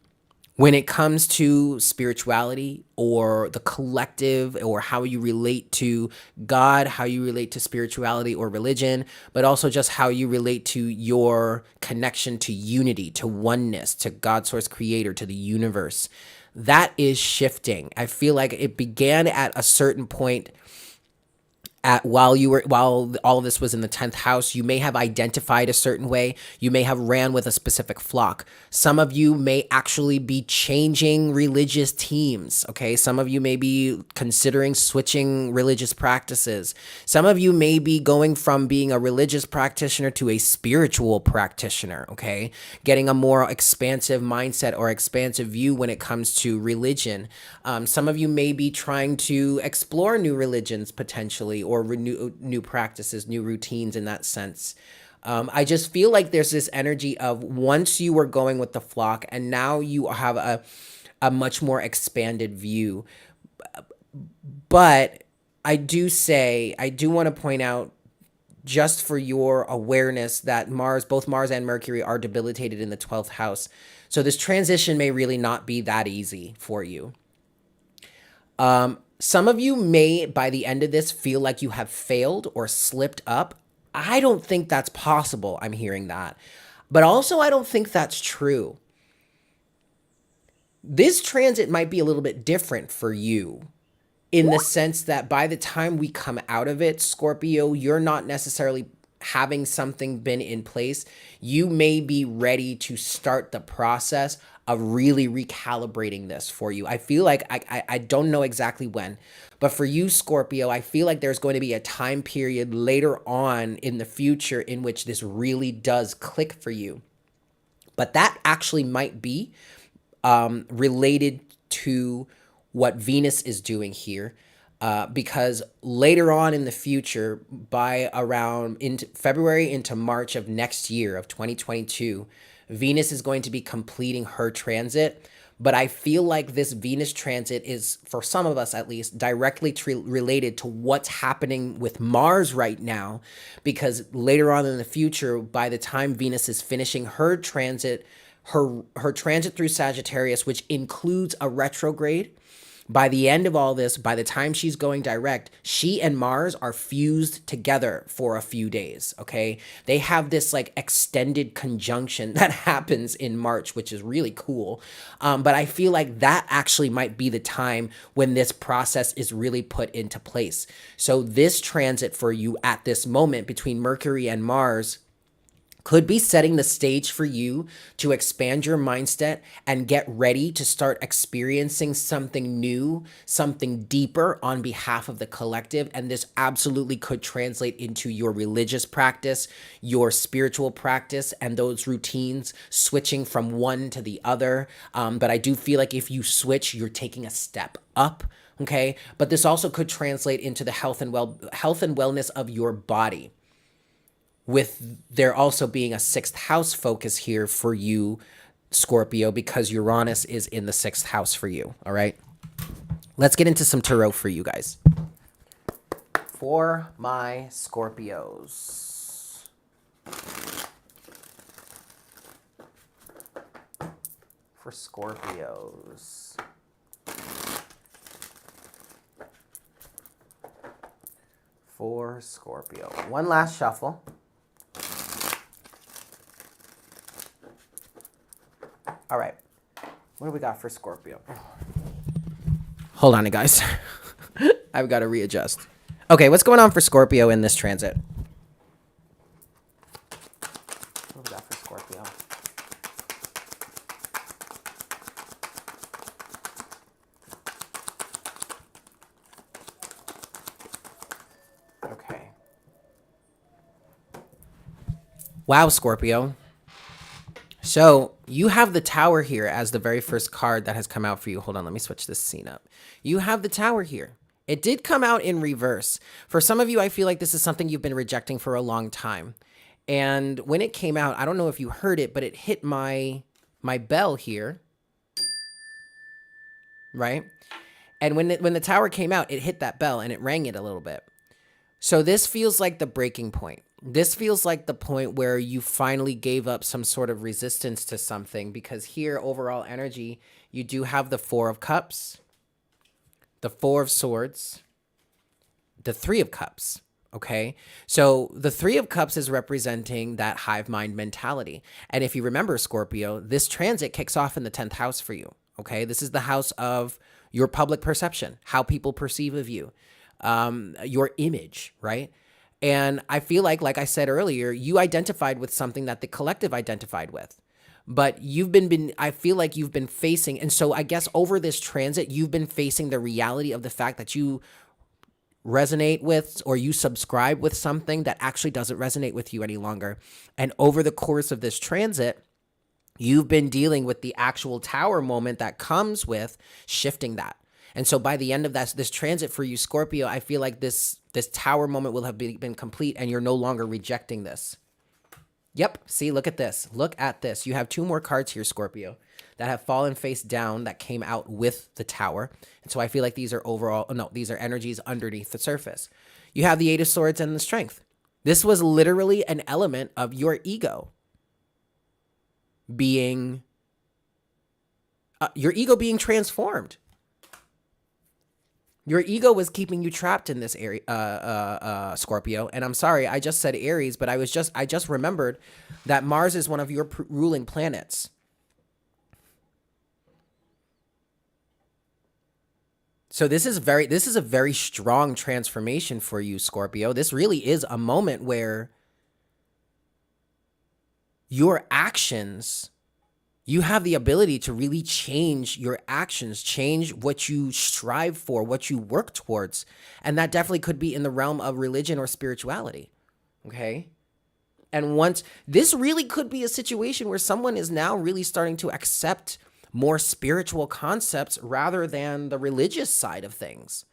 Speaker 1: when it comes to spirituality or the collective, or how you relate to God, how you relate to spirituality or religion, but also just how you relate to your connection to unity, to oneness, to God, source, creator, to the universe, that is shifting. I feel like it began at a certain point while all of this was in the 10th house. You may have identified a certain way. You may have ran with a specific flock. Some of you may actually be changing religious teams. Okay. Some of you may be considering switching religious practices. Some of you may be going from being a religious practitioner to a spiritual practitioner. Okay. Getting a more expansive mindset or expansive view when it comes to religion. Some of you may be trying to explore new religions potentially, or renew new practices, new routines in that sense. I just feel like there's this energy of once you were going with the flock and now you have a much more expanded view. But I do want to point out, just for your awareness, that both Mars and Mercury are debilitated in the 12th house. So this transition may really not be that easy for you. Some of you may, by the end of this, feel like you have failed or slipped up. I don't think that's possible. I'm hearing that. But also, I don't think that's true. This transit might be a little bit different for you, in the sense that by the time we come out of it, Scorpio, you're not necessarily having something been in place. You may be ready to start the process of really recalibrating this for you. I feel like I don't know exactly when, but for you, Scorpio, I feel like there's going to be a time period later on in the future in which this really does click for you. But that actually might be related to what Venus is doing here. Because later on in the future, by around into February into March of next year, of 2022, Venus is going to be completing her transit. But I feel like this Venus transit is, for some of us at least, directly related to what's happening with Mars right now. Because later on in the future, by the time Venus is finishing her transit, her transit through Sagittarius, which includes a retrograde, by the end of all this, by the time she's going direct, she and Mars are fused together for a few days, okay? They have this like extended conjunction that happens in March, which is really cool. But I feel like that actually might be the time when this process is really put into place. So this transit for you at this moment between Mercury and Mars could be setting the stage for you to expand your mindset and get ready to start experiencing something new, something deeper on behalf of the collective. And this absolutely could translate into your religious practice, your spiritual practice, and those routines switching from one to the other. But I do feel like if you switch, you're taking a step up. Okay. But this also could translate into the health and wellness of your body, with there also being a 6th house focus here for you, Scorpio, because Uranus is in the 6th house for you. All right. Let's get into some tarot for you guys. For my Scorpios. For Scorpios. For Scorpio. One last shuffle. All right, what do we got for Scorpio? Hold on, guys. I've got to readjust. Okay, what's going on for Scorpio in this transit? What was that for Scorpio? Okay. Wow, Scorpio. So you have the Tower here as the very first card that has come out for you. Hold on, let me switch this scene up. You have the Tower here. It did come out in reverse. For some of you, I feel like this is something you've been rejecting for a long time. And when it came out, I don't know if you heard it, but it hit my bell here. Right? And when the Tower came out, it hit that bell and it rang it a little bit. So this feels like the breaking point. This feels like the point where you finally gave up some sort of resistance to something, because here, overall energy, you do have the Four of Cups, the Four of Swords, the Three of Cups, okay? So the Three of Cups is representing that hive mind mentality. And if you remember, Scorpio, this transit kicks off in the 10th house for you, okay? This is the house of your public perception, how people perceive of you, your image, right? And I feel like I said earlier, you identified with something that the collective identified with. But I feel like you've been facing, and so I guess over this transit, you've been facing the reality of the fact that you resonate with, or you subscribe with something that actually doesn't resonate with you any longer. And over the course of this transit, you've been dealing with the actual Tower moment that comes with shifting that. And so by the end of this transit for you, Scorpio, I feel like this Tower moment will have been complete, and you're no longer rejecting this. Yep. See, look at this. Look at this. You have two more cards here, Scorpio, that have fallen face down that came out with the Tower. And so I feel like these are these are energies underneath the surface. You have the Eight of Swords and the Strength. This was literally an element of your ego being transformed. Your ego was keeping you trapped in this area, Scorpio. And I'm sorry, I just said Aries, but I just remembered that Mars is one of your ruling planets. So this is a very strong transformation for you, Scorpio. This really is a moment where your actions, you have the ability to really change your actions, change what you strive for, what you work towards. And that definitely could be in the realm of religion or spirituality. Okay? And this really could be a situation where someone is now really starting to accept more spiritual concepts rather than the religious side of things.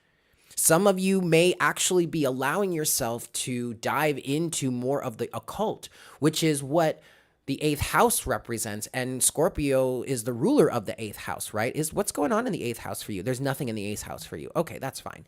Speaker 1: Some of you may actually be allowing yourself to dive into more of the occult, which is what the 8th house represents, and Scorpio is the ruler of the 8th house, right? Is what's going on in the 8th house for you? There's nothing in the 8th house for you. Okay, that's fine.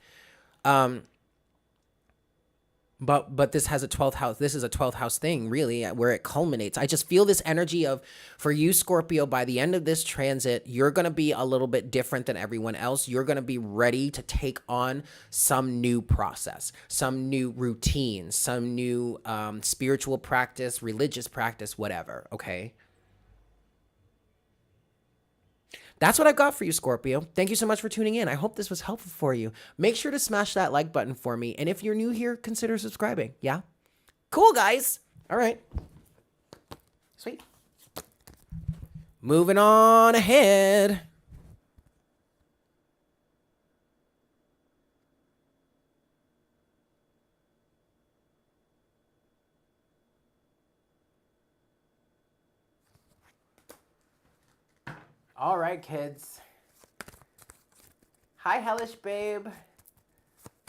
Speaker 1: But this has a 12th house. This is a 12th house thing, really, where it culminates. I just feel this energy of, for you, Scorpio, by the end of this transit, you're going to be a little bit different than everyone else. You're going to be ready to take on some new process, some new routine, some new spiritual practice, religious practice, whatever, okay? That's what I've got for you, Scorpio. Thank you so much for tuning in. I hope this was helpful for you. Make sure to smash that like button for me. And if you're new here, consider subscribing. Yeah? Cool, guys. All right. Sweet. Moving on ahead. All right, kids. Hi, Hellish Babe.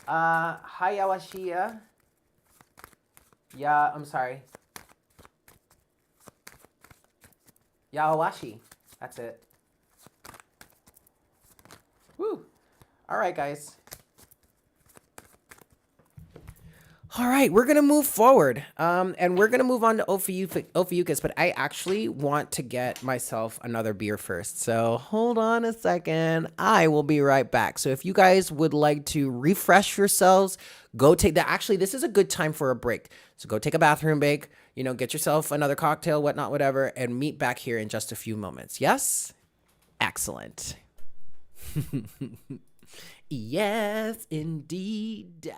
Speaker 1: Hi, Yawashia. Yeah, I'm sorry. Yawashi. That's it. Woo. All right, guys. All right, we're going to move forward, and we're going to move on to Ophiuchus, but I actually want to get myself another beer first, so hold on a second. I will be right back. So if you guys would like to refresh yourselves, go take that. Actually, this is a good time for a break, so go take a bathroom break, get yourself another cocktail, whatnot, whatever, and meet back here in just a few moments. Yes? Excellent. Yes, indeed.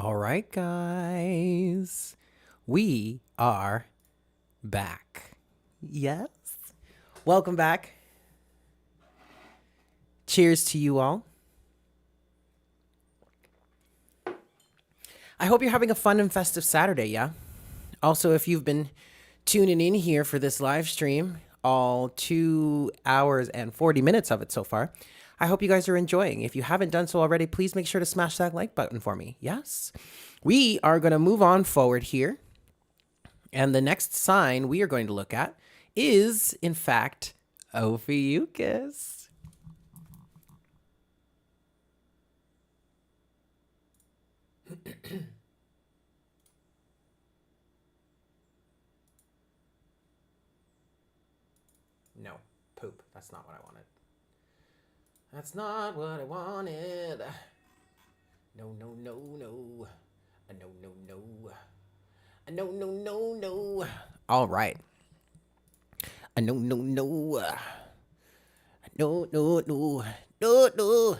Speaker 1: All right, guys. We are back. Yes. Welcome back. Cheers to you all. I hope you're having a fun and festive Saturday, yeah? Also, if you've been tuning in here for this live stream, all 2 hours and 40 minutes of it so far, I hope you guys are enjoying. If you haven't done so already, please make sure to smash that like button for me. Yes. We are going to move on forward here. And the next sign we are going to look at is, in fact, Ophiuchus. No, poop. That's not what I wanted. That's not what I wanted. No, no, no, no. No, no, no. No, no, no, no. All right. No, no, no. No, no, no. No, no.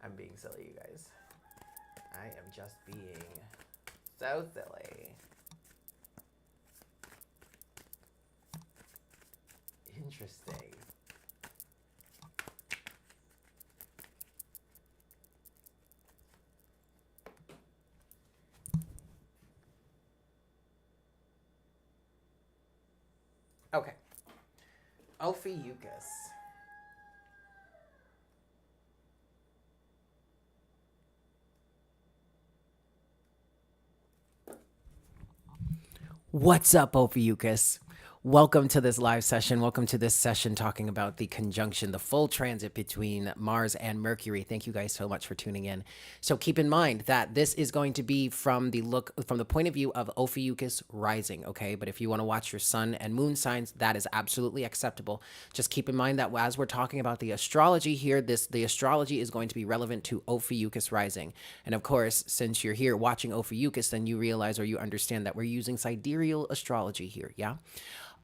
Speaker 1: I'm being silly, you guys. I am just being so silly. Interesting. Okay. Ophiuchus. What's up, Ophiuchus? Welcome to this live session. Welcome to this session talking about the conjunction, the full transit between Mars and Mercury. Thank you guys so much for tuning in. So keep in mind that this is going to be from the point of view of Ophiuchus rising, okay? But if you want to watch your sun and moon signs, that is absolutely acceptable. Just keep in mind that as we're talking about the astrology here, the astrology is going to be relevant to Ophiuchus rising. And of course, since you're here watching Ophiuchus, then you realize or you understand that we're using sidereal astrology here, yeah?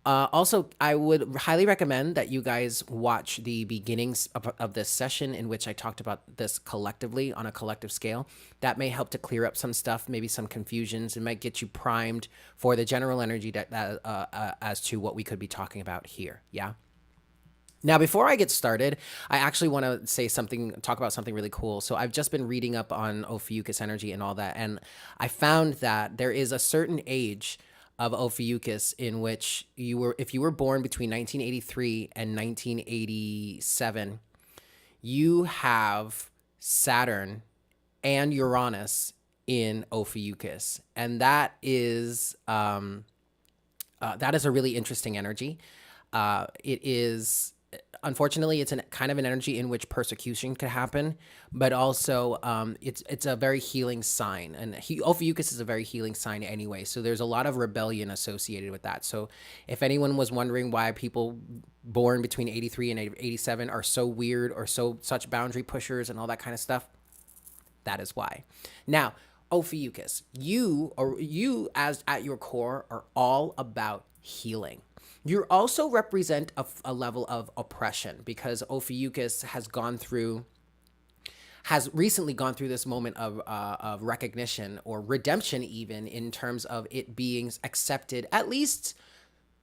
Speaker 1: Also, I would highly recommend that you guys watch the beginnings of this session in which I talked about this collectively on a collective scale. That may help to clear up some stuff, maybe some confusions. It might get you primed for the general energy as to what we could be talking about here. Yeah. Now, before I get started, I actually want to talk about something really cool. So I've just been reading up on Ophiuchus energy and all that, and I found that there is a certain age of Ophiuchus in which if you were born between 1983 and 1987, you have Saturn and Uranus in Ophiuchus, and that is a really interesting energy. It is. Unfortunately, it's kind of an energy in which persecution could happen, but also it's a very healing sign. And Ophiuchus is a very healing sign anyway, so there's a lot of rebellion associated with that. So if anyone was wondering why people born between 83 and 87 are so weird or such boundary pushers and all that kind of stuff, that is why. Now, Ophiuchus, you as at your core are all about healing. You also represent a level of oppression because Ophiuchus has recently gone through this moment of recognition or redemption, even in terms of it being accepted, at least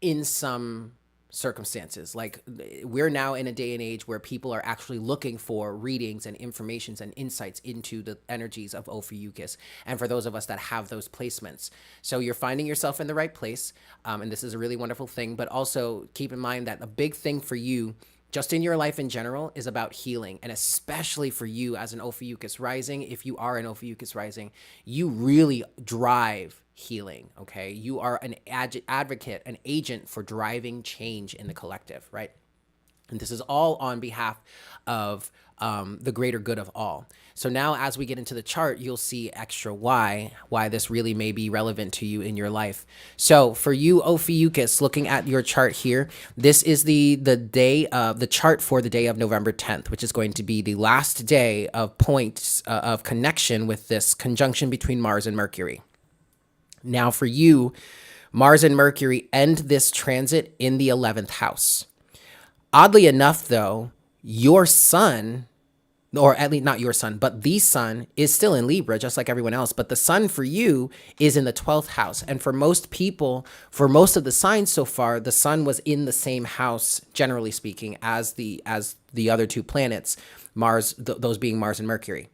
Speaker 1: in some circumstances. Like, we're now in a day and age where people are actually looking for readings and informations and insights into the energies of Ophiuchus, and for those of us that have those placements. So you're finding yourself in the right place, and this is a really wonderful thing. But also keep in mind that a big thing for you just in your life in general is about healing, and especially for you as an Ophiuchus rising. If you are an Ophiuchus rising, you really drive healing, okay? You are an advocate, an agent for driving change in the collective, right? And this is all on behalf of the greater good of all. So now as we get into the chart, you'll see extra why this really may be relevant to you in your life. So for you, Ophiuchus, looking at your chart here, this is the chart for the day of November 10th, which is going to be the last day of points of connection with this conjunction between Mars and Mercury. Now for you, Mars and Mercury end this transit in the 11th house. Oddly enough, though, your sun or at least not your sun, but the sun is still in Libra, just like everyone else. But the sun for you is in the 12th house. And for most people, for most of the signs so far, the sun was in the same house, generally speaking, as the other two planets, Mars, those being Mars and Mercury.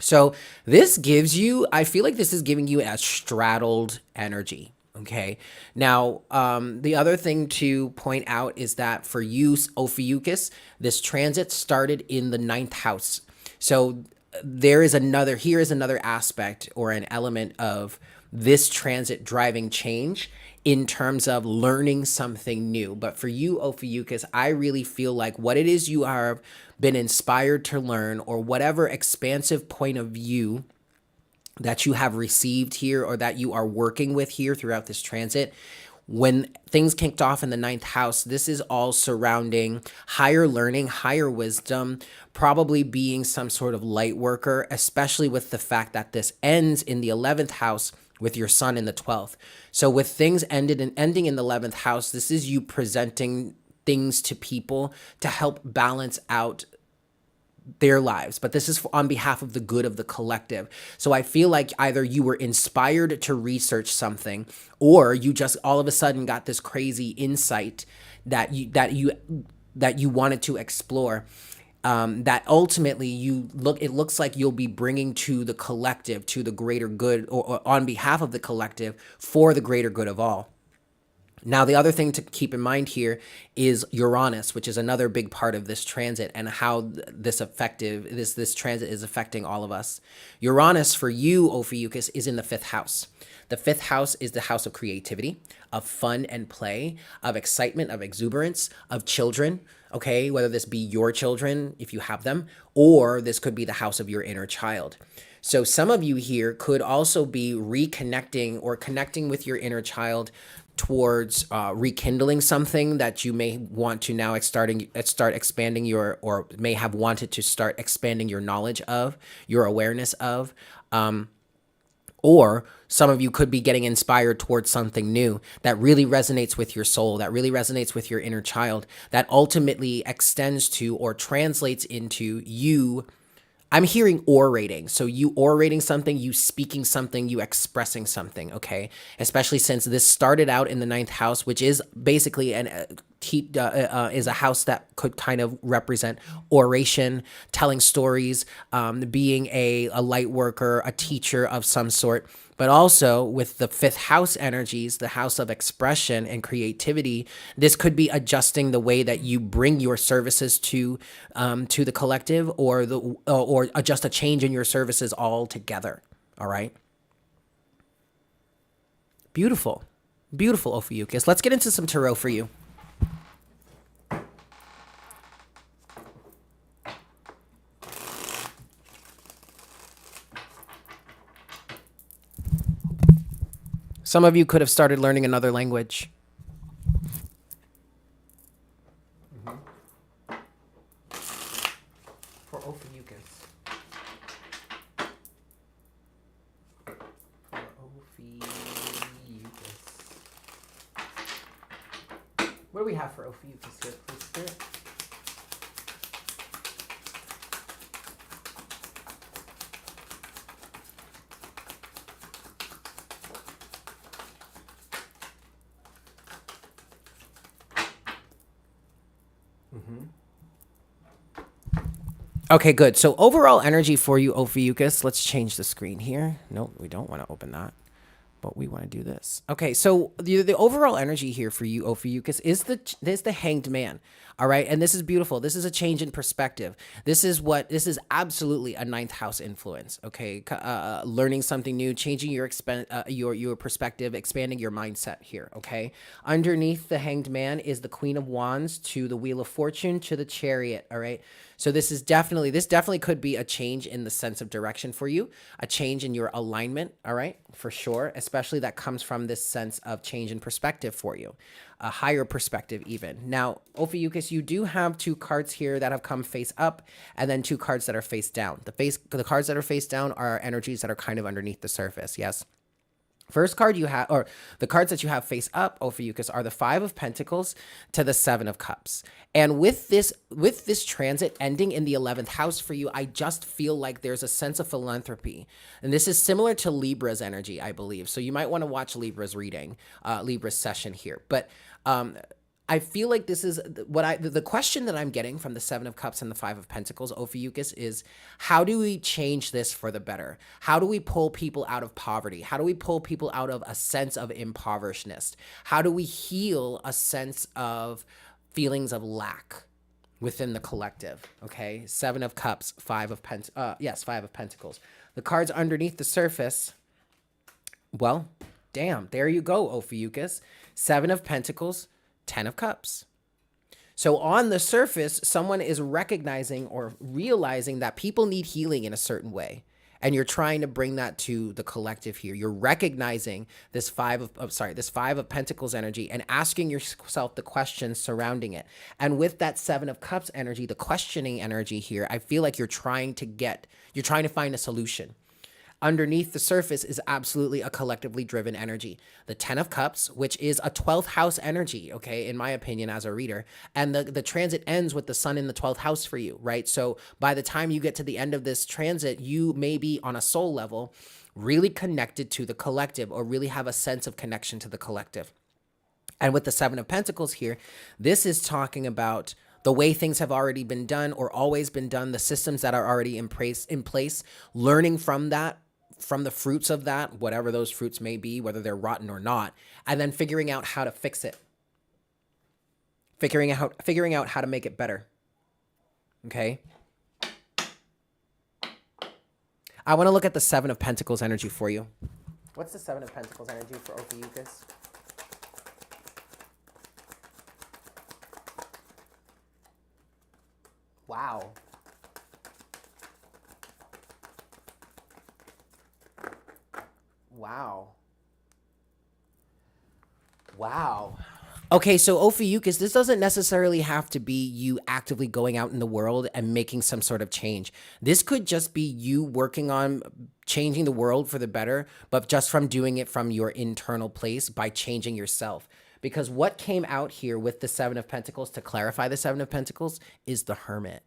Speaker 1: So this gives you, I feel like this is giving you a straddled energy. Okay. Now, the other thing to point out is that for you, Ophiuchus, this transit started in the 9th house. So here is another aspect or an element of this transit driving change in terms of learning something new. But for you, Ophiuchus, I really feel like what it is you have been inspired to learn, or whatever expansive point of view that you have received here or that you are working with here throughout this transit, when things kicked off in the 9th house, this is all surrounding higher learning, higher wisdom, probably being some sort of light worker, especially with the fact that this ends in the 11th house with your sun in the 12th. So with things ending in the 11th house, this is you presenting things to people to help balance out their lives, but this is on behalf of the good of the collective. So I feel like either you were inspired to research something, or you just all of a sudden got this crazy insight that you wanted to explore. That ultimately it looks like you'll be bringing to the collective, to the greater good, or on behalf of the collective, for the greater good of all. Now, the other thing to keep in mind here is Uranus, which is another big part of this transit, and how this transit is affecting all of us. Uranus for you, Ophiuchus, is in the 5th house. The 5th house is the house of creativity, of fun and play, of excitement, of exuberance, of children, okay? Whether this be your children, if you have them, or this could be the house of your inner child. So some of you here could also be reconnecting or connecting with your inner child towards rekindling something that you may want to now start expanding or may have wanted to start expanding your knowledge of, your awareness of. Or some of you could be getting inspired towards something new that really resonates with your soul, that really resonates with your inner child, that ultimately extends to or translates into you. I'm hearing orating. So you orating something, you speaking something, you expressing something, okay? Especially since this started out in the 9th house, which is basically is a house that could kind of represent oration, telling stories, being a light worker, a teacher of some sort. But also with the 5th house energies, the house of expression and creativity, this could be adjusting the way that you bring your services to the collective, or adjust a change in your services altogether. All right. Beautiful, beautiful, Ophiuchus. Let's get into some tarot for you. Some of you could have started learning another language. For Ophiuchus. What do we have for Ophiuchus here, please, Spirit? Okay, good. So overall energy for you, Ophiuchus. Let's change the screen here. No, we don't want to open that, but we want to do this. Okay, so the overall energy here for you, Ophiuchus, is the Hanged Man. All right, and this is beautiful. This is a change in perspective. This is absolutely a 9th house influence. Okay, learning something new, changing your perspective, expanding your mindset here. Okay, underneath the Hanged Man is the Queen of Wands, to the Wheel of Fortune, to the Chariot. All right. So this definitely could be a change in the sense of direction for you, a change in your alignment, all right, for sure, especially that comes from this sense of change in perspective for you, a higher perspective even. Now, Ophiuchus, you do have 2 cards here that have come face up, and then 2 cards that are face down. The cards that are face down are energies that are kind of underneath the surface, yes? First card you have, or the cards that you have face up, Ophiuchus, are the Five of Pentacles to the Seven of Cups. And with this transit ending in the 11th house for you, I just feel like there's a sense of philanthropy. And this is similar to Libra's energy, I believe. So you might want to watch Libra's reading, Libra's session here. But I feel like this is the question that I'm getting from the Seven of Cups and the Five of Pentacles, Ophiuchus, is how do we change this for the better? How do we pull people out of poverty? How do we pull people out of a sense of impoverishedness? How do we heal a sense of feelings of lack within the collective? Okay, Seven of Cups, Five of Pentacles. The cards underneath the surface, well, damn, there you go, Ophiuchus. Seven of Pentacles, 10 of Cups. So on the surface, someone is recognizing or realizing that people need healing in a certain way. And you're trying to bring that to the collective here. You're recognizing this Five of Pentacles energy and asking yourself the questions surrounding it. And with that Seven of Cups energy, the questioning energy here, I feel like you're trying to find a solution. Underneath the surface is absolutely a collectively driven energy. The 10 of Cups, which is a 12th house energy, okay, in my opinion as a reader. And the transit ends with the sun in the 12th house for you, right? So by the time you get to the end of this transit, you may be on a soul level really connected to the collective or really have a sense of connection to the collective. And with the Seven of Pentacles here, this is talking about the way things have already been done or always been done, the systems that are already in place, learning from that, from the fruits of that, whatever those fruits may be, whether they're rotten or not, and then figuring out how to fix it. Figuring out how to make it better. Okay? I want to look at the Seven of Pentacles energy for you. What's the Seven of Pentacles energy for Ophiuchus? Wow. Wow. Wow. Okay, so Ophiuchus, this doesn't necessarily have to be you actively going out in the world and making some sort of change. This could just be you working on changing the world for the better, but just from doing it from your internal place by changing yourself. Because what came out here with the Seven of Pentacles, to clarify the Seven of Pentacles, is the Hermit.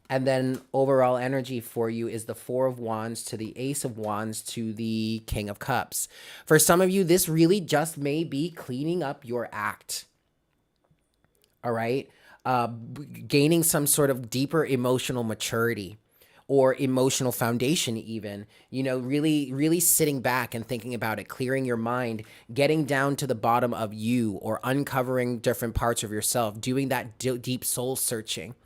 Speaker 1: And then overall energy for you is the Four of Wands to the Ace of Wands to the King of Cups. For some of you, this really just may be cleaning up your act. All right? Gaining some sort of deeper emotional maturity or emotional foundation even. You know, really sitting back and thinking about it, clearing your mind, getting down to the bottom of you or uncovering different parts of yourself, doing that deep soul searching.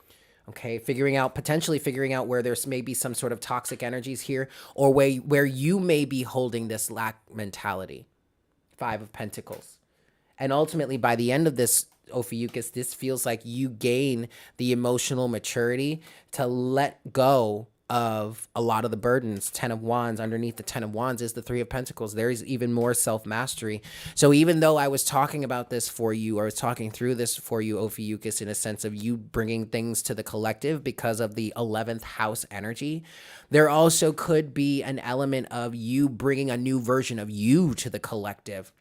Speaker 1: Okay, potentially figuring out where there's maybe some sort of toxic energies here or where you may be holding this lack mentality. Five of Pentacles. And ultimately, by the end of this, Ophiuchus, this feels like you gain the emotional maturity to let go of a lot of the burdens. 10 of Wands, underneath the 10 of Wands is the Three of Pentacles. There is even more self-mastery. So even though I was talking about this for you, or I was talking through this for you, Ophiuchus, in a sense of you bringing things to the collective because of the 11th house energy, there also could be an element of you bringing a new version of you to the collective.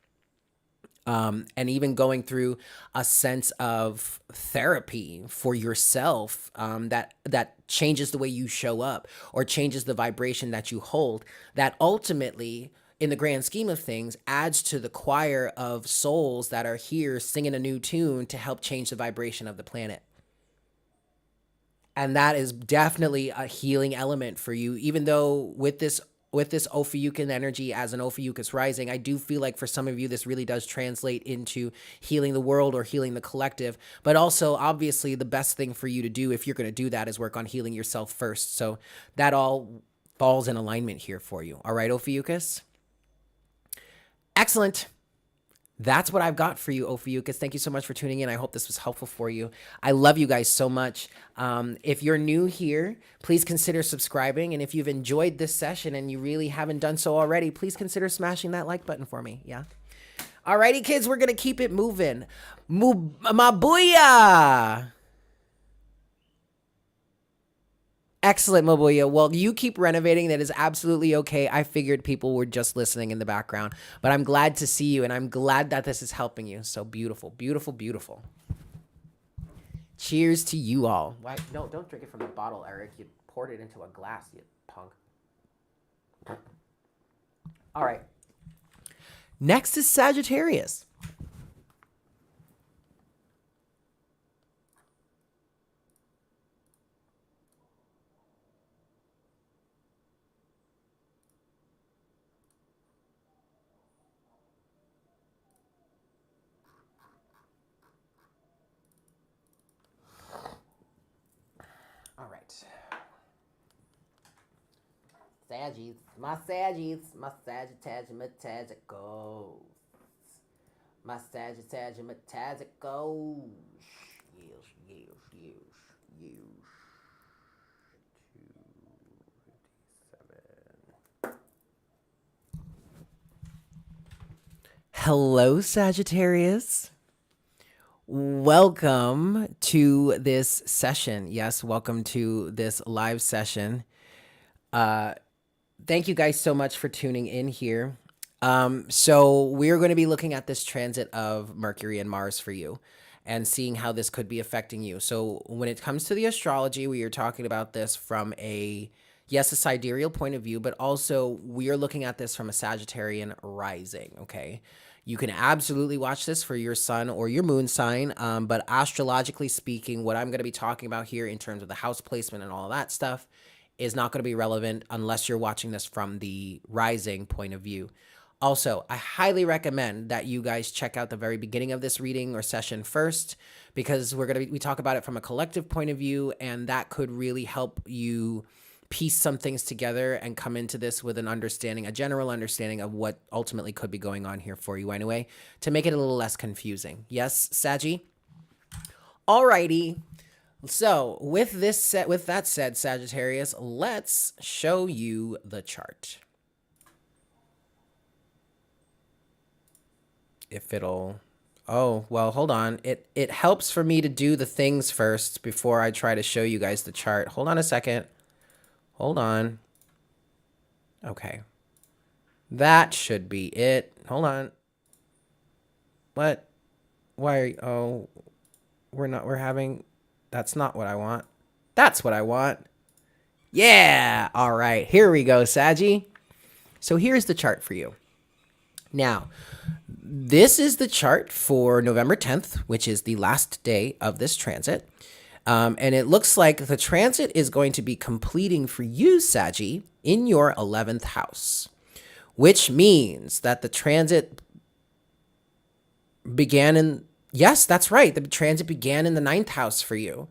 Speaker 1: And even going through a sense of therapy for yourself that changes the way you show up or changes the vibration that you hold, that ultimately, in the grand scheme of things, adds to the choir of souls that are here singing a new tune to help change the vibration of the planet. And that is definitely a healing element for you, even though with this Ophiuchian energy as an Ophiuchus rising, I do feel like for some of you, this really does translate into healing the world or healing the collective. But also, obviously, the best thing for you to do, if you're going to do that, is work on healing yourself first. So that all falls in alignment here for you. All right, Ophiuchus? Excellent. That's what I've got for you, Ophiuchus. Thank you so much for tuning in. I hope this was helpful for you. I love you guys so much. If you're new here, please consider subscribing. And if you've enjoyed this session and you really haven't done so already, please consider smashing that like button for me. Yeah. Alrighty, kids, we're going to keep it moving. Mabuya! Excellent, Mabuya. Well, you keep renovating. That is absolutely okay. I figured people were just listening in the background, but I'm glad to see you, and I'm glad that this is helping you. So beautiful, beautiful, beautiful. Cheers to you all. Why? No, don't drink it from the bottle, Eric. You poured it into a glass, you punk. All right. Next is Sagittarius. All right. Saggies, my Saggies, my Sagittarius, my Sagittarius. My Sagittarius, my Sagittarius. Yes, yes, yes, yes. 257. Hello, Sagittarius. Welcome to this session. Yes, welcome to this live session. Thank you guys so much for tuning in here. So we're going to be looking at this transit of Mercury and Mars for you and seeing how this could be affecting you. So when it comes to the astrology, we are talking about this from a sidereal point of view, but also we are looking at this from a Sagittarian rising, okay? You can absolutely watch this for your sun or your moon sign, but astrologically speaking, what I'm going to be talking about here in terms of the house placement and all of that stuff is not going to be relevant unless you're watching this from the rising point of view. Also, I highly recommend that you guys check out the very beginning of this reading or session first, because we talk about it from a collective point of view, and that could really help you piece some things together and come into this with an understanding, a general understanding of what ultimately could be going on here for you anyway, to make it a little less confusing. Yes, Saggy? Alrighty. So with that said, Sagittarius, let's show you the chart. If it'll, oh, well, hold on. It helps for me to do the things first before I try to show you guys the chart. Hold on a second. Hold on. Okay. That should be it. Hold on. What? Why are you, oh, that's not what I want. That's what I want. Yeah. All right. Here we go, Saggy. So here's the chart for you. Now, this is the chart for November 10th, which is the last day of this transit. And it looks like the transit is going to be completing for you, Saggy, in your 11th house, which means that the transit began in, yes, that's right. The transit began in the 9th house for you.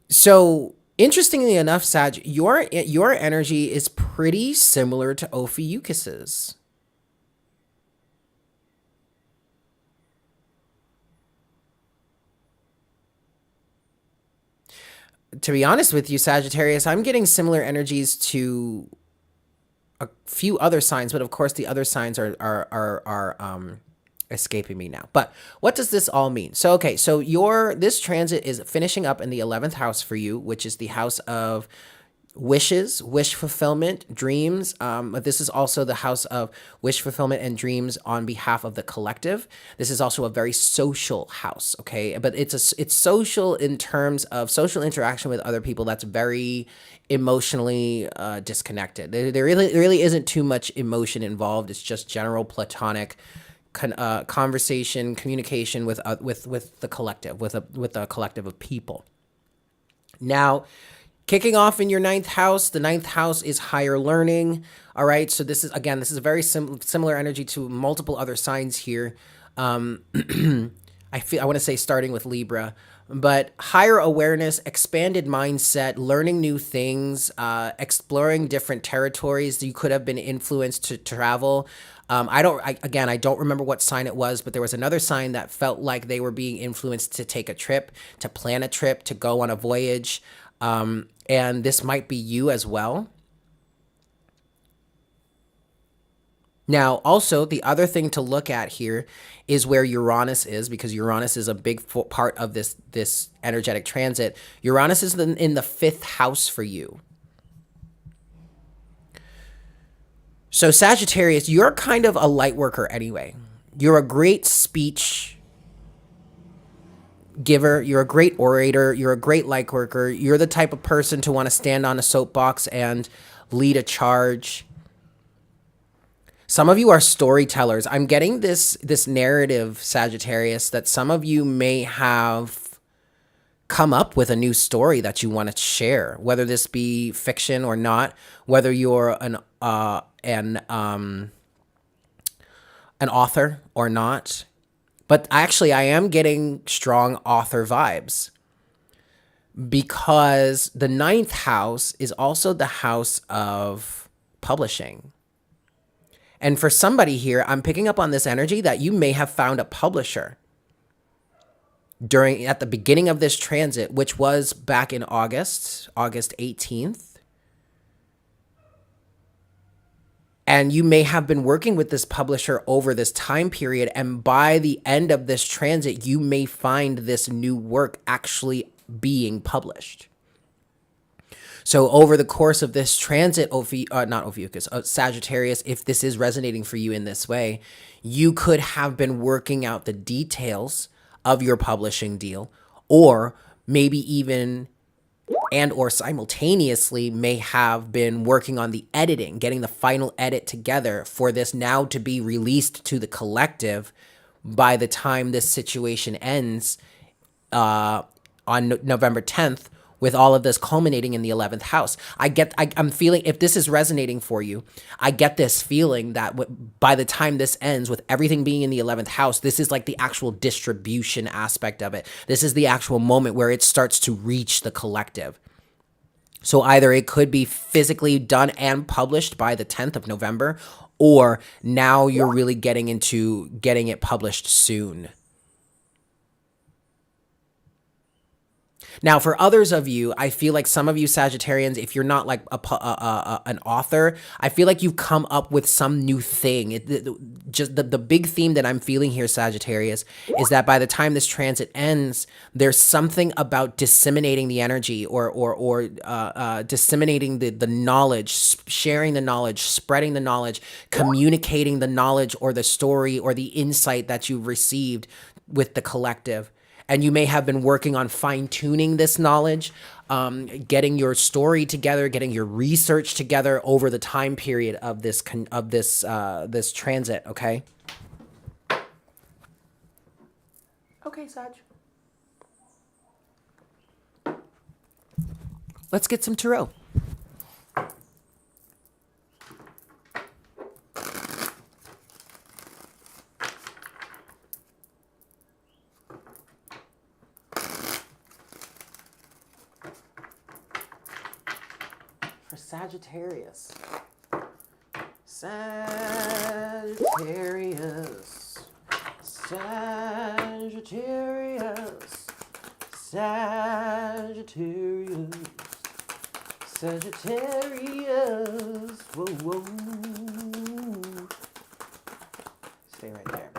Speaker 1: So interestingly enough, Sag, your energy is pretty similar to Ophiuchus's. To be honest with you, Sagittarius, I'm getting similar energies to a few other signs, but of course the other signs are escaping me now. But what does this all mean? So, okay, so this transit is finishing up in the 11th house for you, which is the house of wishes, wish fulfillment, dreams. But this is also the house of wish fulfillment and dreams on behalf of the collective. This is also a very social house, okay? But it's social in terms of social interaction with other people that's very emotionally disconnected. There really isn't too much emotion involved. It's just general platonic conversation, communication with the collective, with a collective of people. Now, kicking off in your 9th house, the 9th house is higher learning. All right, so this is a very similar energy to multiple other signs here. I want to say starting with Libra, but higher awareness, expanded mindset, learning new things, exploring different territories. You could have been influenced to travel. I don't remember what sign it was, but there was another sign that felt like they were being influenced to take a trip, to plan a trip, to go on a voyage. And this might be you as well. Now, also, the other thing to look at here is where Uranus is, because Uranus is a big part of this energetic transit. Uranus is in the 5th house for you. So Sagittarius, you're kind of a light worker anyway. You're a great speech giver. You're a great orator. You're a great light worker. You're the type of person to want to stand on a soapbox and lead a charge. Some of you are storytellers. I'm getting this narrative, Sagittarius, that some of you may have come up with a new story that you want to share, whether this be fiction or not, whether you're an author or not. But actually, I am getting strong author vibes, because the 9th house is also the house of publishing. And for somebody here, I'm picking up on this energy that you may have found a publisher at the beginning of this transit, which was back in August 18th. And you may have been working with this publisher over this time period. And by the end of this transit, you may find this new work actually being published. So over the course of this transit, Sagittarius, if this is resonating for you in this way, you could have been working out the details of your publishing deal, or maybe even or simultaneously may have been working on the editing, getting the final edit together for this now to be released to the collective by the time this situation ends on November 10th, with all of this culminating in the 11th house. I'm feeling, if this is resonating for you, I get this feeling that by the time this ends, with everything being in the 11th house, this is like the actual distribution aspect of it. This is the actual moment where it starts to reach the collective. So either it could be physically done and published by the 10th of November, or now you're really getting into getting it published soon. Now, for others of you, I feel like some of you Sagittarians, if you're not like an author, I feel like you've come up with some new thing. Just the big theme that I'm feeling here, Sagittarius, is that by the time this transit ends, there's something about disseminating the energy or disseminating the knowledge, sharing the knowledge, spreading the knowledge, communicating the knowledge or the story or the insight that you've received with the collective. And you may have been working on fine-tuning this knowledge, getting your story together, getting your research together over the time period of this transit. Okay. Okay, Sag. Let's get some tarot. Sagittarius. Sagittarius. Sagittarius. Sagittarius. Sagittarius. Whoa, whoa. Stay right there.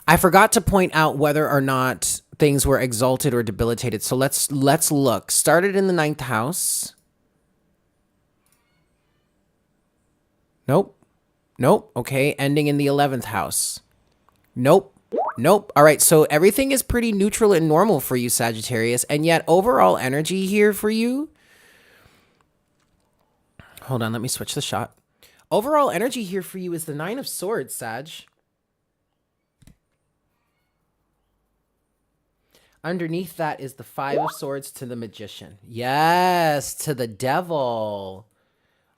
Speaker 1: I forgot to point out whether or not things were exalted or debilitated. So let's look. Started in the 9th house. Nope. Okay. Ending in the 11th house. Nope. All right. So everything is pretty neutral and normal for you, Sagittarius. And yet overall energy here for you. Hold on. Let me switch the shot. Overall energy here for you is the 9 of Swords, Sag. Underneath that is the 5 of Swords to the Magician. Yes, to the Devil.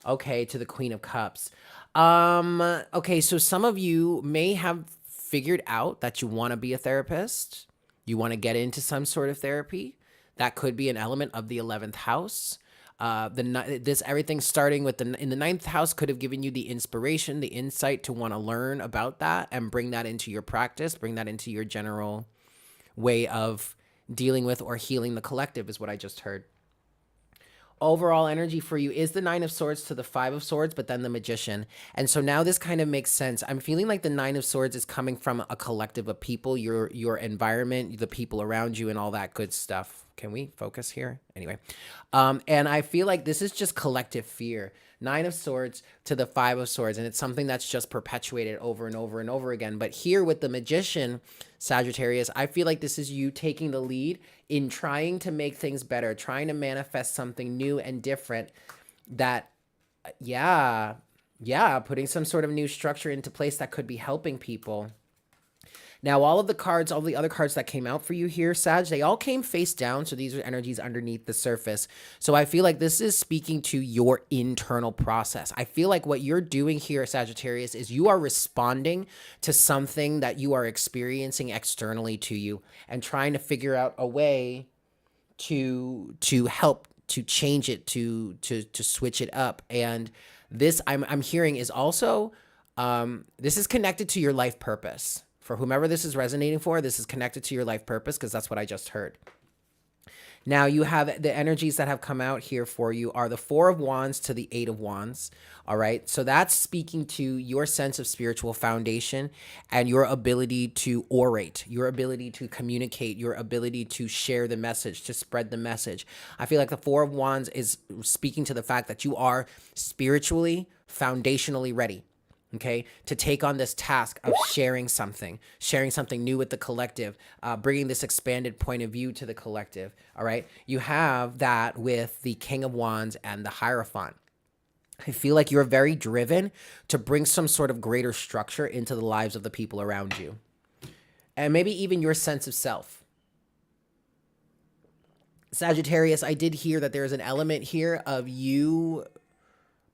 Speaker 1: Okay, to the Queen of Cups. Okay, so some of you may have figured out that you want to be a therapist. You want to get into some sort of therapy. That could be an element of the 11th house. This everything starting with in the ninth house could have given you the inspiration, the insight to want to learn about that and bring that into your practice, bring that into your general way of dealing with or healing the collective, is what I just heard. Overall energy for you is the Nine of Swords to the Five of Swords, but then the Magician. And so now this kind of makes sense. I'm feeling like the Nine of Swords is coming from a collective of people, your environment, the people around you, and all that good stuff. Can we focus here? Anyway. And I feel like this is just collective fear. Nine of Swords to the Five of Swords, and it's something that's just perpetuated over and over and over again. But here with the Magician, Sagittarius, I feel like this is you taking the lead in trying to make things better, trying to manifest something new and different that, putting some sort of new structure into place that could be helping people. Now, all the other cards that came out for you here, Sag, they all came face down. So these are energies underneath the surface. So I feel like this is speaking to your internal process. I feel like what you're doing here, Sagittarius, is you are responding to something that you are experiencing externally to you and trying to figure out a way to help to change it, to switch it up. And this I'm hearing is also, this is connected to your life purpose. For whomever this is resonating for, this is connected to your life purpose because that's what I just heard. Now you have the energies that have come out here for you are the Four of Wands to the Eight of Wands. All right. So that's speaking to your sense of spiritual foundation and your ability to orate, your ability to communicate, your ability to share the message, to spread the message. I feel like the Four of Wands is speaking to the fact that you are spiritually, foundationally ready. Okay, to take on this task of sharing something new with the collective, bringing this expanded point of view to the collective. All right, you have that with the King of Wands and the Hierophant. I feel like you're very driven to bring some sort of greater structure into the lives of the people around you, and maybe even your sense of self. Sagittarius, I did hear that there's an element here of you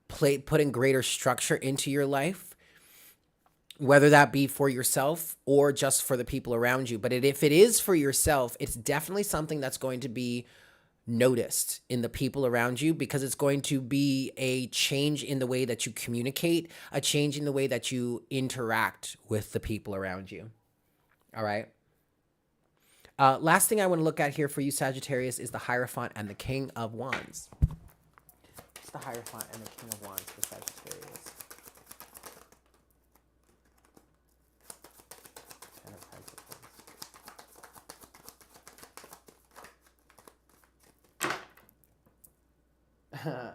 Speaker 1: putting greater structure into your life, whether that be for yourself or just for the people around you. But if it is for yourself, it's definitely something that's going to be noticed in the people around you because it's going to be a change in the way that you communicate, a change in the way that you interact with the people around you. All right. Last thing I want to look at here for you, Sagittarius, is the Hierophant and the King of Wands. The Hierophant and the King of Wands for Sagittarius. Ten of Pentacles.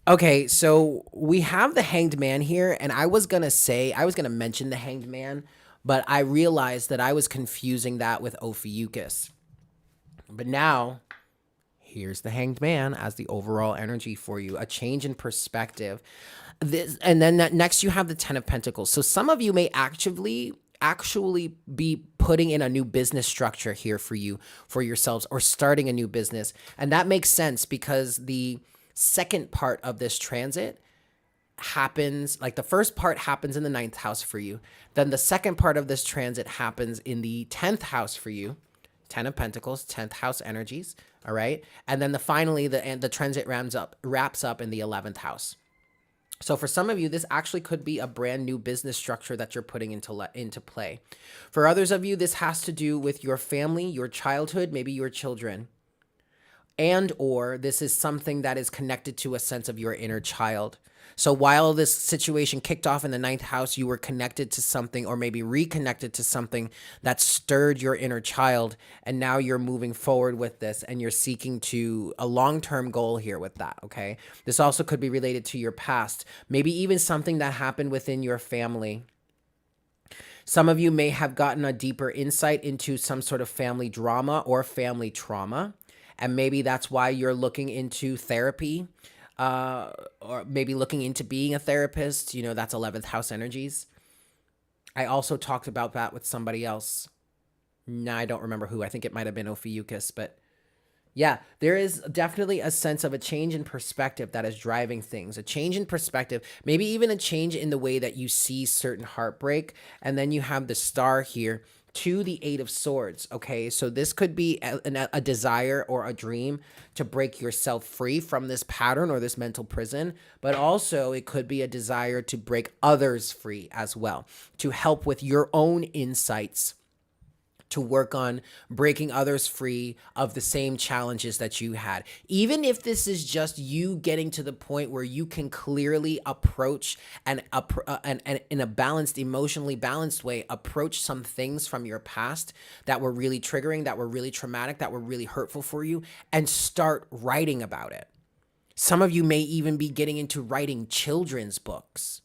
Speaker 1: Okay, so we have the Hanged Man here, and I was gonna mention the Hanged Man, but I realized that I was confusing that with Ophiuchus. But now, here's the Hanged Man as the overall energy for you, a change in perspective. And then next you have the Ten of Pentacles. So some of you may actually be putting in a new business structure here for you, for yourselves, or starting a new business. And that makes sense because the second part of this transit happens, like the first part happens in the 9th house for you. Then the second part of this transit happens in the 10th house for you. 10 of Pentacles, 10th house energies. All right. And then finally, the transit wraps up in the 11th house. So for some of you, this actually could be a brand new business structure that you're putting into play. For others of you, this has to do with your family, your childhood, maybe your children. And or this is something that is connected to a sense of your inner child. So while this situation kicked off in the 9th house, you were connected to something or maybe reconnected to something that stirred your inner child. And now you're moving forward with this and you're seeking to a long-term goal here with that. Okay. This also could be related to your past, maybe even something that happened within your family. Some of you may have gotten a deeper insight into some sort of family drama or family trauma. And maybe that's why you're looking into therapy. Or maybe looking into being a therapist, that's 11th house energies. I also talked about that with somebody else. No, I don't remember who. I think it might have been Ophiuchus, but yeah, there is definitely a sense of a change in perspective that is driving things, a change in perspective, maybe even a change in the way that you see certain heartbreak. And then you have the Star here to the Eight of Swords, okay? So this could be a desire or a dream to break yourself free from this pattern or this mental prison, but also it could be a desire to break others free as well, to help with your own insights, to work on breaking others free of the same challenges that you had. Even if this is just you getting to the point where you can clearly approach and in a balanced, emotionally balanced way, approach some things from your past that were really triggering, that were really traumatic, that were really hurtful for you, and start writing about it. Some of you may even be getting into writing children's books.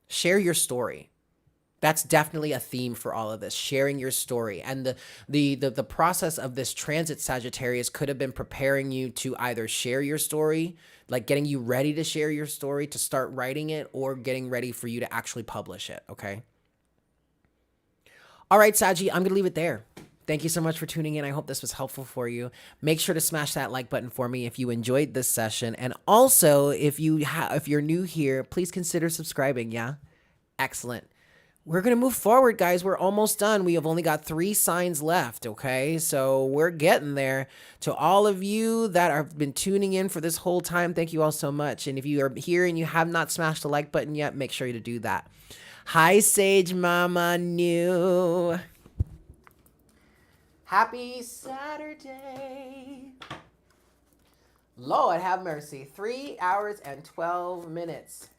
Speaker 1: Share your story. That's definitely a theme for all of this, sharing your story. And the process of this transit, Sagittarius, could have been preparing you to either share your story, like getting you ready to share your story, to start writing it, or getting ready for you to actually publish it, okay? All right, Saggy, I'm going to leave it there. Thank you so much for tuning in. I hope this was helpful for you. Make sure to smash that like button for me if you enjoyed this session. And also, if you're new here, please consider subscribing, yeah? Excellent. We're going to move forward, guys. We're almost done. We have only got 3 signs left, okay? So we're getting there. To all of you that have been tuning in for this whole time, thank you all so much. And if you are here and you have not smashed the like button yet, make sure to do that. Hi, Sage Mama New. Happy Saturday. Lord have mercy. 3 hours and 12 minutes.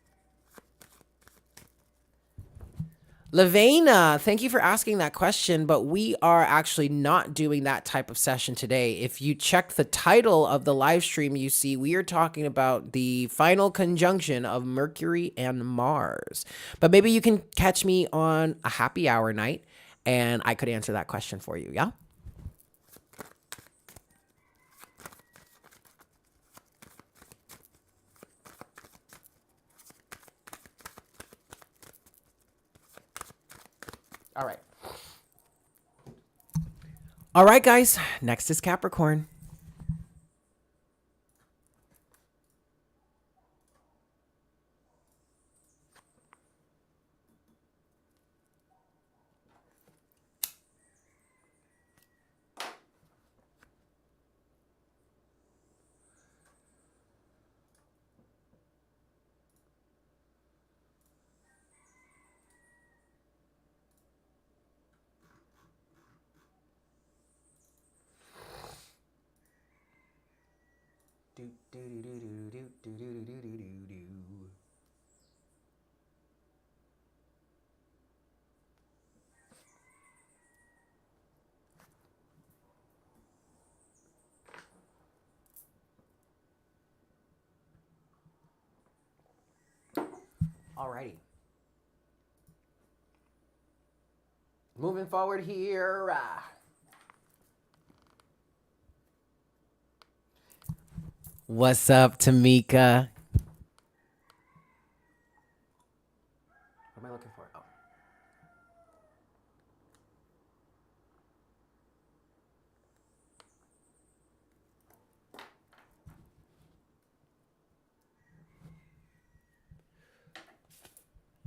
Speaker 1: Lavena, thank you for asking that question, but we are actually not doing that type of session today. If you check the title of the live stream, you see we are talking about the final conjunction of Mercury and Mars. But maybe you can catch me on a happy hour night, and I could answer that question for you, yeah? All right. All right, guys. Next is Capricorn. Alrighty. Moving forward here. What's up, Tamika? What am I looking for? Oh.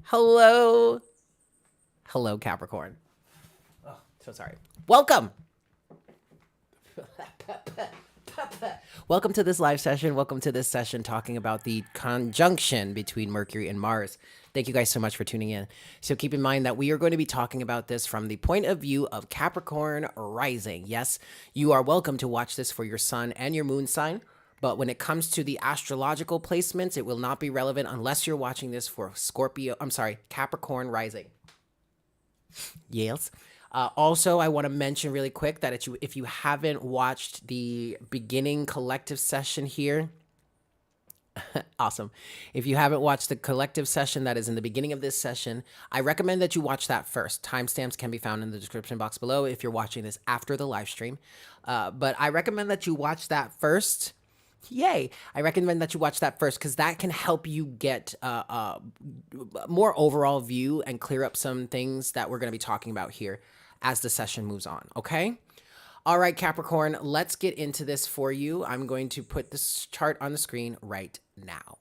Speaker 1: Hello. Hello, Capricorn. Oh, so sorry. Welcome. Welcome to this live session. Welcome to this session talking about the conjunction between Mercury and Mars. Thank you guys so much for tuning in. So keep in mind that we are going to be talking about this from the point of view of Capricorn rising. Yes, you are welcome to watch this for your sun and your moon sign. But when it comes to the astrological placements, it will not be relevant unless you're watching this for Capricorn rising. Yes. Also, I want to mention really quick that if you haven't watched the beginning collective session here, awesome. If you haven't watched the collective session that is in the beginning of this session, I recommend that you watch that first. Timestamps can be found in the description box below if you're watching this after the live stream. But I recommend that you watch that first. Yay. I recommend that you watch that first because that can help you get a more overall view and clear up some things that we're going to be talking about here as the session moves on, okay? All right, Capricorn, let's get into this for you. I'm going to put this chart on the screen right now.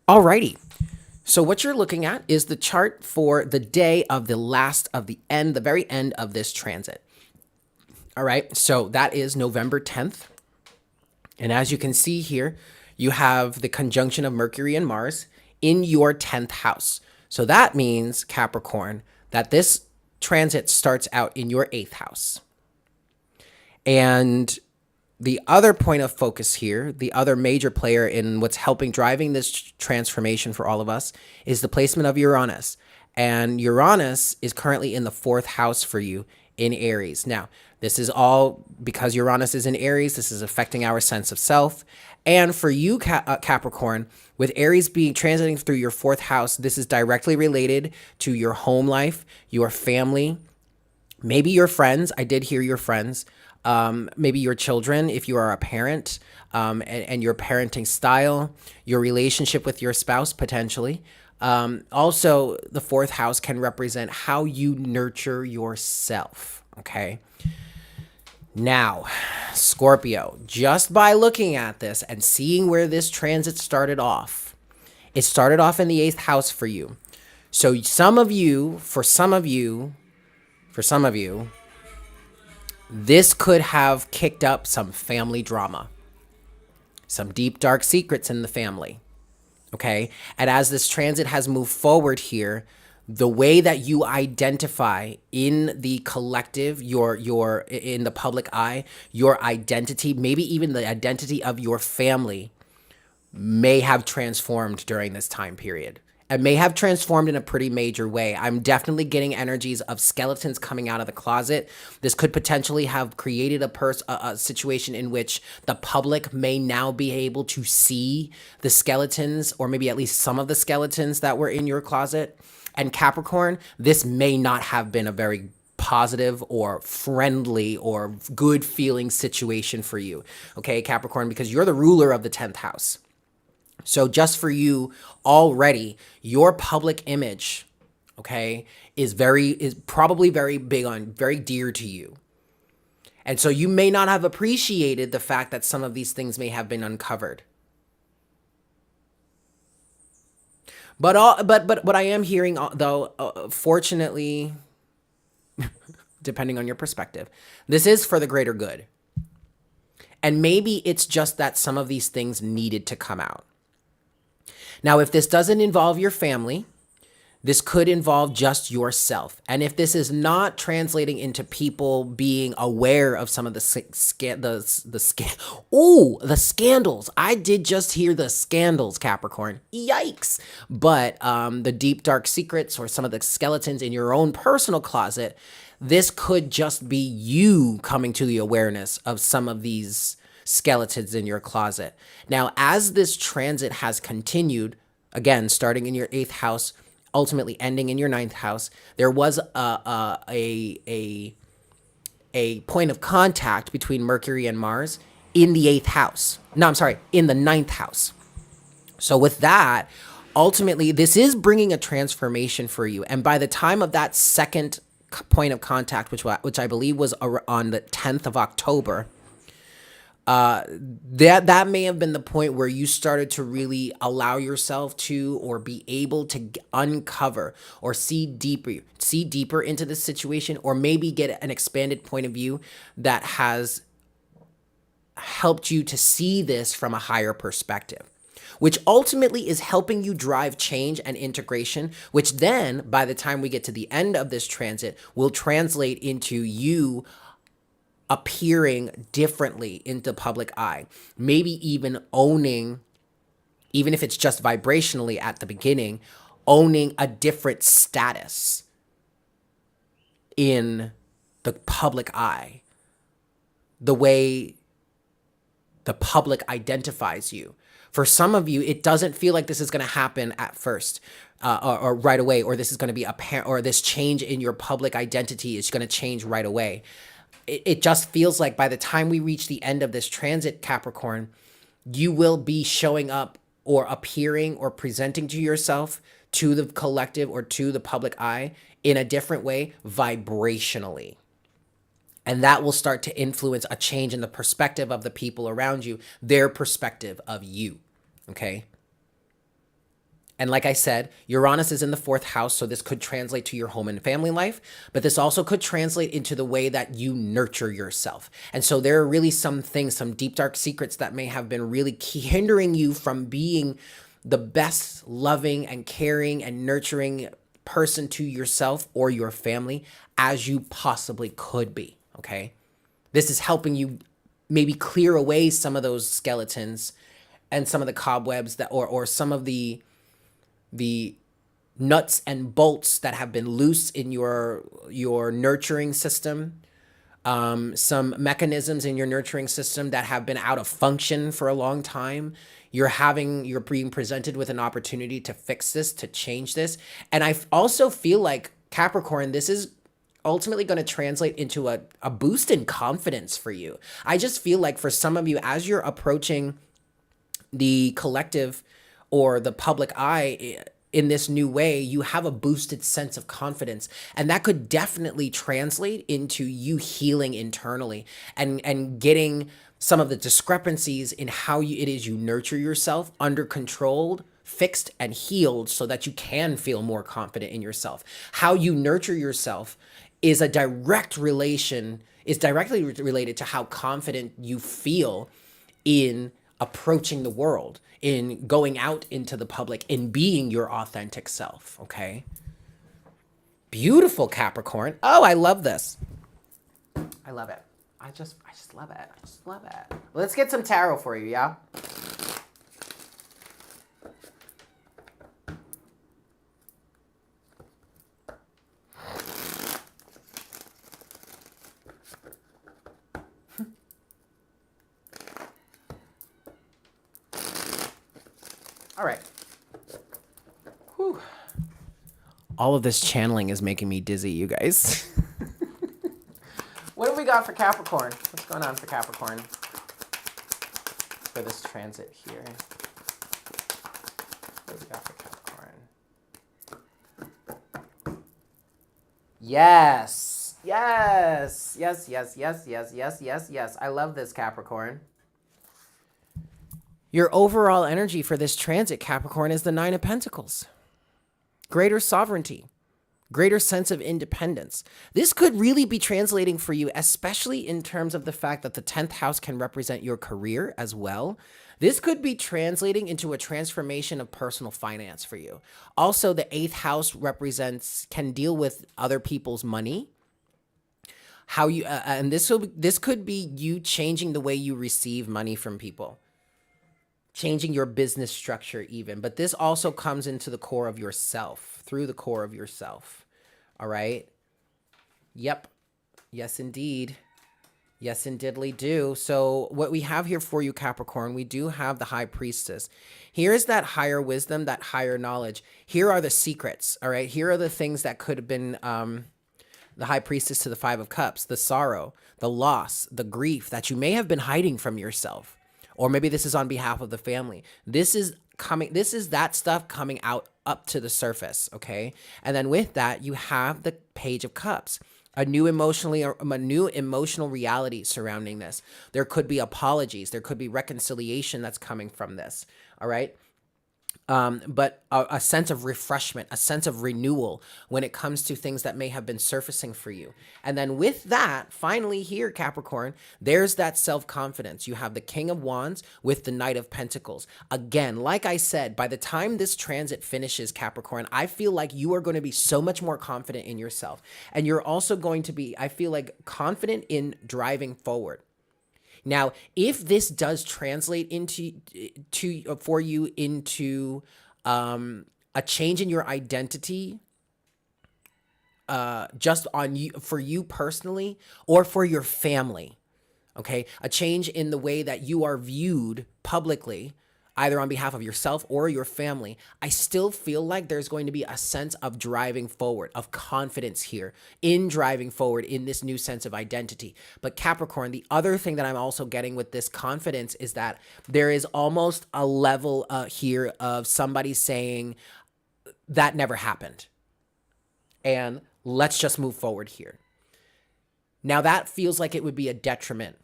Speaker 1: Alrighty. So what you're looking at is the chart for the day of the very end of this transit. All right, so that is November 10th. And as you can see here, you have the conjunction of Mercury and Mars in your 10th house. So that means, Capricorn, that this transit starts out in your 8th house. And the other point of focus here, the other major player in what's driving this transformation for all of us, is the placement of Uranus. And Uranus is currently in the 4th house for you in Aries. Now, this is all because Uranus is in Aries. This is affecting our sense of self. And for you, Capricorn, with Aries being transiting through your 4th house, this is directly related to your home life, your family, maybe your friends. I did hear your friends. Maybe your children, if you are a parent, and your parenting style, your relationship with your spouse, potentially. Also, the 4th house can represent how you nurture yourself, okay? Now, Scorpio, just by looking at this and seeing where this transit started off, it started off in the 8th house for you. So for some of you, this could have kicked up some family drama, some deep, dark secrets in the family, okay? And as this transit has moved forward here, the way that you identify in the collective, in the public eye, your identity, maybe even the identity of your family, may have transformed during this time period. It may have transformed in a pretty major way. I'm definitely getting energies of skeletons coming out of the closet. This could potentially have created a situation in which the public may now be able to see the skeletons, or maybe at least some of the skeletons that were in your closet. And Capricorn, this may not have been a very positive or friendly or good feeling situation for you. Okay, Capricorn, because you're the ruler of the 10th house. So just for you already, your public image, okay, is probably very dear to you. And so you may not have appreciated the fact that some of these things may have been uncovered. But what I am hearing, though, fortunately, depending on your perspective, this is for the greater good. And maybe it's just that some of these things needed to come out. Now, if this doesn't involve your family, this could involve just yourself. And if this is not translating into people being aware of some of the scandals. I did just hear the scandals, Capricorn. Yikes. But the deep, dark secrets or some of the skeletons in your own personal closet, this could just be you coming to the awareness of some of these skeletons in your closet. Now, as this transit has continued, again, starting in your 8th house, ultimately ending in your 9th house, there was a point of contact between Mercury and Mars in the 8th house. No, I'm sorry, in the 9th house. So with that, ultimately, this is bringing a transformation for you. And by the time of that second point of contact, which I believe was on the 10th of October, that may have been the point where you started to really allow yourself to, or be able to uncover or see deeper into the situation, or maybe get an expanded point of view that has helped you to see this from a higher perspective, which ultimately is helping you drive change and integration, which then, by the time we get to the end of this transit, will translate into you appearing differently in the public eye, maybe even owning, even if it's just vibrationally at the beginning, owning a different status in the public eye, the way the public identifies you. For some of you, it doesn't feel like this is going to happen at first, or right away, or this is going to be apparent, or this change in your public identity is going to change right away. It just feels like by the time we reach the end of this transit, Capricorn, you will be showing up or appearing or presenting to yourself, to the collective or to the public eye in a different way, vibrationally. And that will start to influence a change in the perspective of the people around you, their perspective of you, okay? And like I said, Uranus is in the fourth house, so this could translate to your home and family life, but this also could translate into the way that you nurture yourself. And so there are really some things, some deep, dark secrets that may have been really hindering you from being the best loving and caring and nurturing person to yourself or your family as you possibly could be, okay? This is helping you maybe clear away some of those skeletons and some of the cobwebs that, or some of the nuts and bolts that have been loose in your nurturing system, some mechanisms in your nurturing system that have been out of function for a long time. You're being presented with an opportunity to fix this, to change this. And I also feel like, Capricorn, this is ultimately going to translate into a boost in confidence for you. I just feel like for some of you, as you're approaching the collective or the public eye in this new way, you have a boosted sense of confidence. And that could definitely translate into you healing internally and getting some of the discrepancies in how it is you nurture yourself under controlled, fixed, and healed so that you can feel more confident in yourself. How you nurture yourself is directly related to how confident you feel in approaching the world, in going out into the public, in being your authentic self, okay? Beautiful, Capricorn. Oh, I love this. I love it. I just love it. I just love it. Let's get some tarot for you, yeah? All right. Whew. All of this channeling is making me dizzy, you guys. What do we got for Capricorn? What's going on for Capricorn for this transit here? What do we got for Capricorn? Yes. Yes. Yes, yes, yes, yes, yes, yes, yes. I love this, Capricorn. Your overall energy for this transit, Capricorn, is the Nine of Pentacles. Greater sovereignty, greater sense of independence. This could really be translating for you, especially in terms of the fact that the 10th house can represent your career as well. This could be translating into a transformation of personal finance for you. Also, the 8th house can deal with other people's money. How you and this could be you changing the way you receive money from people. Changing your business structure even. But this also comes into the core of yourself, through the core of yourself. All right? Yep. Yes, indeed. Yes, indeedly do. So what we have here for you, Capricorn, we do have the High Priestess. Here is that higher wisdom, that higher knowledge. Here are the secrets, all right? Here are the things that could have been the High Priestess to the Five of Cups, the sorrow, the loss, the grief that you may have been hiding from yourself. Or maybe this is on behalf of the family. This is that stuff coming out up to the surface, okay? And then with that, you have the Page of Cups, a new emotional reality surrounding this. There could be apologies. There could be reconciliation that's coming from this, all right? But a sense of refreshment, a sense of renewal when it comes to things that may have been surfacing for you. And then with that, finally here, Capricorn, there's that self-confidence. You have the King of Wands with the Knight of Pentacles. Again, like I said, by the time this transit finishes, Capricorn, I feel like you are going to be so much more confident in yourself. And you're also going to be, I feel like, confident in driving forward. Now, if this does translate for you into a change in your identity, just on you, for you personally, or for your family, okay, a change in the way that you are viewed publicly, either on behalf of yourself or your family, I still feel like there's going to be a sense of driving forward, of confidence here in driving forward in this new sense of identity. But Capricorn, the other thing that I'm also getting with this confidence is that there is almost a level here of somebody saying that never happened. And let's just move forward here. Now that feels like it would be a detriment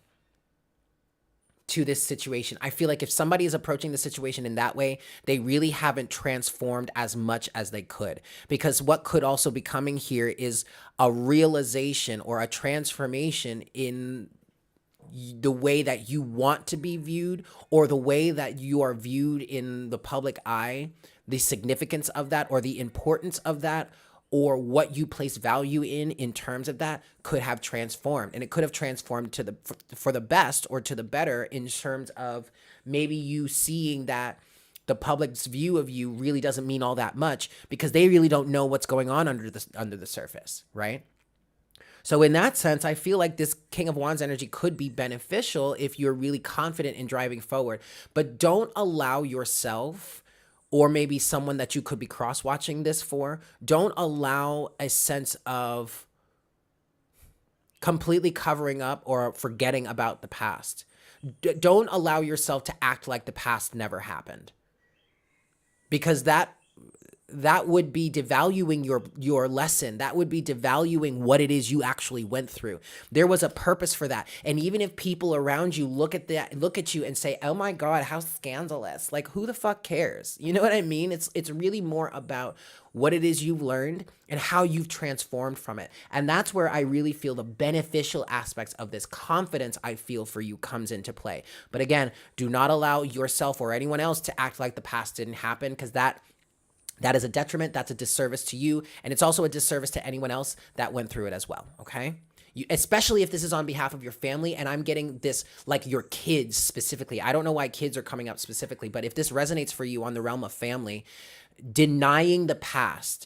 Speaker 1: to this situation. I feel like if somebody is approaching the situation in that way, they really haven't transformed as much as they could. Because what could also be coming here is a realization or a transformation in the way that you want to be viewed, or the way that you are viewed in the public eye, the significance of that, or the importance of that, or what you place value in terms of that, could have transformed. And it could have transformed to for the best or to the better, in terms of maybe you seeing that the public's view of you really doesn't mean all that much, because they really don't know what's going on under the surface, right? So in that sense, I feel like this King of Wands energy could be beneficial if you're really confident in driving forward. But don't allow yourself, or maybe someone that you could be cross-watching this for, don't allow a sense of completely covering up or forgetting about the past. Don't allow yourself to act like the past never happened, because that would be devaluing your lesson. That would be devaluing what it is you actually went through. There was a purpose for that. And even if people around you look at you and say, "Oh my God, how scandalous." Like, who the fuck cares? You know what I mean? It's really more about what it is you've learned and how you've transformed from it. And that's where I really feel the beneficial aspects of this confidence I feel for you comes into play. But again, do not allow yourself or anyone else to act like the past didn't happen, because that is a detriment. That's a disservice to you. And it's also a disservice to anyone else that went through it as well. Okay. Especially if this is on behalf of your family. And I'm getting this, like, your kids specifically. I don't know why kids are coming up specifically, but if this resonates for you on the realm of family, denying the past,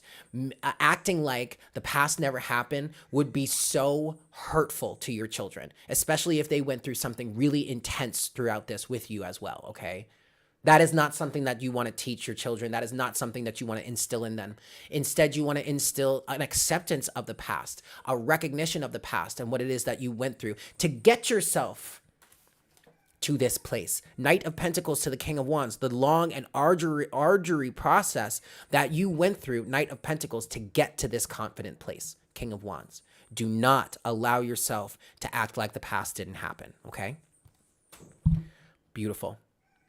Speaker 1: acting like the past never happened, would be so hurtful to your children, especially if they went through something really intense throughout this with you as well. Okay. That is not something that you want to teach your children. That is not something that you want to instill in them. Instead, you want to instill an acceptance of the past, a recognition of the past and what it is that you went through to get yourself to this place. Knight of Pentacles to the King of Wands, the long and arduous process that you went through, Knight of Pentacles, to get to this confident place, King of Wands. Do not allow yourself to act like the past didn't happen, okay? Beautiful.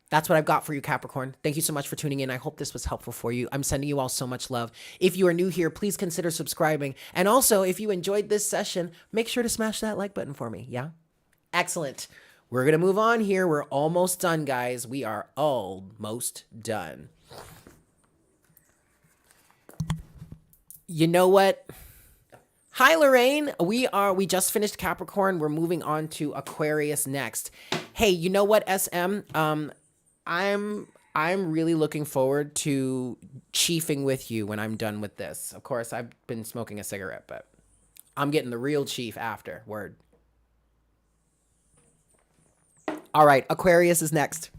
Speaker 1: That's what I've got for you, Capricorn. Thank you so much for tuning in. I hope this was helpful for you. I'm sending you all so much love. If you are new here, please consider subscribing. And also, if you enjoyed this session, make sure to smash that like button for me, yeah? Excellent. We're going to move on here. We're almost done, guys. We are almost done. You know what? Hi, Lorraine. We just finished Capricorn. We're moving on to Aquarius next. Hey, you know what, SM? I'm really looking forward to chiefing with you when I'm done with this. Of course, I've been smoking a cigarette, but I'm getting the real chief after. Word. All right, Aquarius is next.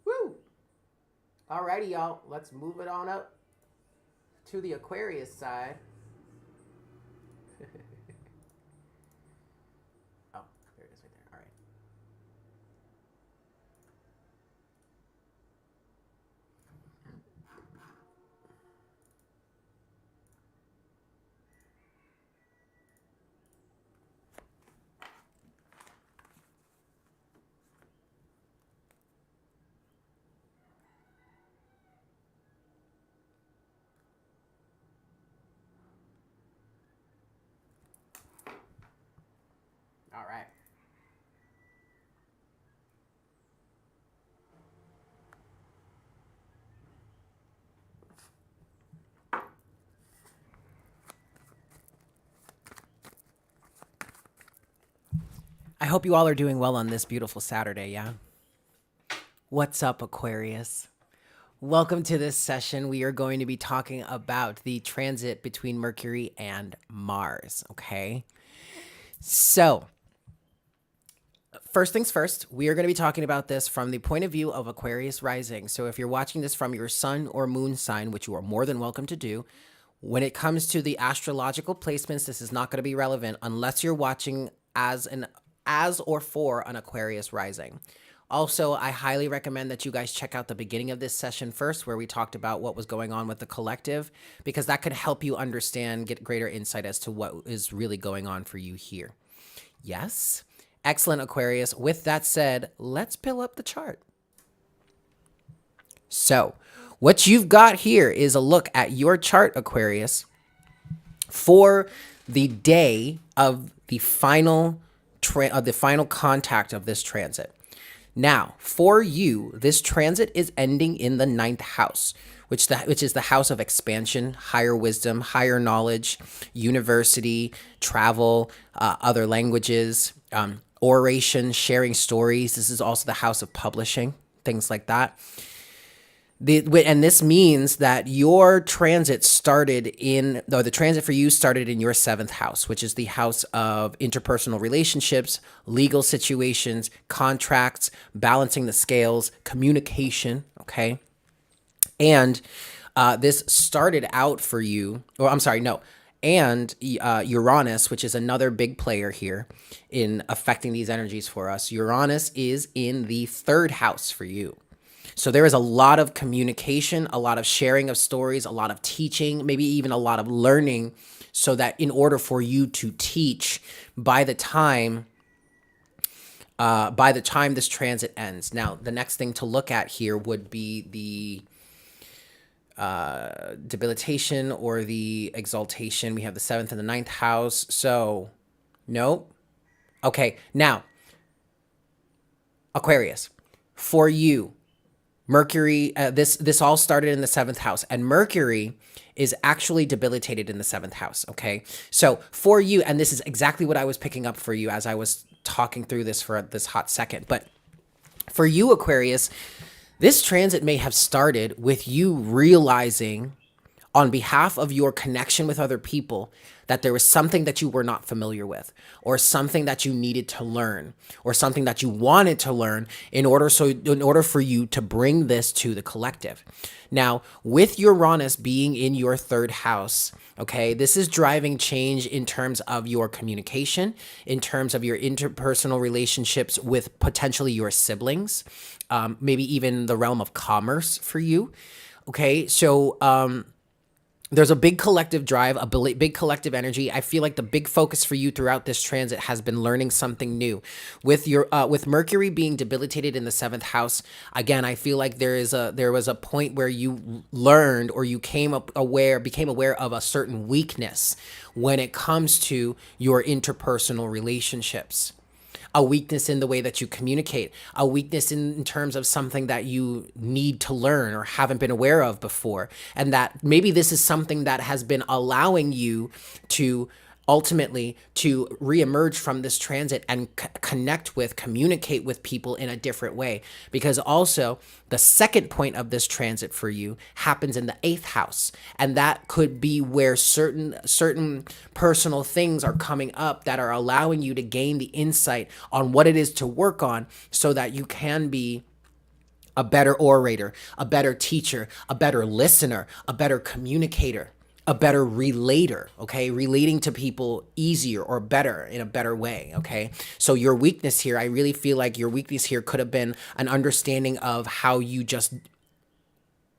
Speaker 1: Woo! Alrighty, y'all. Let's move it on up to the Aquarius side. Oh, there it is right there. All right. All right. I hope you all are doing well on this beautiful Saturday, yeah? What's up, Aquarius? Welcome to this session. We are going to be talking about the transit between Mercury and Mars, okay? So, first things first, we are going to be talking about this from the point of view of Aquarius rising. So if you're watching this from your sun or moon sign, which you are more than welcome to do, when it comes to the astrological placements, this is not going to be relevant unless you're watching as or for an Aquarius rising. Also, I highly recommend that you guys check out the beginning of this session first, where we talked about what was going on with the collective, because that could help you understand, get greater insight as to what is really going on for you here. Yes? Excellent, Aquarius. With that said, let's pull up the chart. So, what you've got here is a look at your chart, Aquarius, for the day of the final contact of this transit. Now, for you, this transit is ending in the 9th house, which is the house of expansion, higher wisdom, higher knowledge, university, travel, other languages, oration, sharing stories. This is also the house of publishing, things like that. And this means that your transit the transit for you started in your 7th house, which is the house of interpersonal relationships, legal situations, contracts, balancing the scales, communication, okay? And this started out for you, and Uranus, which is another big player here in affecting these energies for us. Uranus is in the 3rd house for you. So there is a lot of communication, a lot of sharing of stories, a lot of teaching, maybe even a lot of learning, so that in order for you to teach by the time this transit ends. Now, the next thing to look at here would be the debilitation or the exaltation. We have the 7th and the 9th house. So, nope. Okay, now, Aquarius, for you, Mercury, this all started in the 7th house, and Mercury is actually debilitated in the 7th house, okay? So for you, and this is exactly what I was picking up for you as I was talking through this for this hot second, but for you, Aquarius, this transit may have started with you realizing on behalf of your connection with other people that there was something that you were not familiar with, or something that you needed to learn, or something that you wanted to learn in order for you to bring this to the collective. Now, with Uranus being in your 3rd house, okay, this is driving change in terms of your communication, in terms of your interpersonal relationships with potentially your siblings, maybe even the realm of commerce for you. Okay, so there's a big collective drive, a big collective energy. I feel like the big focus for you throughout this transit has been learning something new. With Mercury being debilitated in the 7th house, again, I feel like there was a point where you learned, or you became aware of a certain weakness when it comes to your interpersonal relationships. A weakness in the way that you communicate, a weakness in terms of something that you need to learn or haven't been aware of before. And that maybe this is something that has been allowing you to ultimately to reemerge from this transit and communicate with people in a different way. Because also the second point of this transit for you happens in the 8th house. And that could be where certain personal things are coming up that are allowing you to gain the insight on what it is to work on, so that you can be a better orator, a better teacher, a better listener, a better communicator, a better relator, okay? Relating to people easier or better, in a better way, okay? So your weakness here, I really feel like your weakness here could have been an understanding of how you just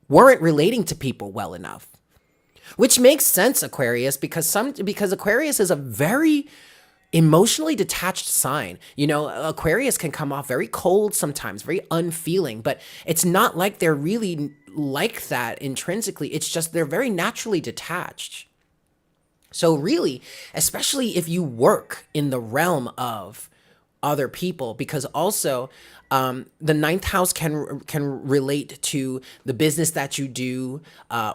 Speaker 1: weren't relating to people well enough. Which makes sense, Aquarius, because Aquarius is a very emotionally detached sign. You know, Aquarius can come off very cold sometimes, very unfeeling, but it's not like they're really like that intrinsically. It's just they're very naturally detached. So really, especially if you work in the realm of other people, because also the 9th house can relate to the business that you do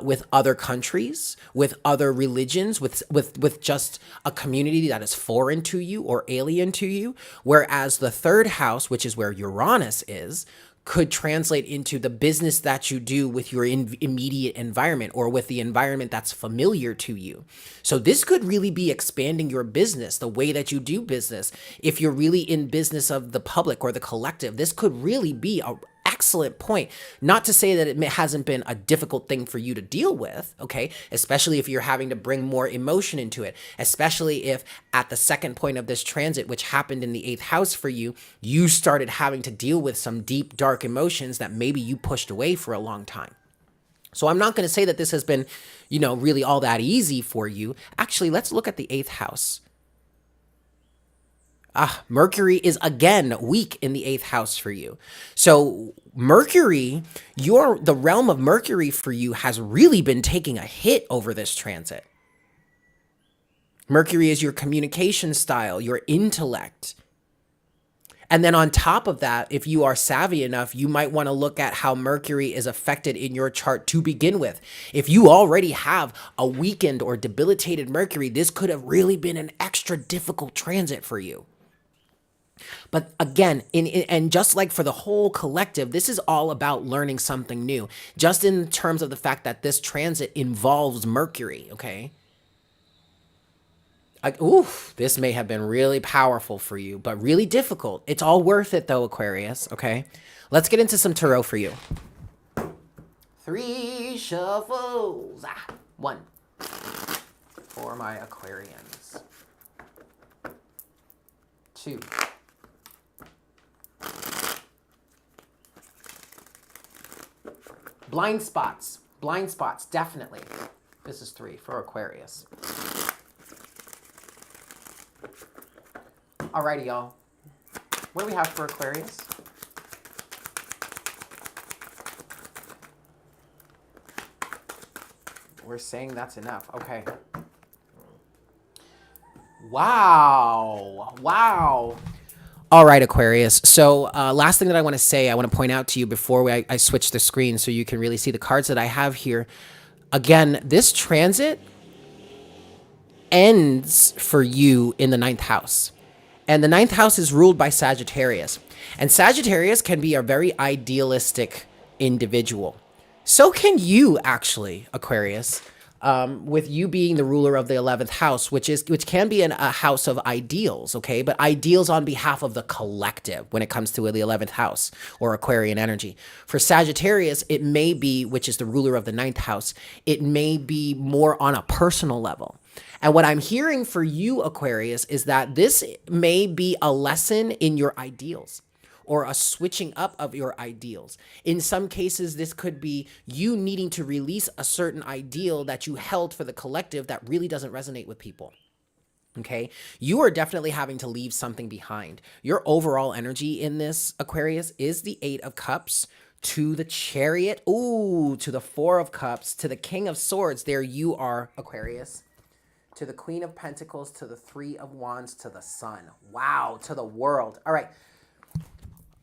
Speaker 1: with other countries, with other religions, with just a community that is foreign to you or alien to you. Whereas the 3rd house, which is where Uranus is, could translate into the business that you do with your immediate environment, or with the environment that's familiar to you. So this could really be expanding your business, the way that you do business. If you're really in business of the public or the collective, this could really be an excellent point. Not to say that it hasn't been a difficult thing for you to deal with, okay? Especially if you're having to bring more emotion into it, especially if at the second point of this transit, which happened in the 8th house for you, you started having to deal with some deep, dark emotions that maybe you pushed away for a long time. So I'm not going to say that this has been, really all that easy for you. Actually, let's look at the 8th house. Mercury is again weak in the 8th house for you. So Mercury, the realm of Mercury for you has really been taking a hit over this transit. Mercury is your communication style, your intellect. And then on top of that, if you are savvy enough, you might want to look at how Mercury is affected in your chart to begin with. If you already have a weakened or debilitated Mercury, this could have really been an extra difficult transit for you. But again, and just like for the whole collective, this is all about learning something new, just in terms of the fact that this transit involves Mercury, okay? This may have been really powerful for you, but really difficult. It's all worth it though, Aquarius, okay? Let's get into some tarot for you. 3 shuffles. 1 for my Aquarians. 2. Blind spots, definitely. This is 3 for Aquarius. Alrighty, y'all. What do we have for Aquarius? We're saying that's enough. Okay. Wow. All right, Aquarius. So last thing that I want to say, I want to point out to you before I switch the screen so you can really see the cards that I have here. Again, this transit ends for you in the 9th house. And the 9th house is ruled by Sagittarius. And Sagittarius can be a very idealistic individual. So can you, actually, Aquarius, with you being the ruler of the 11th house, which can be a house of ideals, okay? But ideals on behalf of the collective when it comes to the 11th house or Aquarian energy. For Sagittarius, it may be, which is the ruler of the 9th house, it may be more on a personal level. And what I'm hearing for you, Aquarius, is that this may be a lesson in your ideals or a switching up of your ideals. In some cases, this could be you needing to release a certain ideal that you held for the collective that really doesn't resonate with people. Okay, you are definitely having to leave something behind. Your overall energy in this, Aquarius, is the 8 of Cups to the Chariot, to the 4 of Cups, to the King of Swords. There you are, Aquarius. To the Queen of Pentacles, to the 3 of Wands, to the Sun. Wow, to the World. All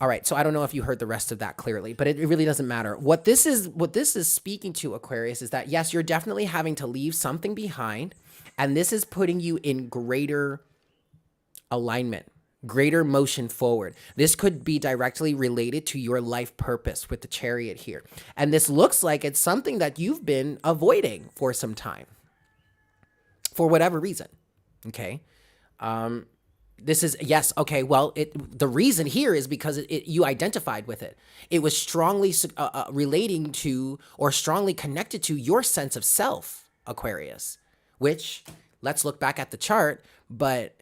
Speaker 1: right, so I don't know if you heard the rest of that clearly, but it really doesn't matter. What this is speaking to, Aquarius, is that yes, you're definitely having to leave something behind, and this is putting you in greater alignment, greater motion forward. This could be directly related to your life purpose with the Chariot here. And this looks like it's something that you've been avoiding for some time, for whatever reason, okay? This is, yes, okay, well, the reason here is because you identified with it. It was strongly relating to or strongly connected to your sense of self, Aquarius, which, let's look back at the chart, but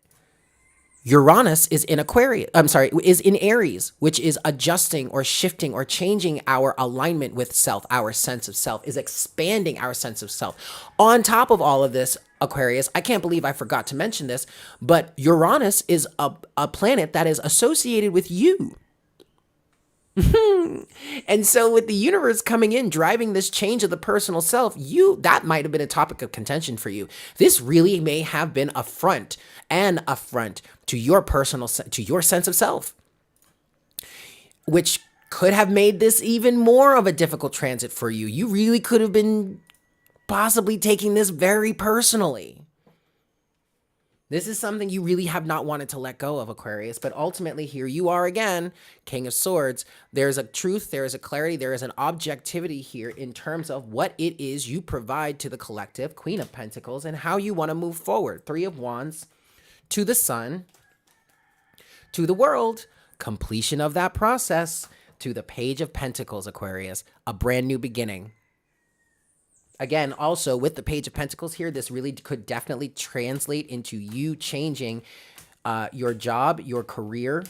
Speaker 1: Uranus is in is in Aries, which is adjusting or shifting or changing our alignment with self, our sense of self, is expanding our sense of self. On top of all of this, Aquarius, I can't believe I forgot to mention this, but Uranus is a planet that is associated with you. And so with the universe coming in, driving this change of the personal self, that might have been a topic of contention for you. This really may have been an affront to your to your sense of self, which could have made this even more of a difficult transit for you. You really could have been possibly taking this very personally. This is something you really have not wanted to let go of, Aquarius, but ultimately here you are again, King of Swords. There's a truth, there is a clarity, there is an objectivity here in terms of what it is you provide to the collective, Queen of Pentacles, and how you want to move forward. 3 of Wands, to the Sun, to the World, completion of that process. to the Page of Pentacles, Aquarius, a brand new beginning. Again, also with the Page of Pentacles here, this really could definitely translate into you changing your job, your career.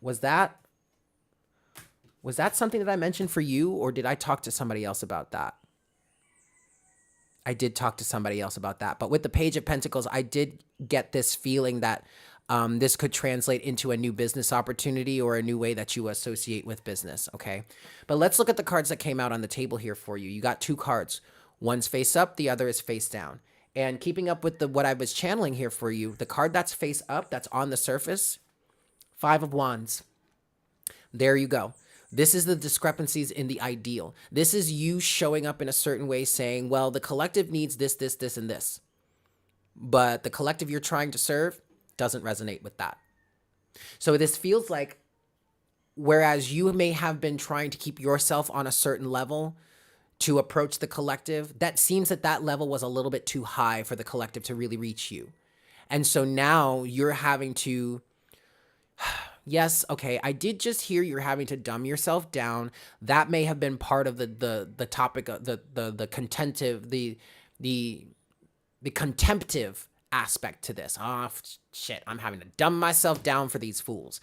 Speaker 1: Was that something that I mentioned for you, or did I talk to somebody else about that? I did talk to somebody else about that. But with the Page of Pentacles, I did get this feeling that this could translate into a new business opportunity or a new way that you associate with business, okay? But let's look at the cards that came out on the table here for you. You got two cards. One's face up, the other is face down. And keeping up with what I was channeling here for you, the card that's face up, that's on the surface, Five of Wands. There you go. This is the discrepancies in the ideal. This is you showing up in a certain way saying, well, the collective needs this, this, this, and this. But the collective you're trying to serve doesn't resonate with that. So this feels like, whereas you may have been trying to keep yourself on a certain level to approach the collective, that seems that that level was a little bit too high for the collective to really reach you. And so now you're having to, yes, okay, I did just hear you're having to dumb yourself down. That may have been part of the topic of the contemptive aspect to this. Oh, shit, I'm having to dumb myself down for these fools.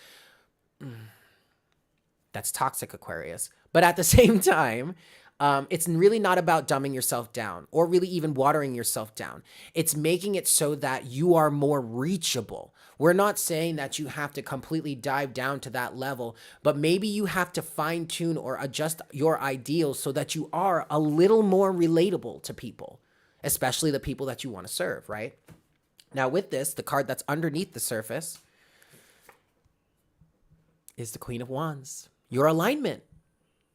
Speaker 1: That's toxic, Aquarius. But at the same time, it's really not about dumbing yourself down or really even watering yourself down. It's making it so that you are more reachable. We're not saying that you have to completely dive down to that level, but maybe you have to fine tune or adjust your ideals so that you are a little more relatable to people, especially the people that you want to serve, right? Now with this, the card that's underneath the surface is the Queen of Wands. Your alignment.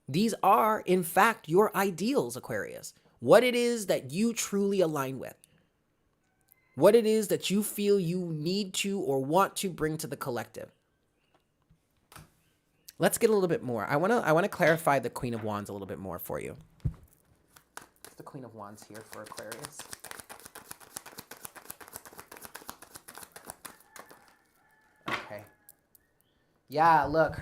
Speaker 1: These are, in fact, your ideals, Aquarius. What it is that you truly align with. What it is that you feel you need to or want to bring to the collective. Let's get a little bit more. I want to clarify the Queen of Wands a little bit more for you. The Queen of Wands here for Aquarius. Okay. Yeah, look.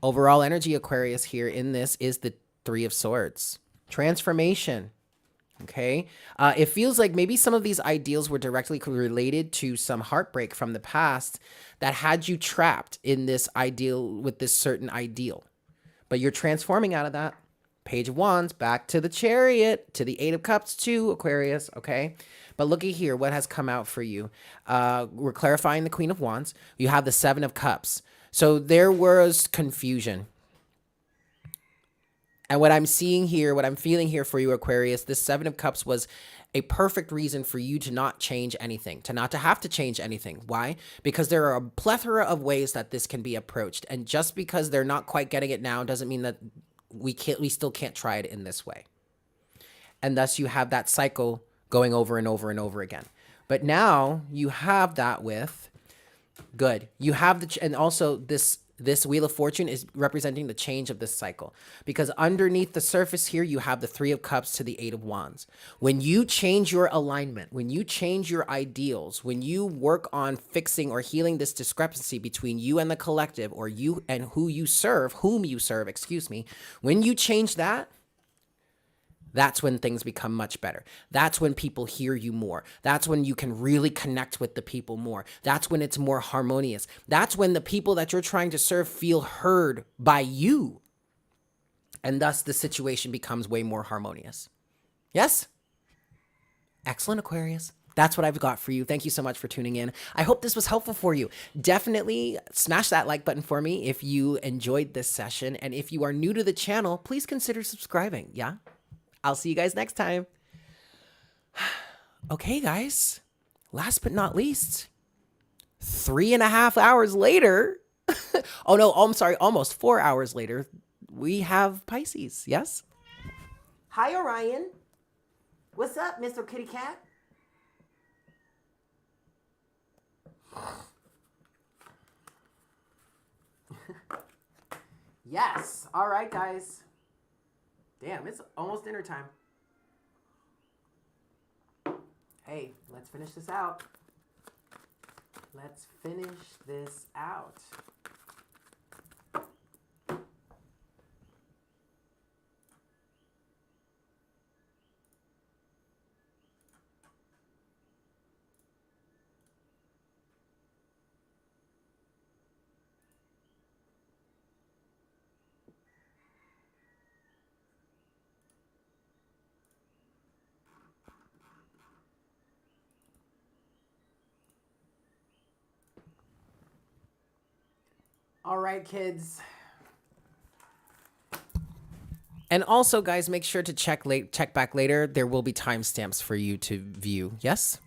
Speaker 1: Overall energy, Aquarius, here in this is the Three of Swords. Transformation. Okay. It feels like maybe some of these ideals were directly related to some heartbreak from the past that had you trapped in this ideal with this certain ideal. But you're transforming out of that. Page of Wands, back to the Chariot, to the Eight of Cups too, Aquarius. Okay. But looky here, what has come out for you? We're clarifying the Queen of Wands. You have the Seven of Cups. So there was confusion. And what I'm seeing here, what I'm feeling here for you, Aquarius, this Seven of Cups was a perfect reason for you to not change anything, to not to have to change anything. Why? Because there are a plethora of ways that this can be approached. And just because they're not quite getting it now doesn't mean that we still can't try it in this way. And thus you have that cycle going over and over and over again. But now you have that with good. You have and also this Wheel of Fortune is representing the change of this cycle, because underneath the surface here, you have the Three of Cups to the Eight of Wands. When you change your alignment, when you change your ideals, when you work on fixing or healing this discrepancy between you and the collective, or you and whom you serve, when you change that, that's when things become much better. That's when people hear you more. That's when you can really connect with the people more. That's when it's more harmonious. That's when the people that you're trying to serve feel heard by you. And thus the situation becomes way more harmonious. Yes? Excellent, Aquarius. That's what I've got for you. Thank you so much for tuning in. I hope this was helpful for you. Definitely smash that like button for me if you enjoyed this session. And if you are new to the channel, please consider subscribing. Yeah? I'll see you guys next time. Okay, guys. Last but not least, 3.5 hours later. Oh, no, I'm sorry. Almost 4 hours later, we have Pisces. Yes? Hi, Orion. What's up, Mr. Kitty Cat? Yes. All right, guys. Damn, it's almost dinner time. Hey, let's finish this out. Let's finish this out. All right, kids. And also, guys, make sure to check back later. There will be timestamps for you to view. Yes?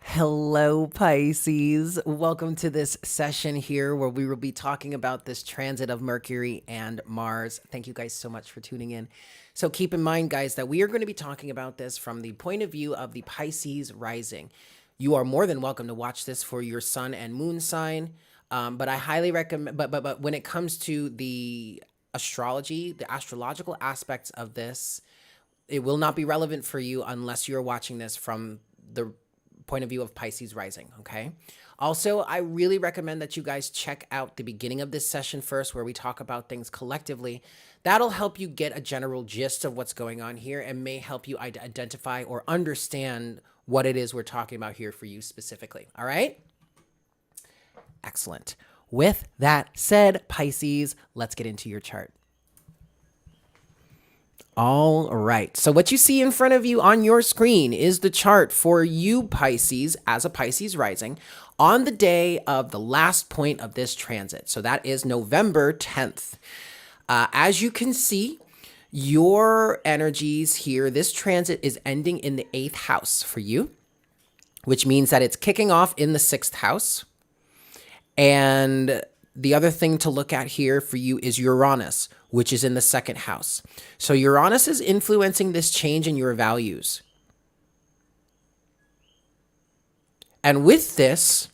Speaker 1: Hello, Pisces. Welcome to this session here where we will be talking about this transit of Mercury and Mars. Thank you guys so much for tuning in. So keep in mind, guys, that we are going to be talking about this from the point of view of the Pisces rising. You are more than welcome to watch this for your sun and moon sign. But I highly recommend, but when it comes to the astrology, the astrological aspects of this, it will not be relevant for you unless you're watching this from the point of view of Pisces rising, okay? Also, I really recommend that you guys check out the beginning of this session first, where we talk about things collectively. That'll help you get a general gist of what's going on here and may help you identify or understand what it is we're talking about here for you specifically, all right? Excellent. With that said, Pisces, let's get into your chart. All right. So what you see in front of you on your screen is the chart for you, Pisces, as a Pisces rising on the day of the last point of this transit. So that is November 10th. As you can see, your energies here, this transit is ending in the 8th house for you, which means that it's kicking off in the 6th house. And the other thing to look at here for you is Uranus, which is in the 2nd house. So Uranus is influencing this change in your values. And with this,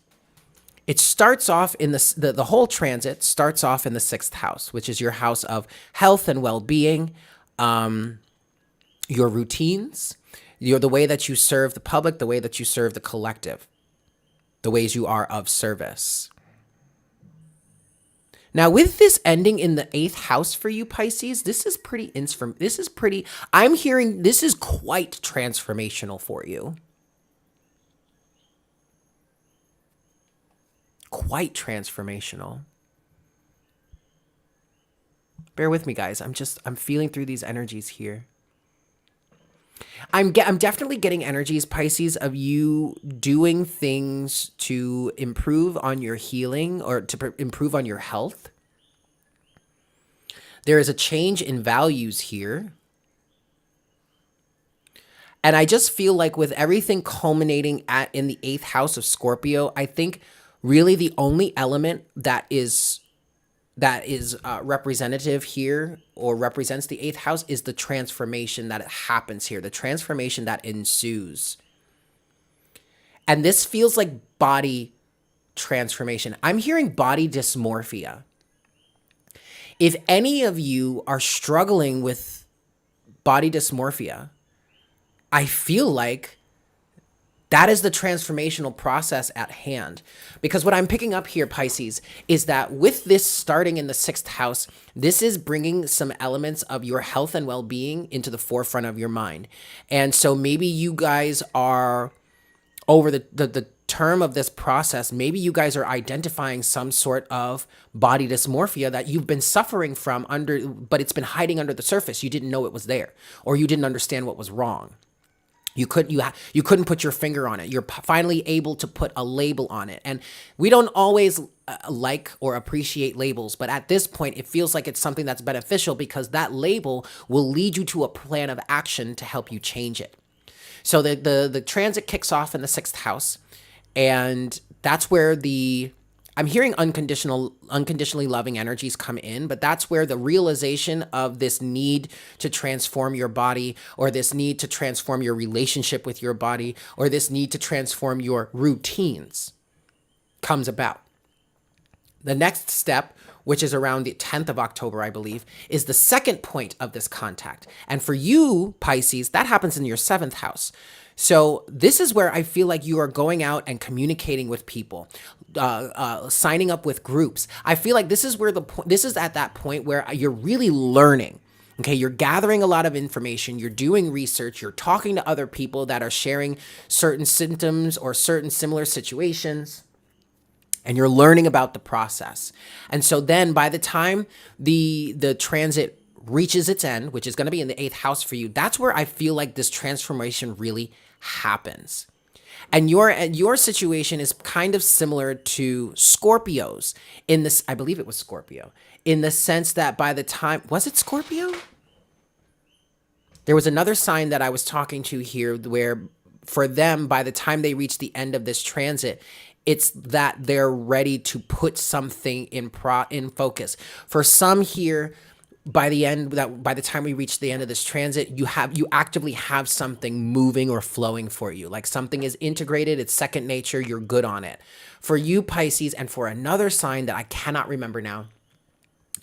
Speaker 1: it starts off in the whole transit starts off in the 6th house, which is your house of health and well-being, your routines, the way that you serve the public, the way that you serve the collective, the ways you are of service. Now, with this ending in the 8th house for you, Pisces, I'm hearing this is quite transformational for you. Quite transformational. Bear with me, guys. I'm feeling through these energies here. I'm definitely getting energies, Pisces, of you doing things to improve on your healing or to improve on your health. There is a change in values here. And I just feel like with everything culminating in the 8th house of Scorpio, I think really the only element that is representative here or represents the 8th house is the transformation that happens here, the transformation that ensues. And this feels like body transformation. I'm hearing body dysmorphia. If any of you are struggling with body dysmorphia, I feel like that is the transformational process at hand. Because what I'm picking up here, Pisces, is that with this starting in the 6th house, this is bringing some elements of your health and well-being into the forefront of your mind. And so maybe you guys are, over the term of this process, maybe you guys are identifying some sort of body dysmorphia that you've been suffering from but it's been hiding under the surface. You didn't know it was there, or you didn't understand what was wrong. You couldn't put your finger on it. You're finally able to put a label on it. And we don't always like or appreciate labels, but at this point, it feels like it's something that's beneficial because that label will lead you to a plan of action to help you change it. So the transit kicks off in the 6th house, and that's where I'm hearing unconditionally loving energies come in, but that's where the realization of this need to transform your body, or this need to transform your relationship with your body, or this need to transform your routines comes about. The next step, which is around the 10th of October, I believe, is the second point of this contact. And for you, Pisces, that happens in your 7th house. So this is where I feel like you are going out and communicating with people, signing up with groups. I feel like this is at that point where you're really learning. Okay, you're gathering a lot of information, you're doing research, you're talking to other people that are sharing certain symptoms or certain similar situations. and you're learning about the process. And so then by the time the transit reaches its end, which is going to be in the 8th house for you, that's where I feel like this transformation really happens. And your situation is kind of similar to Scorpio's in this, I believe it was Scorpio, in the sense that by the time, was it Scorpio? There was another sign that I was talking to here where for them, by the time they reach the end of this transit, it's that they're ready to put something in focus. For some here, by the time we reach the end of this transit, you actively have something moving or flowing for you. Like something is integrated, it's second nature, you're good on it. For you, Pisces, and for another sign that I cannot remember now,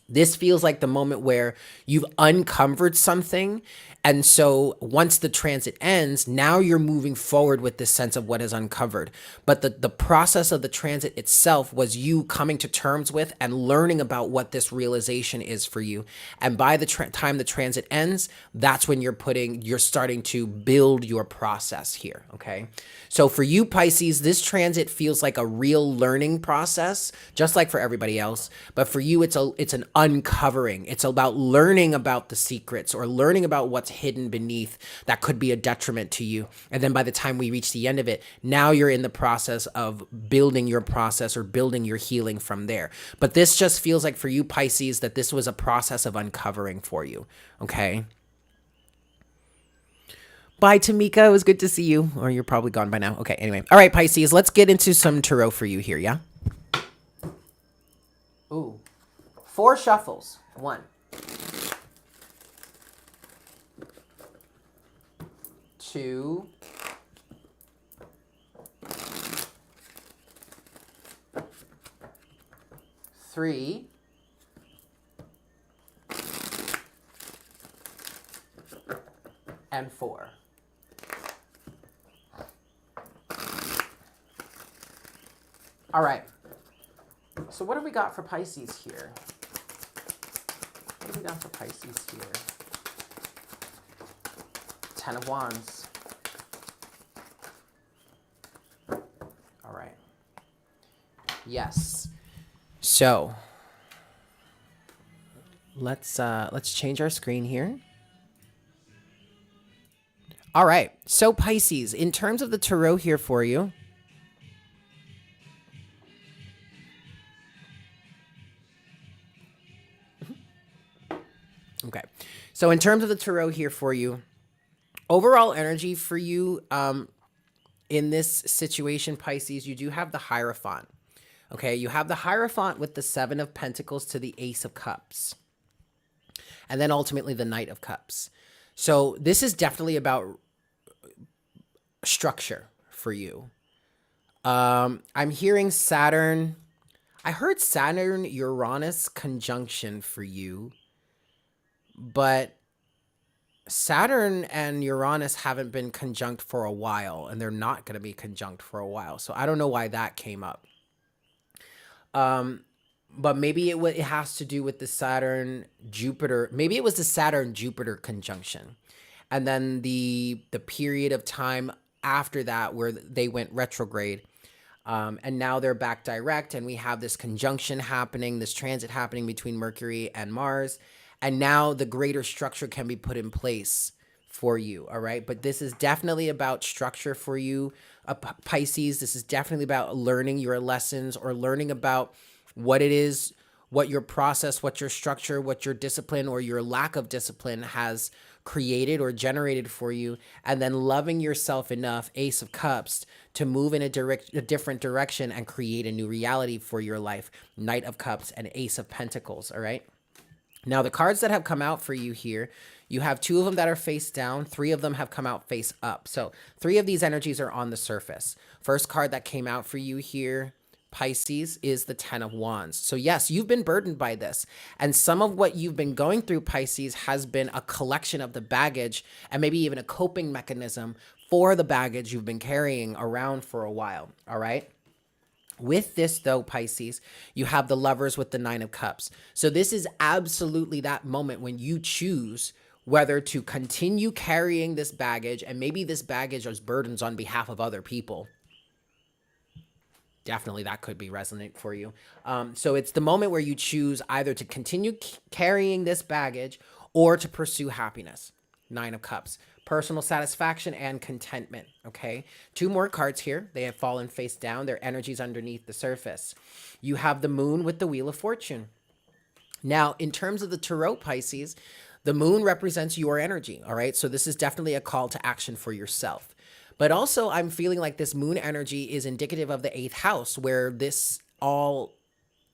Speaker 1: this feels like the moment where you've uncovered something. And so once the transit ends, now you're moving forward with this sense of what is uncovered. But the process of the transit itself was you coming to terms with and learning about what this realization is for you. And by the time the transit ends, that's when you're starting to build your process here, okay? So for you, Pisces, this transit feels like a real learning process, just like for everybody else. But for you, it's an uncovering. It's about learning about the secrets or learning about what's hidden beneath that could be a detriment to you. And then by the time we reach the end of it, now you're in the process of building your process or building your healing from there. But this just feels like for you, Pisces, that this was a process of uncovering for you, okay? Bye, Tamika. It was good to see you. Or you're probably gone by now. Okay, anyway. All right, Pisces, let's get into some tarot for you here, yeah? Ooh. 4 shuffles. 1. 2. 3. And 4. All right. So what have we got for Pisces here? What do we got for Pisces here? 10 of Wands. All right. Yes. So let's change our screen here. All right. So Pisces, in terms of the tarot here for you, okay. So in terms of the tarot here for you, overall energy for you in this situation, Pisces, you do have the Hierophant. Okay, you have the Hierophant with the 7 of Pentacles to the Ace of Cups. And then ultimately the Knight of Cups. So this is definitely about structure for you. I'm hearing Saturn. I heard Saturn-Uranus conjunction for you. But Saturn and Uranus haven't been conjunct for a while, and they're not going to be conjunct for a while. So I don't know why that came up. But maybe it has to do with the Saturn-Jupiter. Maybe it was the Saturn-Jupiter conjunction. And then the period of time after that where they went retrograde. And now they're back direct, and we have this conjunction happening, this transit happening between Mercury and Mars. And now the greater structure can be put in place for you, all right? But this is definitely about structure for you, Pisces. This is definitely about learning your lessons or learning about what it is, what your process, what your structure, what your discipline or your lack of discipline has created or generated for you, and then loving yourself enough, Ace of Cups, to move in a different direction and create a new reality for your life, Knight of Cups and Ace of Pentacles, all right? Now, the cards that have come out for you here, you have 2 of them that are face down. 3 of them have come out face up. So 3 of these energies are on the surface. First card that came out for you here, Pisces, is the 10 of Wands. So yes, you've been burdened by this. And some of what you've been going through, Pisces, has been a collection of the baggage and maybe even a coping mechanism for the baggage you've been carrying around for a while, all right? With this, though, Pisces, you have the Lovers with the 9 of Cups. So this is absolutely that moment when you choose whether to continue carrying this baggage, and maybe this baggage is burdens on behalf of other people. definitely that could be resonant for you. So it's the moment where you choose either to continue carrying this baggage or to pursue happiness. Nine of Cups, personal satisfaction and contentment. Okay. Two more cards here. They have fallen face down. Their energies underneath the surface. You have the moon with the Wheel of Fortune. Now, in terms of the Tarot, Pisces, the moon represents your energy. All right. So this is definitely a call to action for yourself. But also, I'm feeling like this moon energy is indicative of the eighth house, where this all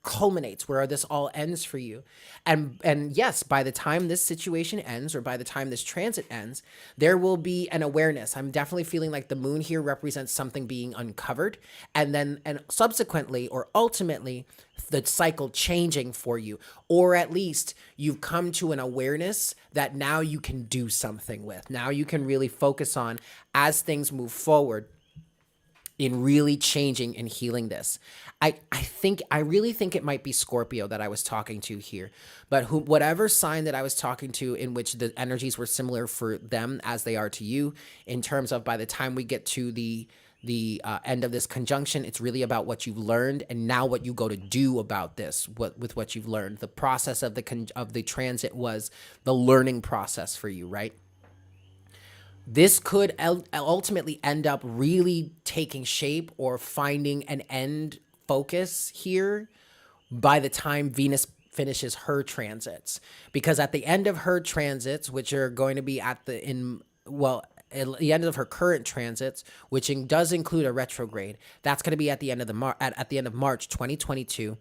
Speaker 1: culminates, where this all ends for you. And yes, by the time this situation ends, or by the time this transit ends, there will be an awareness. I'm definitely feeling like the moon here represents something being uncovered, and subsequently or ultimately the cycle changing for you, or at least you've come to an awareness that now you can do something with. Now you can really focus on, as things move forward, in really changing and healing this. I really think it might be Scorpio that I was talking to here, but whatever sign that I was talking to, in which the energies were similar for them as they are to you, in terms of by the time we get to the end of this conjunction, it's really about what you've learned and now what you go to do about this. With what you've learned, the process of the transit was the learning process for you, right? This could ultimately end up really taking shape or finding an end focus here by the time Venus finishes her transits. Because at the end of her transits, which are going to be at the end of her current transits, which does include a retrograde, that's going to be at the end of at the end of March 2022.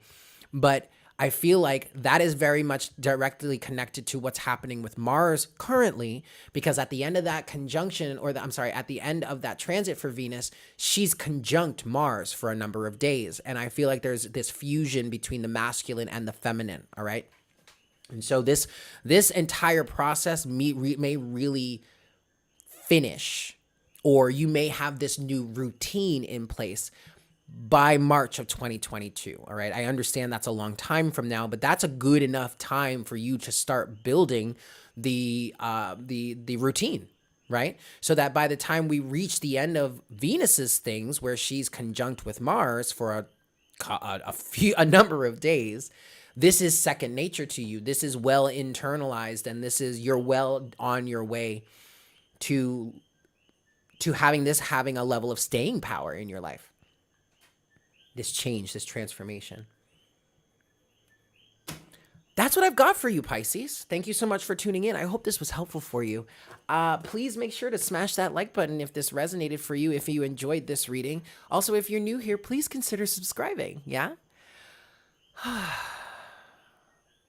Speaker 1: But I feel like that is very much directly connected to what's happening with Mars currently, because at the end of that conjunction, at the end of that transit for Venus, she's conjunct Mars for a number of days. And I feel like there's this fusion between the masculine and the feminine, all right? And so this entire process may really finish, or you may have this new routine in place by March of 2022. All right. I understand that's a long time from now, but that's a good enough time for you to start building the routine, right? So that by the time we reach the end of Venus's things, where she's conjunct with Mars for a number of days, this is second nature to you. This is well internalized, and you're well on your way to having a level of staying power in your life. This change, this transformation. That's what I've got for you, Pisces. Thank you so much for tuning in. I hope this was helpful for you. Please make sure to smash that like button if this resonated for you, if you enjoyed this reading. Also, if you're new here, please consider subscribing, yeah?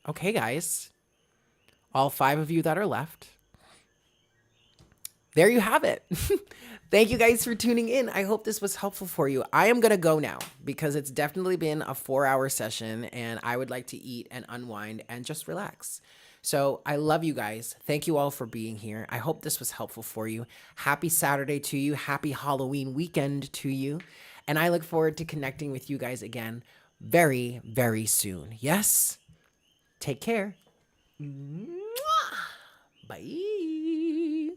Speaker 1: Okay, guys. All 5 of you that are left. There you have it. Thank you guys for tuning in. I hope this was helpful for you. I am going to go now because it's definitely been a 4-hour session, and I would like to eat and unwind and just relax. So I love you guys. Thank you all for being here. I hope this was helpful for you. Happy Saturday to you. Happy Halloween weekend to you. And I look forward to connecting with you guys again very, very soon. Yes? Take care. Bye.